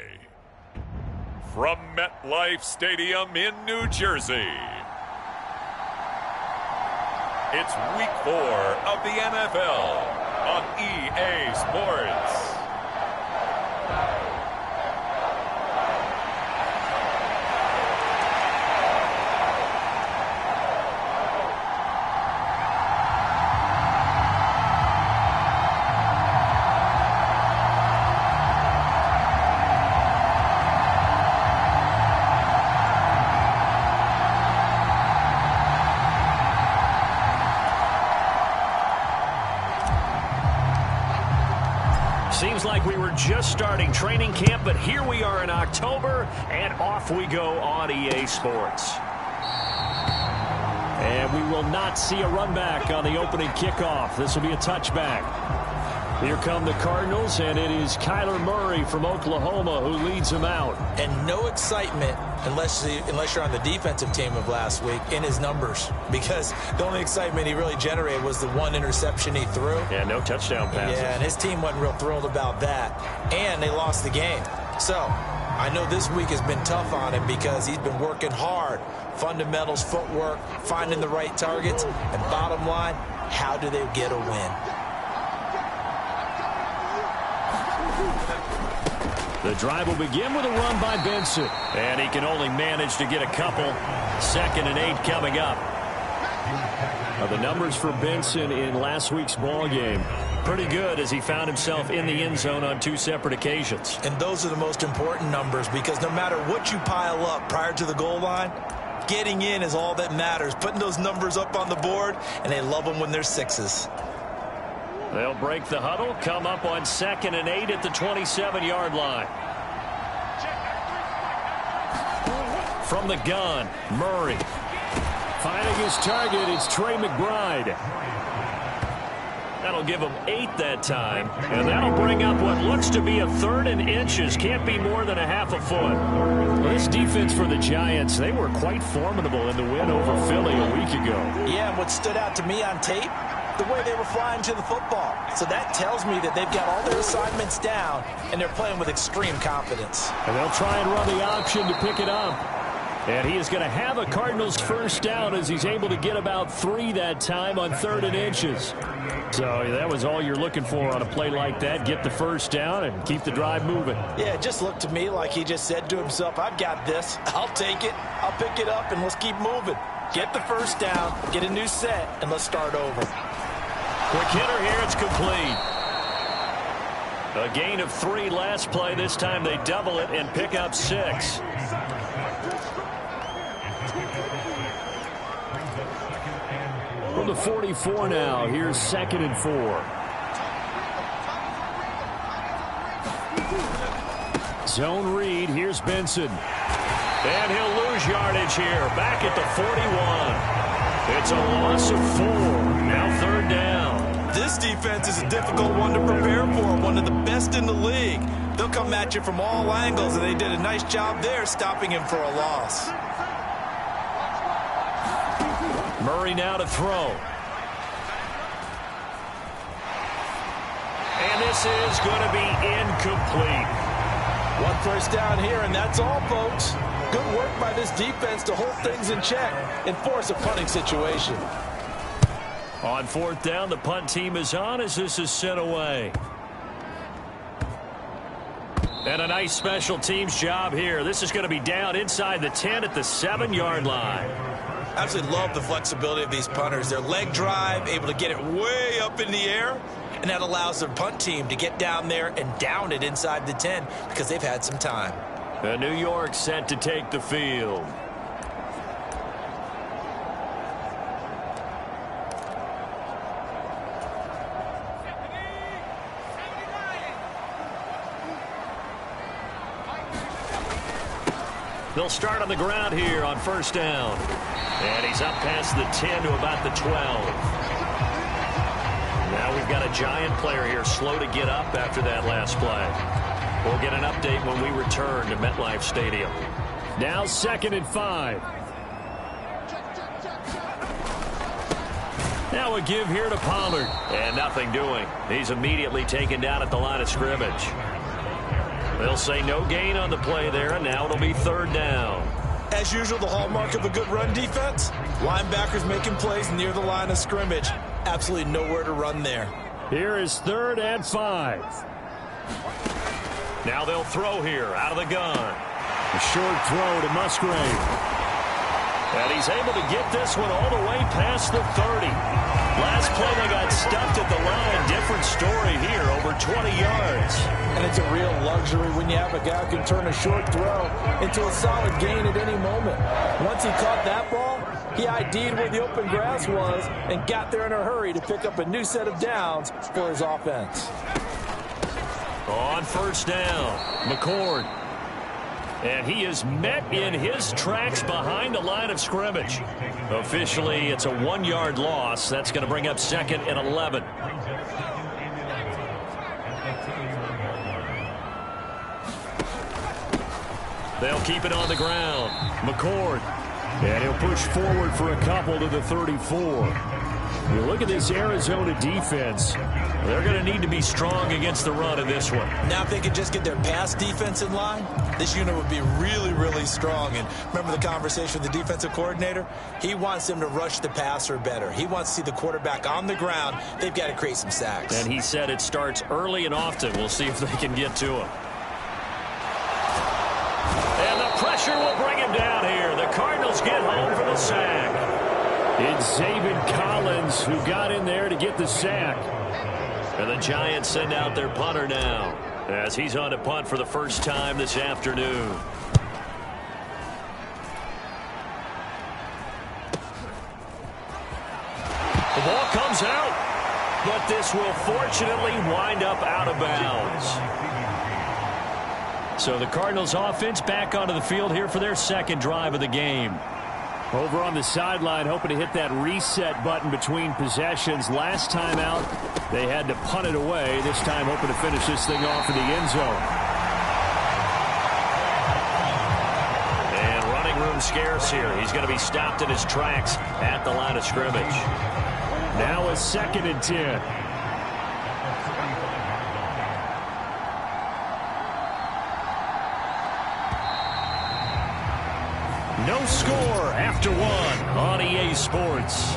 From MetLife Stadium in New Jersey, it's Week 4 of the NFL on EA Sports. Seems like we were just starting training camp, but here we are in October, and off we go on EA Sports. And we will not see a run back on the opening kickoff. This will be a touchback. Here come the Cardinals, and it is Kyler Murray from Oklahoma who leads them out. And no excitement, unless you're on the defensive team of last week, in his numbers. Because the only excitement he really generated was the one interception he threw. Yeah, no touchdown passes. Yeah, and his team wasn't real thrilled about that. And they lost the game. So, I know this week has been tough on him because he's been working hard. Fundamentals, footwork, finding the right targets. And bottom line, how do they get a win? The drive will begin with a run by Benson. And he can only manage to get a couple. 2nd and 8 coming up. The numbers for Benson in last week's ball game, pretty good as he found himself in the end zone on 2 separate occasions. And those are the most important numbers because no matter what you pile up prior to the goal line, getting in is all that matters. Putting those numbers up on the board, and they love them when they're 6s. They'll break the huddle, come up on 2nd and 8 at the 27-yard line. From the gun, Murray. Finding his target, it's Trey McBride. That'll give him 8 that time, and that'll bring up what looks to be a 3rd and inches. Can't be more than a half a foot. Well, this defense for the Giants, they were quite formidable in the win over Philly a week ago. Yeah, and what stood out to me on tape, the way they were flying to the football. So that tells me that they've got all their assignments down, and they're playing with extreme confidence. And they'll try and run the option to pick it up. And he is going to have a Cardinals first down as he's able to get about 3 that time on 3rd and inches. So that was all you're looking for on a play like that. Get the first down and keep the drive moving. Yeah, it just looked to me like he just said to himself, I've got this. I'll take it. I'll pick it up, and let's keep moving. Get the first down, get a new set, and let's start over. Quick hitter here, it's complete. A gain of 3 last play. This time they double it and pick up 6. From the 44 now, here's 2nd and 4. Zone read, here's Benson. And he'll lose yardage here, back at the 41. It's a loss of 4, now 3rd down. This defense is a difficult one to prepare for, one of the best in the league. They'll come at you from all angles, and they did a nice job there stopping him for a loss. Murray now to throw. And this is going to be incomplete. 1 first down here, and that's all, folks. Good work by this defense to hold things in check and force a punting situation. On 4th down, the punt team is on as this is sent away. And a nice special teams job here. This is going to be down inside the 10 at the 7-yard line. I absolutely love the flexibility of these punters. Their leg drive, able to get it way up in the air, and that allows their punt team to get down there and down it inside the 10 because they've had some time. New York set to take the field. They'll start on the ground here on 1st down. And he's up past the 10 to about the 12. Now we've got a Giant player here slow to get up after that last play. We'll get an update when we return to MetLife Stadium. Now 2nd and 5. Now a give here to Pollard. And nothing doing. He's immediately taken down at the line of scrimmage. They'll say no gain on the play there, and now it'll be third down. As usual, the hallmark of a good run defense, linebackers making plays near the line of scrimmage. Absolutely nowhere to run there. Here is 3rd and 5. Now they'll throw here out of the gun. A short throw to Musgrave. And he's able to get this one all the way past the 30. Last play they got stuffed at the line. Different story here, over 20 yards. And it's a real luxury when you have a guy who can turn a short throw into a solid gain at any moment. Once he caught that ball, he ID'd where the open grass was and got there in a hurry to pick up a new set of downs for his offense. On first down, McCord. And he is met in his tracks behind the line of scrimmage. Officially, it's a 1-yard loss. That's going to bring up 2nd and 11. They'll keep it on the ground. McCord. And he'll push forward for a couple to the 34. You look at this Arizona defense. They're going to need to be strong against the run in this one. Now if they could just get their pass defense in line, this unit would be really, really strong. And remember the conversation with the defensive coordinator? He wants them to rush the passer better. He wants to see the quarterback on the ground. They've got to create some sacks. And he said it starts early and often. We'll see if they can get to him. And the pressure will bring him down here. The Cardinals get home for the sack. It's Zaven Collins who got in there to get the sack. And the Giants send out their punter now as he's on to punt for the first time this afternoon. The ball comes out, but this will fortunately wind up out of bounds. So the Cardinals offense back onto the field here for their second drive of the game. Over on the sideline, hoping to hit that reset button between possessions. Last time out, they had to punt it away. This time, hoping to finish this thing off in the end zone. And running room scarce here. He's going to be stopped in his tracks at the line of scrimmage. Now a 2nd and 10. No score after 1 on EA Sports.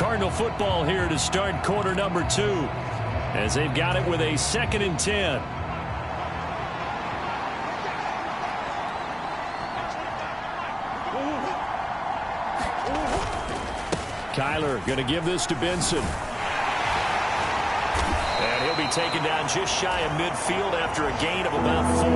Cardinal football here to start quarter number 2 as they've got it with a 2nd and 10. Kyler going to give this to Benson. And he'll be taken down just shy of midfield after a gain of about 4.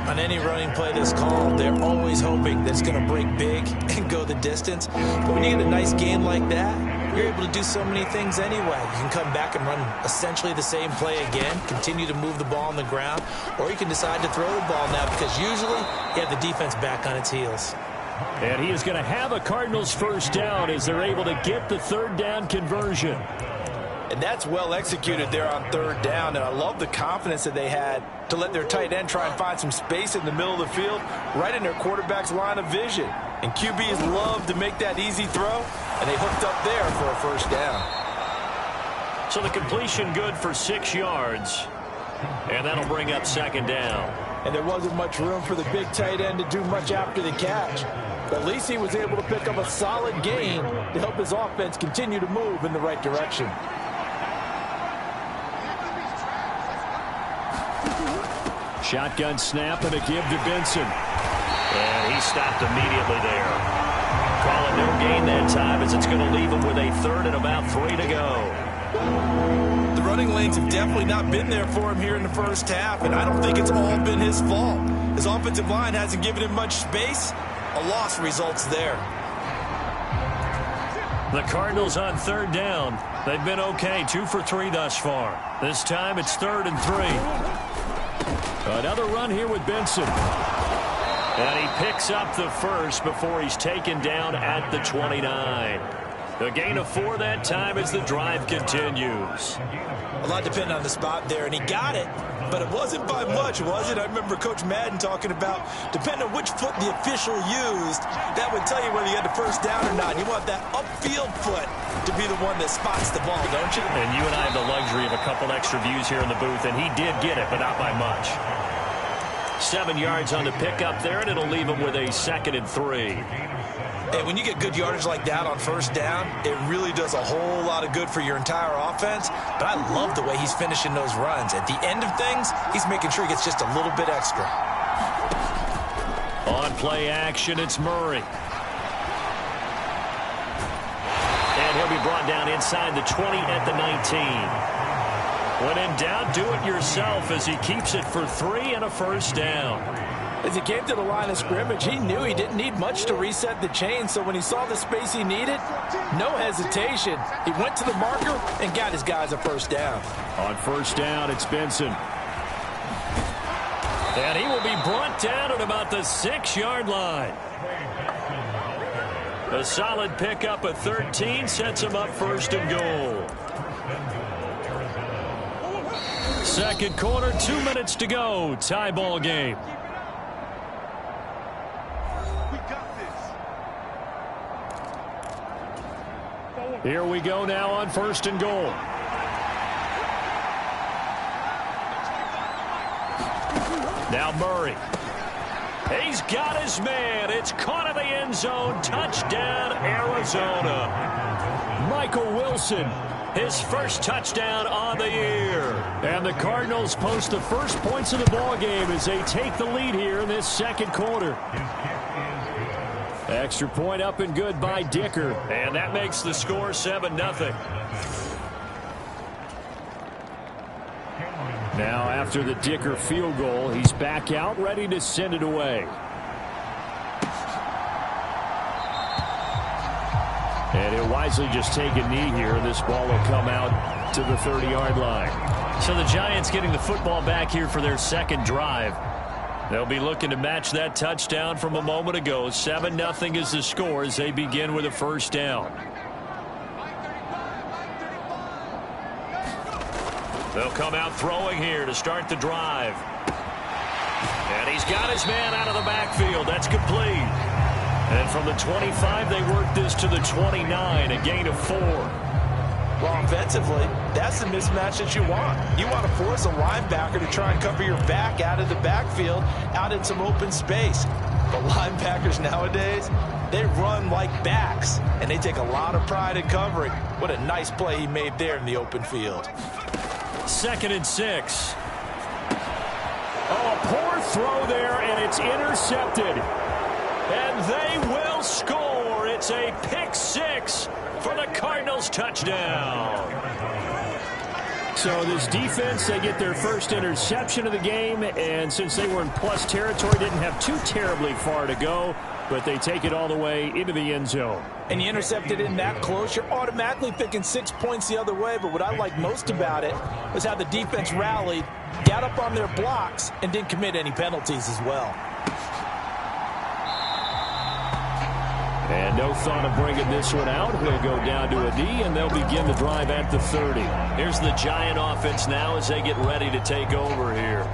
On any running play that's called, they're always hoping that it's going to break big and go the distance. But when you get a nice gain like that, you're able to do so many things anyway. You can come back and run essentially the same play again, continue to move the ball on the ground, or you can decide to throw the ball now because usually you have the defense back on its heels. And he is going to have a Cardinals first down as they're able to get the 3rd down conversion. And that's well executed there on 3rd down. And I love the confidence that they had to let their tight end try and find some space in the middle of the field, right in their quarterback's line of vision. And QBs love to make that easy throw, and they hooked up there for a first down. So the completion good for 6 yards. And that'll bring up 2nd down. And there wasn't much room for the big tight end to do much after the catch. But at least he was able to pick up a solid gain to help his offense continue to move in the right direction. Shotgun snap and a give to Benson. And he stopped immediately there. Call it no gain that time as it's going to leave him with a 3rd and about 3 to go. The running lanes have definitely not been there for him here in the first half, and I don't think it's all been his fault. His offensive line hasn't given him much space. A loss results there. The Cardinals on 3rd down. They've been okay, 2 for 3 thus far. This time it's 3rd and 3. Another run here with Benson. And he picks up the first before he's taken down at the 29. A gain of 4 that time as the drive continues. A lot depended on the spot there, and he got it, but it wasn't by much, was it? I remember Coach Madden talking about, depending on which foot the official used, that would tell you whether you had the first down or not. You want that upfield foot to be the one that spots the ball, don't you? And you and I have the luxury of a couple extra views here in the booth, and he did get it, but not by much. 7 yards on the pickup there, and it'll leave him with a 2nd and 3. And when you get good yardage like that on first down, it really does a whole lot of good for your entire offense. But I love the way he's finishing those runs. At the end of things, he's making sure he gets just a little bit extra. On play action, it's Murray. And he'll be brought down inside the 20 at the 19. When in doubt, do it yourself as he keeps it for 3 and a first down. As he came to the line of scrimmage, he knew he didn't need much to reset the chain, so when he saw the space he needed, no hesitation. He went to the marker and got his guys a first down. On first down, it's Benson. And he will be brought down at about the 6-yard line. A solid pickup at 13 sets him up 1st and goal. Second quarter, 2 minutes to go. Tie ball game. Here we go now on 1st and goal. Now Murray. He's got his man. It's caught in the end zone. Touchdown, Arizona. Michael Wilson, his first touchdown on the year. And the Cardinals post the first points of the ball game as they take the lead here in this second quarter. Extra point up and good by Dicker. And that makes the score 7-0. Now after the Dicker field goal, he's back out ready to send it away. And he'll wisely just take a knee here, and this ball will come out to the 30-yard line. So the Giants getting the football back here for their second drive. They'll be looking to match that touchdown from a moment ago. 7-0 is the score as they begin with a first down. They'll come out throwing here to start the drive. And he's got his man out of the backfield. That's complete. And from the 25, they work this to the 29, a gain of 4. Well, offensively, that's the mismatch that you want. You want to force a linebacker to try and cover your back out of the backfield, out in some open space. But linebackers nowadays, they run like backs, and they take a lot of pride in covering. What a nice play he made there in the open field. 2nd and 6. Oh, a poor throw there, and it's intercepted. And they will score. It's a pick 6 for the Cardinals touchdown. So this defense, they get their first interception of the game, and since they were in plus territory, didn't have too terribly far to go, but they take it all the way into the end zone. And you intercepted in that close, you're automatically picking 6 points the other way, but what I like most about it was how the defense rallied, got up on their blocks, and didn't commit any penalties as well. And no thought of bringing this one out. He'll go down to a D, and they'll begin the drive at the 30. Here's the Giant offense now as they get ready to take over here.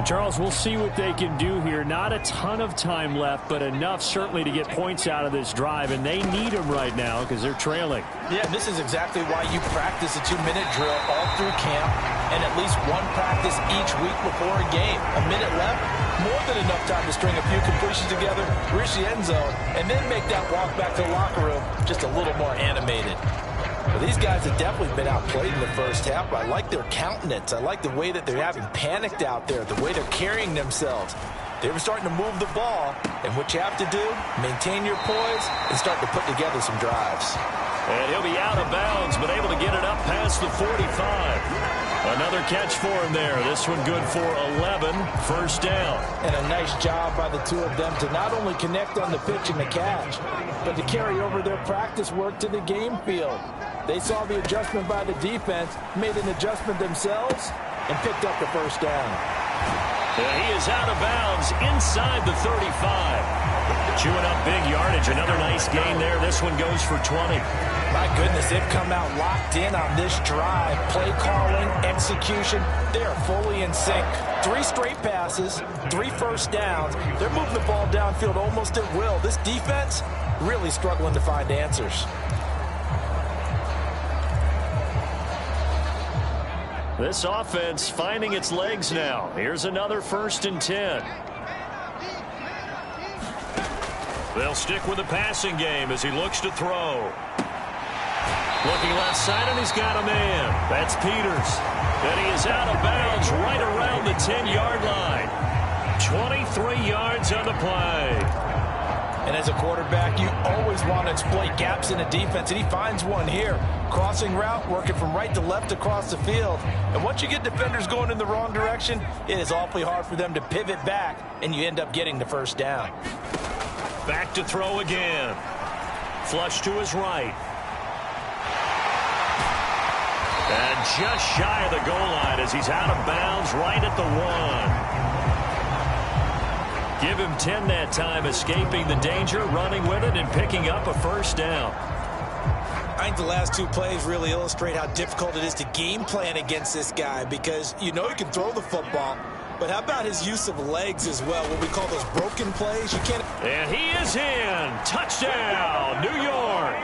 Charles, we'll see what they can do here. Not a ton of time left, but enough certainly to get points out of this drive, and they need them right now because they're trailing. Yeah, this is exactly why you practice a 2-minute drill all through camp and at least one practice each week before a game. A minute left, more than enough time to string a few completions together, reach the end zone, and then make that walk back to the locker room just a little more animated. Well, these guys have definitely been outplayed in the first half, but I like their countenance. I like the way that they're having panicked out there, the way they're carrying themselves. They were starting to move the ball, and what you have to do, maintain your poise and start to put together some drives. And he'll be out of bounds, but able to get it up past the 45. Another catch for him there. This one good for 11, first down. And a nice job by the two of them to not only connect on the pitch and the catch, but to carry over their practice work to the game field. They saw the adjustment by the defense, made an adjustment themselves, and picked up the first down. And he is out of bounds inside the 35. Chewing up big yardage. Another nice gain there. This one goes for 20. My goodness, they've come out locked in on this drive. Play calling, execution, they are fully in sync. 3 straight passes, 3 first downs. They're moving the ball downfield almost at will. This defense really struggling to find answers. This offense finding its legs now. Here's another 1st and 10. They'll stick with the passing game as he looks to throw. Looking left side, and he's got a man. That's Peters. And he is out of bounds right around the 10-yard line. 23 yards on the play. And as a quarterback, you always want to exploit gaps in the defense, and he finds one here. Crossing route, working from right to left across the field. And once you get defenders going in the wrong direction, it is awfully hard for them to pivot back, and you end up getting the first down. Back to throw again. Flush to his right. And just shy of the goal line as he's out of bounds right at the 1. Give him 10 that time, escaping the danger, running with it, and picking up a first down. I think the last 2 plays really illustrate how difficult it is to game plan against this guy, because you know he can throw the football, but how about his use of legs as well, what we call those broken plays? You can't. And he is in. Touchdown, New York.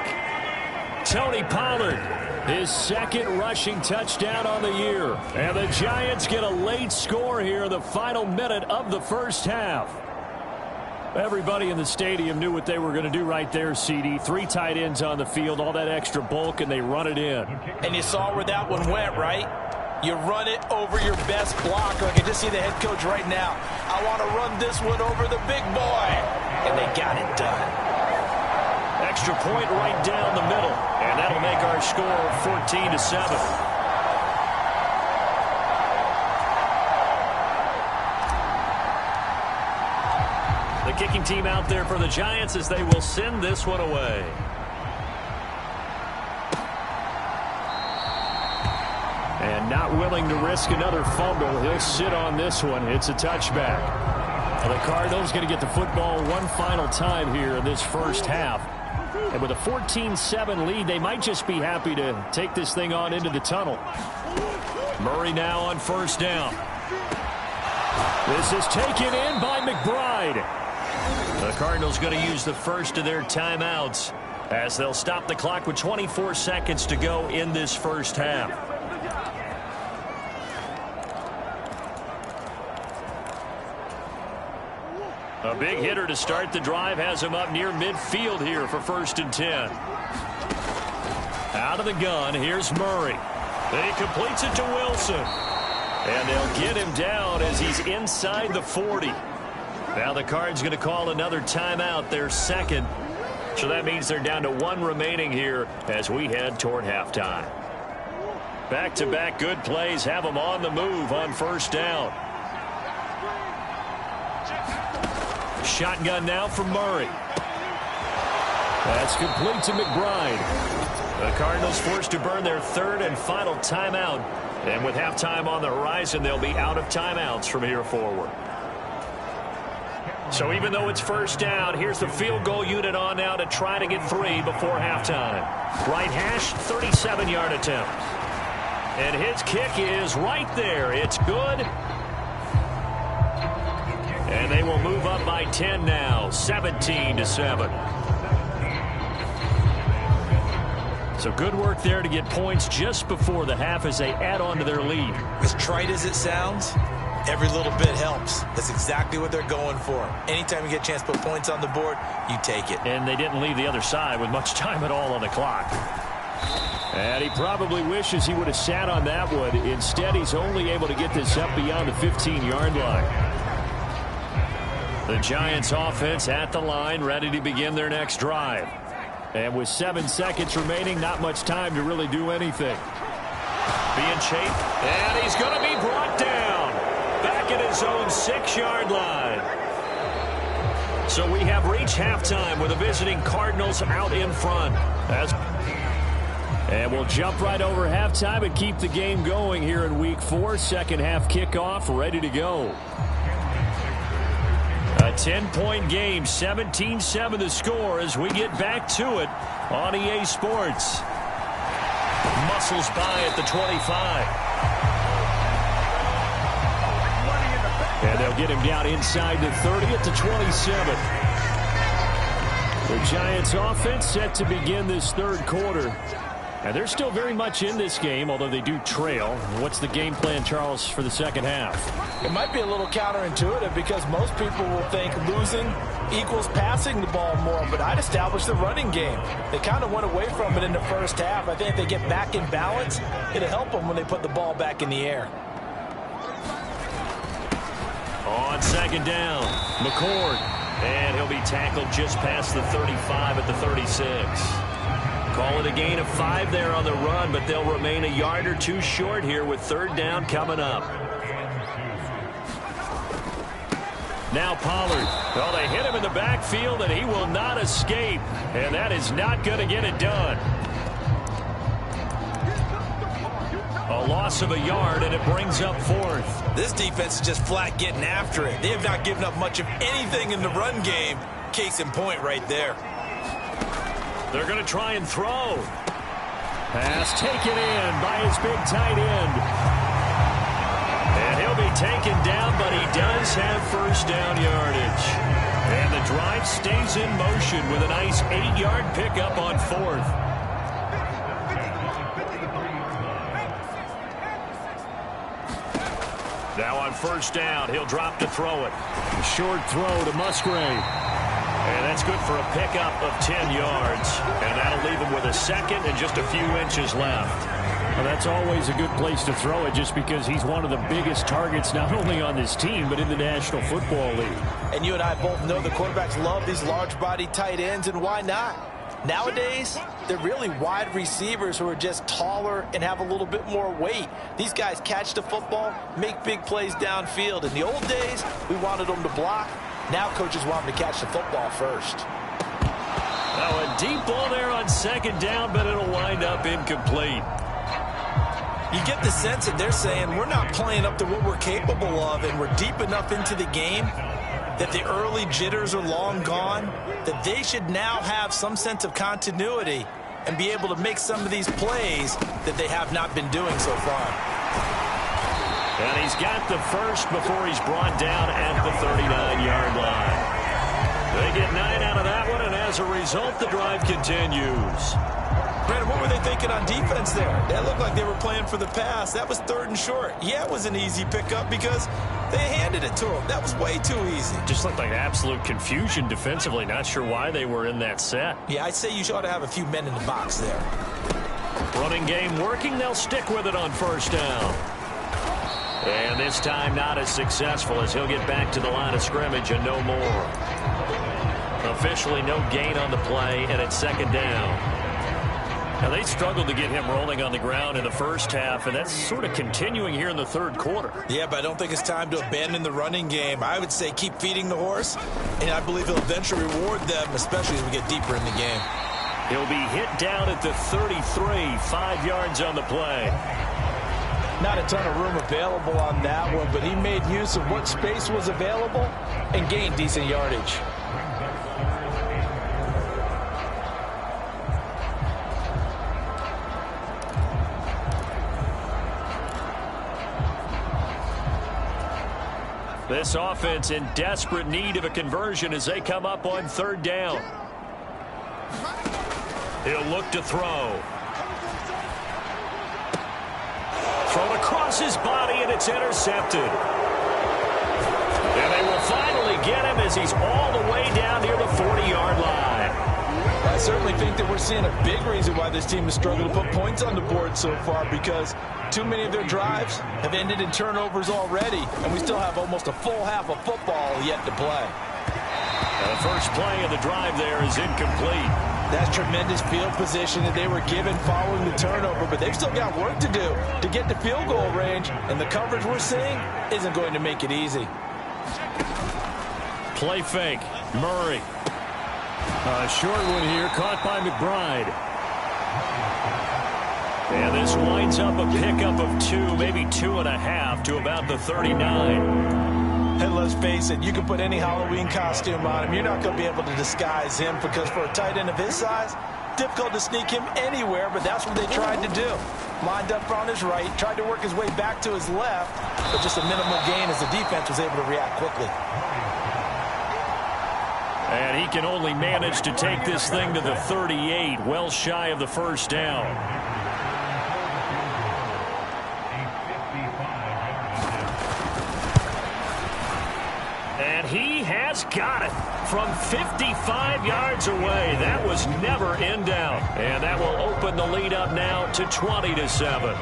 Tony Pollard, his 2nd rushing touchdown on the year. And the Giants get a late score here, the final minute of the first half. Everybody in the stadium knew what they were going to do right there, CD. 3 tight ends on the field, all that extra bulk, and they run it in. And you saw where that one went, right? You run it over your best blocker. I can just see the head coach right now. I want to run this one over the big boy. And they got it done. Extra point right down the middle. And that'll make our score 14-7. The kicking team out there for the Giants as they will send this one away. And not willing to risk another fumble. He'll sit on this one. It's a touchback. The Cardinals going to get the football one final time here in this first half. And with a 14-7 lead, they might just be happy to take this thing on into the tunnel. Murray now on first down. This is taken in by McBride. The Cardinals going to use the first of their timeouts as they'll stop the clock with 24 seconds to go in this first half. A big hitter to start the drive has him up near midfield here for 1st and 10. Out of the gun, here's Murray. He completes it to Wilson. And they'll get him down as he's inside the 40. Now the Cards going to call another timeout, their 2nd. So that means they're down to 1 remaining here as we head toward halftime. Back-to-back good plays have them on the move on first down. Shotgun now from Murray. That's complete to McBride. The Cardinals forced to burn their 3rd and final timeout. And with halftime on the horizon, they'll be out of timeouts from here forward. So even though it's first down, here's the field goal unit on now to try to get 3 before halftime. Right hash, 37-yard attempt. And his kick is right there. It's good. And they will move up by 10 now, 17-7. So good work there to get points just before the half as they add on to their lead. As trite as it sounds, every little bit helps. That's exactly what they're going for. Anytime you get a chance to put points on the board, you take it. And they didn't leave the other side with much time at all on the clock. And he probably wishes he would have sat on that one. Instead, he's only able to get this up beyond the 15-yard line. The Giants offense at the line, ready to begin their next drive. And with 7 seconds remaining, not much time to really do anything. Being chased, and he's going to be brought down. Back at his own 6-yard line. So we have reached halftime with the visiting Cardinals out in front. And we'll jump right over halftime and keep the game going here in Week 4. Second half kickoff, ready to go. A A 10-point game, 17-7 the score as we get back to it on EA Sports. Muscles by at the 25. And they'll get him down inside the 30 at the 27. The Giants offense set to begin this third quarter. And they're still very much in this game, although they do trail. What's the game plan, Charles, for the second half? It might be a little counterintuitive because most people will think losing equals passing the ball more, but I'd establish the running game. They kind of went away from it in the first half. I think if they get back in balance, it'll help them when they put the ball back in the air. On second down, McCord. And he'll be tackled just past the 35 at the 36. Call it a gain of 5 there on the run, but they'll remain a yard or two short here with third down coming up. Now Pollard. Well, they hit him in the backfield, and he will not escape. And that is not going to get it done. A loss of a yard, and it brings up fourth. This defense is just flat getting after it. They have not given up much of anything in the run game. Case in point right there. They're going to try and throw. Pass taken in by his big tight end. And he'll be taken down, but he does have first down yardage. And the drive stays in motion with a nice 8-yard pickup on fourth. Now on first down, he'll drop to throw it. A short throw to Musgrave. And that's good for a pickup of 10 yards. And that'll leave him with a second and just a few inches left. Well, that's always a good place to throw it just because he's one of the biggest targets not only on this team but in the National Football League. And you and I both know the quarterbacks love these large-body tight ends, and why not? Nowadays, they're really wide receivers who are just taller and have a little bit more weight. These guys catch the football, make big plays downfield. In the old days, we wanted them to block. Now coaches want them to catch the football first. Now a deep ball there on second down, but it'll wind up incomplete. You get the sense that they're saying we're not playing up to what we're capable of, and we're deep enough into the game that the early jitters are long gone, that they should now have some sense of continuity and be able to make some of these plays that they have not been doing so far. And he's got the first before he's brought down at the 39-yard line. They get 9 out of that one, and as a result, the drive continues. Brandon, what were they thinking on defense there? That looked like they were playing for the pass. That was third and short. Yeah, it was an easy pickup because they handed it to him. That was way too easy. Just looked like absolute confusion defensively. Not sure why they were in that set. Yeah, I'd say you ought to have a few men in the box there. Running game working. They'll stick with it on first down. And this time not as successful as he'll get back to the line of scrimmage and no more. Officially no gain on the play, and it's second down. Now, they struggled to get him rolling on the ground in the first half, and that's sort of continuing here in the third quarter. Yeah, but I don't think it's time to abandon the running game. I would say keep feeding the horse, and I believe he'll eventually reward them, especially as we get deeper in the game. He'll be hit down at the 33, 5 yards on the play. Not a ton of room available on that one, but he made use of what space was available and gained decent yardage. This offense in desperate need of a conversion as they come up on third down. He'll look to throw. Thrown across his body, and it's intercepted. And they will finally get him as he's all the way down near the 40-yard line. I certainly think that we're seeing a big reason why this team has struggled to put points on the board so far, because too many of their drives have ended in turnovers already, and we still have almost a full half of football yet to play. And the first play of the drive there is incomplete. That's tremendous field position that they were given following the turnover, but they've still got work to do to get the field goal range, and the coverage we're seeing isn't going to make it easy. Play fake. Murray. A short one here, caught by McBride. And this winds up a pickup of 2, maybe 2.5 to about the 39. And let's face it, you can put any Halloween costume on him. You're not going to be able to disguise him because for a tight end of his size, difficult to sneak him anywhere, but that's what they tried to do. Lined up on his right, tried to work his way back to his left, but just a minimal gain as the defense was able to react quickly. And he can only manage to take this thing to the 38, well shy of the first down. And he has got it from 55 yards away. That was never in doubt. And that will open the lead up now to 20-7.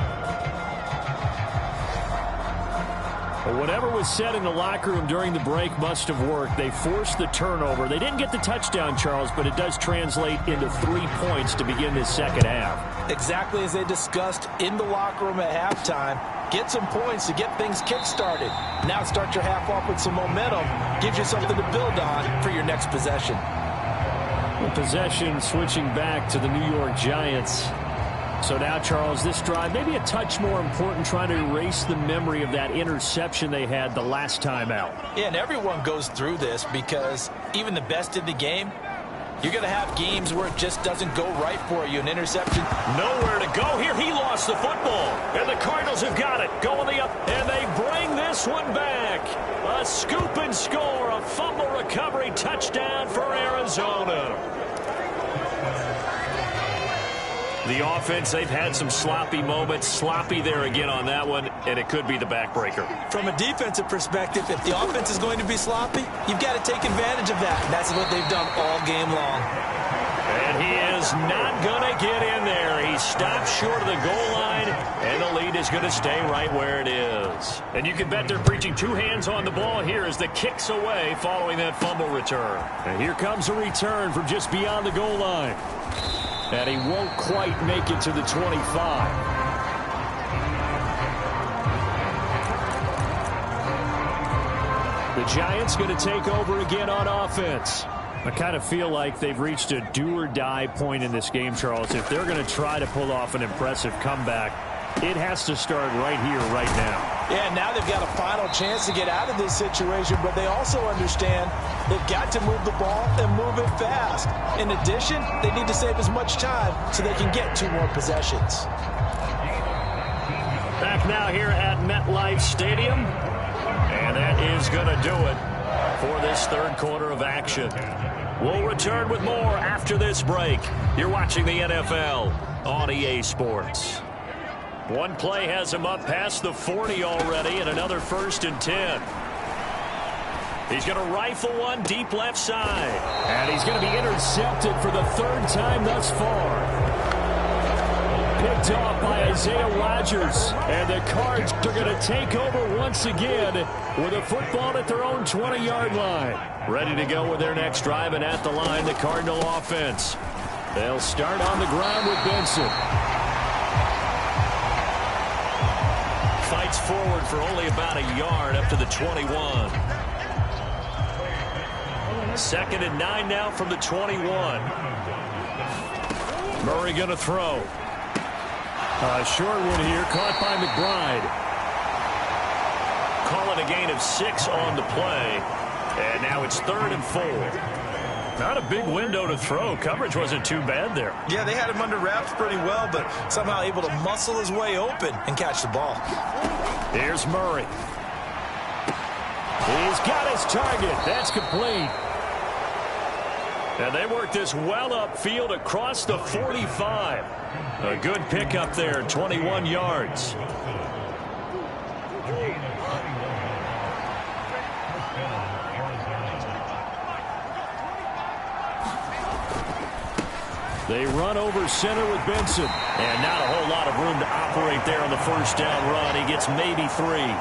Well, whatever was said in the locker room during the break must have worked. They forced the turnover. They didn't get the touchdown, Charles, but it does translate into 3 points to begin this second half. Exactly as they discussed in the locker room at halftime. Get some points to get things kick-started. Now start your half off with some momentum. Gives you something to build on for your next possession. Possession switching back to the New York Giants. So now, Charles, this drive maybe a touch more important, trying to erase the memory of that interception they had the last time out. Yeah, and everyone goes through this because even the best in the game, you're going to have games where it just doesn't go right for you. An interception. Nowhere to go here. He lost the football. And the Cardinals have got it. Going the up. And they bring this one back. A scoop and score. A fumble recovery touchdown for Arizona. The offense, they've had some sloppy moments. Sloppy there again on that one, and it could be the backbreaker. From a defensive perspective, if the offense is going to be sloppy, you've got to take advantage of that. And that's what they've done all game long. And he is not going to get in there. He stopped short of the goal line, and the lead is going to stay right where it is. And you can bet they're preaching two hands on the ball here as the kick's away following that fumble return. And here comes a return from just beyond the goal line. And he won't quite make it to the 25. The Giants going to take over again on offense. I kind of feel like they've reached a do-or-die point in this game, Charles. If they're going to try to pull off an impressive comeback, it has to start right here, right now. Yeah, now they've got a final chance to get out of this situation, but they also understand they've got to move the ball and move it fast. In addition, they need to save as much time so they can get 2 more possessions. Back now here at MetLife Stadium, and that is going to do it for this third quarter of action. We'll return with more after this break. You're watching the NFL on EA Sports. One play has him up past the 40 already, and another 1st and 10. He's going to rifle one deep left side. And he's going to be intercepted for the 3rd time thus far. Picked off by Isaiah Rodgers. And the Cards are going to take over once again with a football at their own 20-yard line. Ready to go with their next drive, and at the line, the Cardinal offense. They'll start on the ground with Benson. Fights forward for only about a yard up to the 21. 2nd and 9 now from the 21. Murray going to throw. A short one here, caught by McBride. Call it a gain of 6 on the play. And now it's 3rd and 4. Not a big window to throw. Coverage wasn't too bad there. Yeah, they had him under wraps pretty well, but somehow able to muscle his way open and catch the ball. Here's Murray. He's got his target. That's complete. And they work this well upfield across the 45. A good pickup there, 21 yards. They run over center with Benson. And not a whole lot of room to operate there on the 1st down run. He gets maybe 3.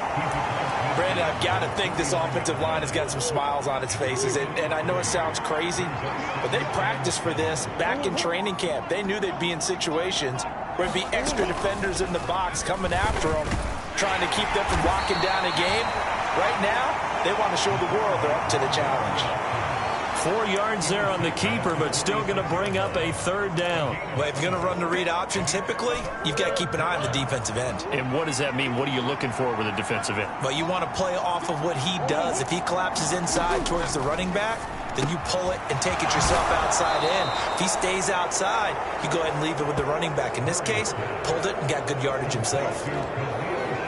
Brandon, I've got to think this offensive line has got some smiles on its faces. And I know it sounds crazy, but they practiced for this back in training camp. They knew they'd be in situations where there'd be extra defenders in the box coming after them, trying to keep them from locking down a game. Right now, they want to show the world they're up to the challenge. 4 yards there on the keeper, but still going to bring up a third down. Well, if you're going to run the read option, typically, you've got to keep an eye on the defensive end. And what does that mean? What are you looking for with a defensive end? Well, you want to play off of what he does. If he collapses inside towards the running back, then you pull it and take it yourself outside in. If he stays outside, you go ahead and leave it with the running back. In this case, pulled it and got good yardage himself.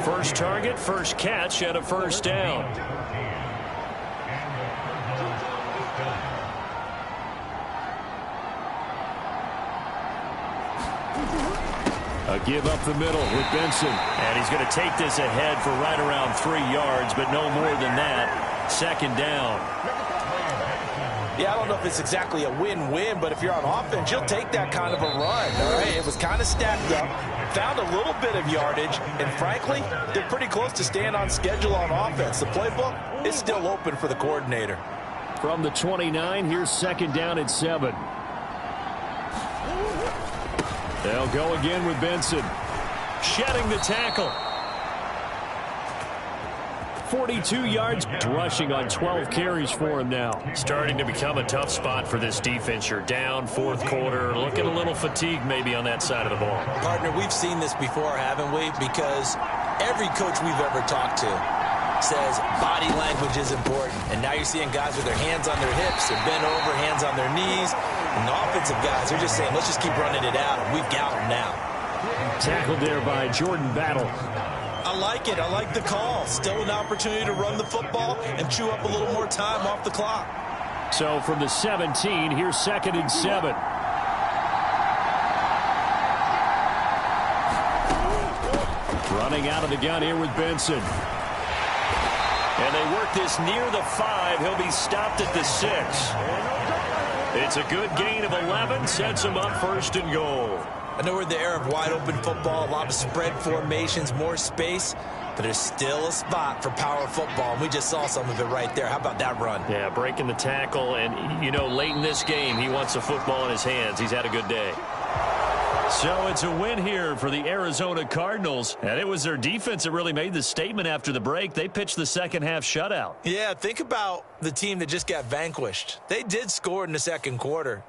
First target, first catch at a first down. A give up the middle with Benson. And he's going to take this ahead for right around 3 yards, but no more than that. Second down. Yeah, I don't know if it's exactly a win-win, but if you're on offense, you'll take that kind of a run. All right, it was kind of stacked up, found a little bit of yardage, and frankly, they're pretty close to staying on schedule on offense. The playbook is still open for the coordinator. From the 29, here's second down at 7. They'll go again with Benson. Shedding the tackle. 42 yards rushing on 12 carries for him now. Starting to become a tough spot for this defense. You're down fourth quarter. Looking a little fatigued maybe on that side of the ball. Partner, we've seen this before, haven't we? Because every coach we've ever talked to says body language is important. And now you're seeing guys with their hands on their hips, they're bent over, hands on their knees. And the offensive guys are just saying, let's just keep running it out, and we've got them now. Tackled there by Jordan Battle. I like it. I like the call. Still an opportunity to run the football and chew up a little more time off the clock. So from the 17, here's second and 7. Running out of the gun here with Benson. And they work this near the 5. He'll be stopped at the 6. It's a good gain of 11. Sets him up first and goal. I know we're in the era of wide-open football, a lot of spread formations, more space, but there's still a spot for power football, and we just saw some of it right there. How about that run? Yeah, breaking the tackle, and, you know, late in this game, he wants the football in his hands. He's had a good day. So it's a win here for the Arizona Cardinals, and it was their defense that really made the statement after the break. They pitched the second-half shutout. Yeah, think about the team that just got vanquished. They did score in the second quarter.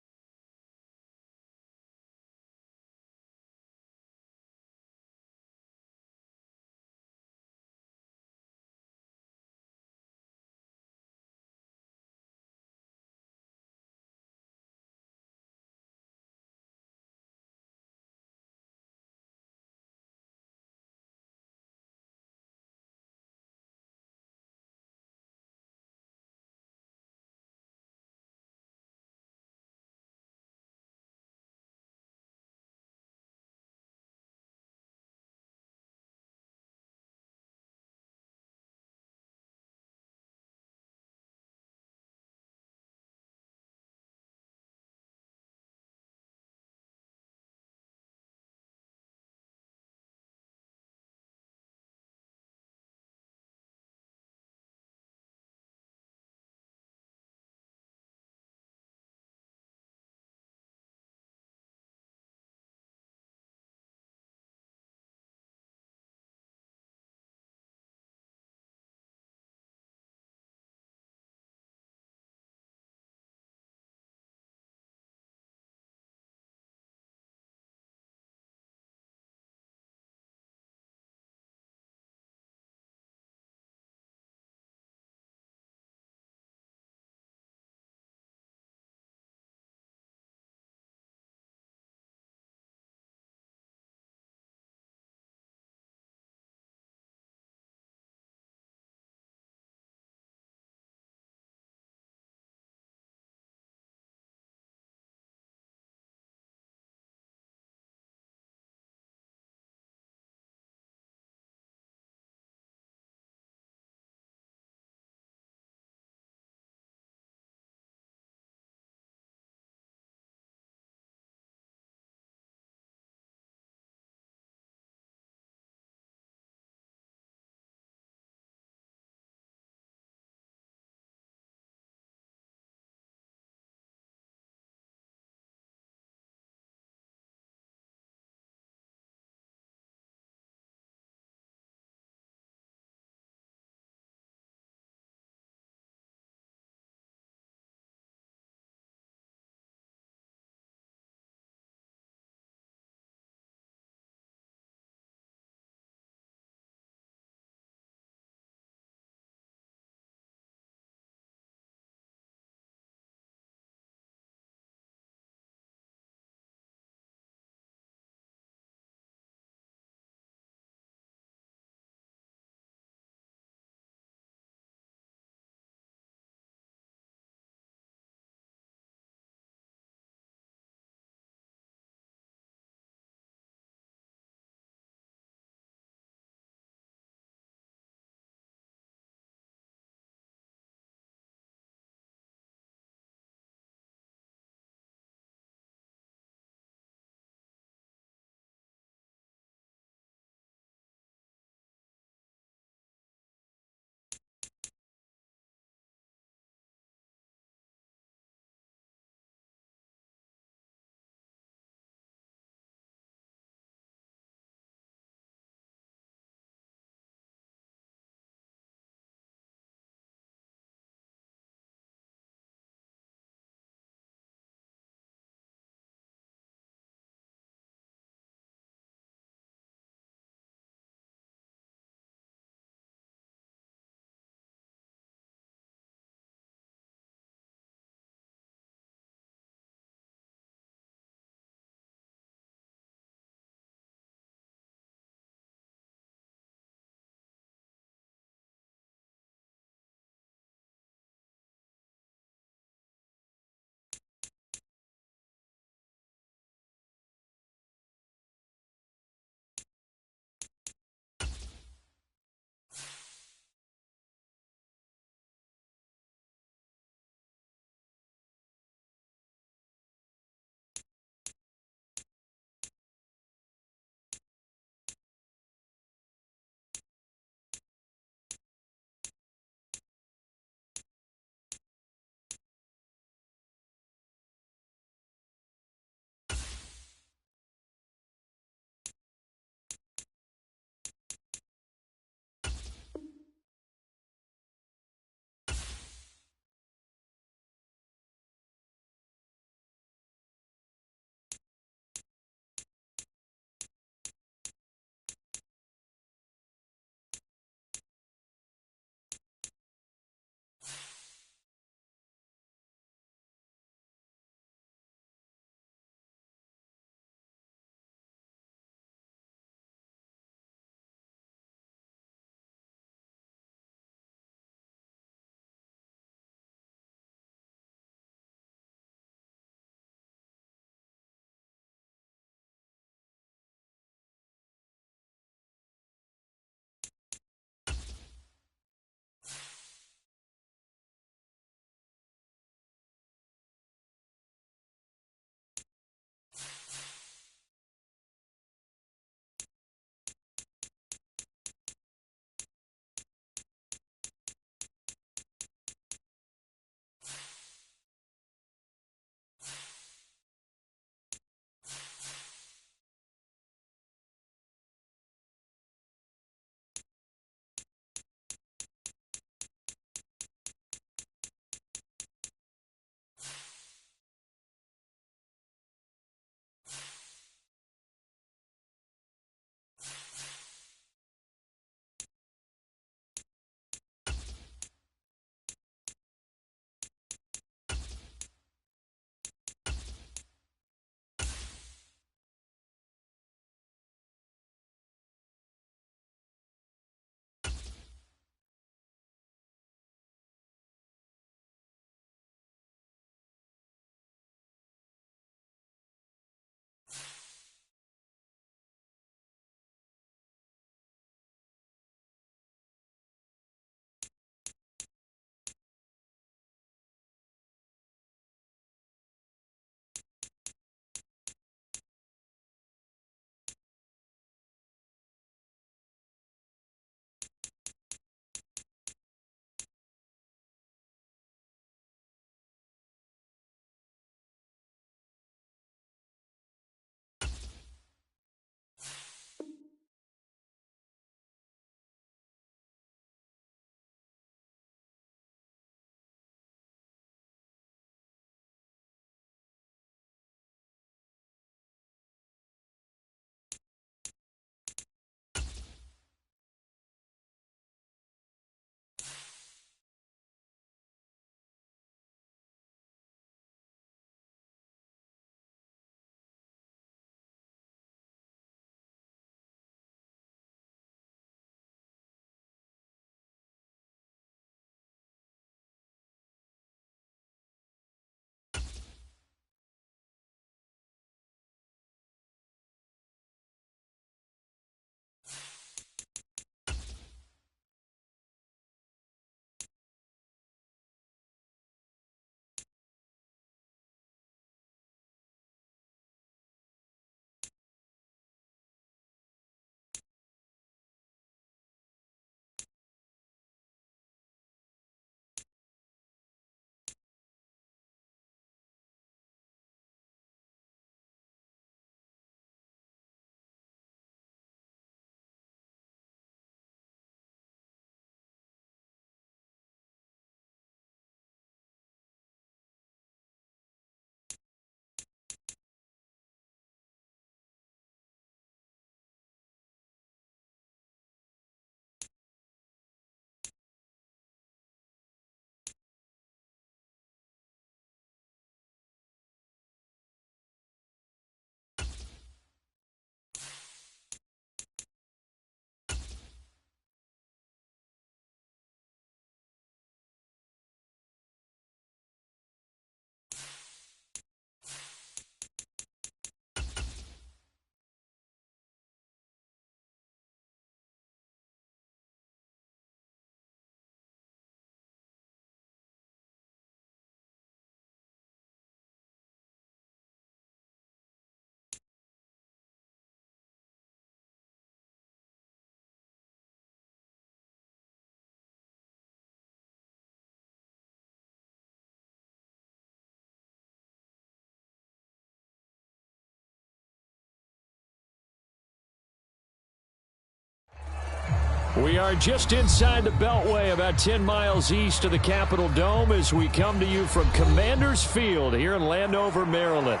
We are just inside the Beltway, about 10 miles east of the Capitol Dome, as we come to you from Commander's Field here in Landover, Maryland.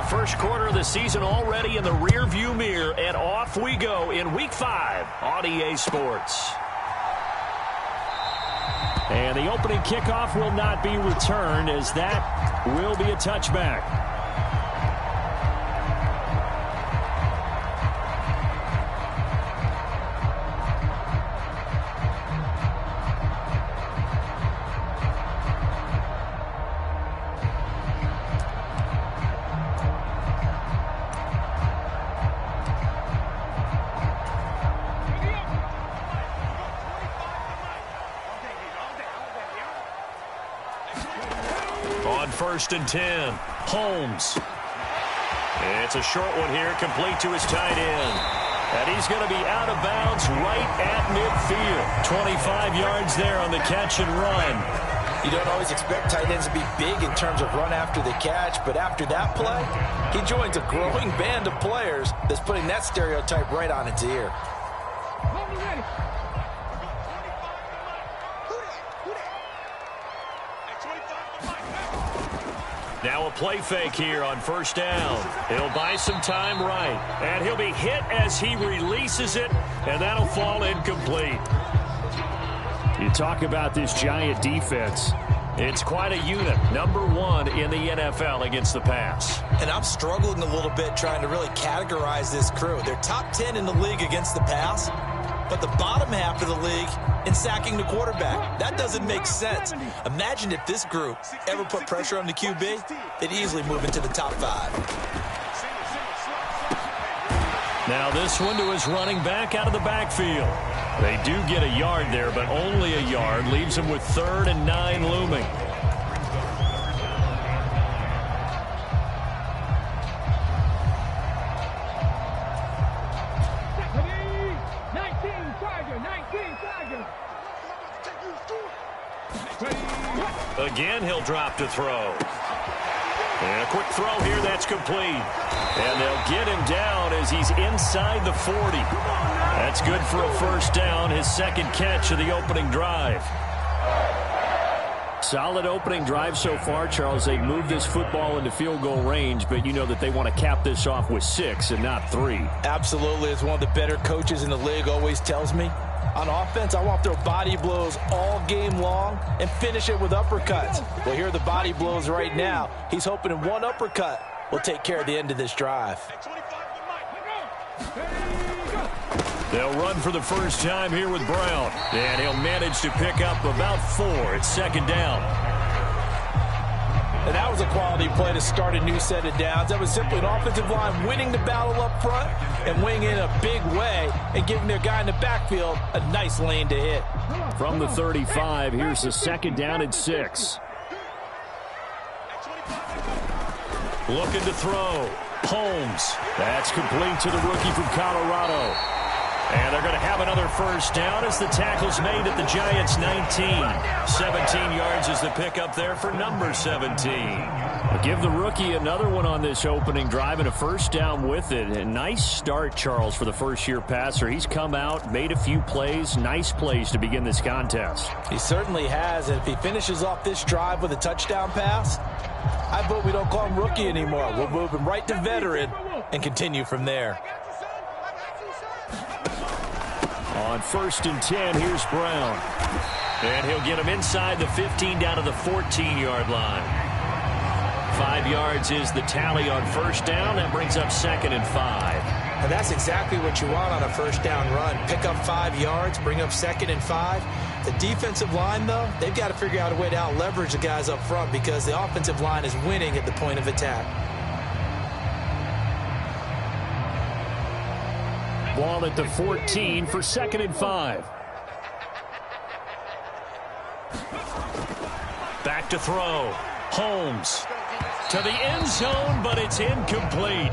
First quarter of the season already in the rear-view mirror, and off we go in Week 5 on EA Sports. And the opening kickoff will not be returned, as that will be a touchback. First and 10. Holmes. It's a short one here, complete to his tight end. And he's going to be out of bounds right at midfield. 25 yards there on the catch and run. You don't always expect tight ends to be big in terms of run after the catch, but after that play, he joins a growing band of players that's putting that stereotype right on its ear. Now a play fake here on first down. He'll buy some time right. And he'll be hit as he releases it, and that'll fall incomplete. You talk about this giant defense. It's quite a unit. Number 1 in the NFL against the pass. And I'm struggling a little bit trying to really categorize this crew. They're top 10 in the league against the pass, but the bottom half of the league in sacking the quarterback. That doesn't make sense. Imagine if this group ever put pressure on the QB, they'd easily move into the top 5. Now this one to his running back out of the backfield. They do get a yard there, but only a yard. Leaves them with 3rd and 9 looming. Again, he'll drop to throw. And a quick throw here, that's complete. And they'll get him down as he's inside the 40. That's good for a first down, his second catch of the opening drive. Solid opening drive so far, Charles. They moved this football into field goal range, but you know that they want to cap this off with 6 and not 3. Absolutely. As one of the better coaches in the league always tells me, on offense, I want to throw body blows all game long and finish it with uppercuts. Well, here are the body blows right now. He's hoping in one uppercut will take care of the end of this drive. They'll run for the first time here with Brown. And he'll manage to pick up about 4. It's second down. And that was a quality play to start a new set of downs. That was simply an offensive line winning the battle up front and winning in a big way and giving their guy in the backfield a nice lane to hit. From the 35, here's the second down and 6. Looking to throw. Holmes. That's complete to the rookie from Colorado. And they're going to have another first down as the tackle's made at the Giants' 19. 17 yards is the pickup there for number 17. I'll give the rookie another one on this opening drive and a first down with it. A nice start, Charles, for the first-year passer. He's come out, made a few plays, nice plays to begin this contest. He certainly has, and if he finishes off this drive with a touchdown pass, I vote we don't call him rookie anymore. We'll move him right to veteran and continue from there. On first and 10, here's Brown. And he'll get him inside the 15 down to the 14-yard line. 5 yards is the tally on first down. That brings up second and 5. And that's exactly what you want on a first down run. Pick up 5 yards, bring up second and 5. The defensive line, though, they've got to figure out a way to out-leverage the guys up front because the offensive line is winning at the point of attack. Ball at the 14 for 2nd and 5. Back to throw. Holmes to the end zone, but it's incomplete.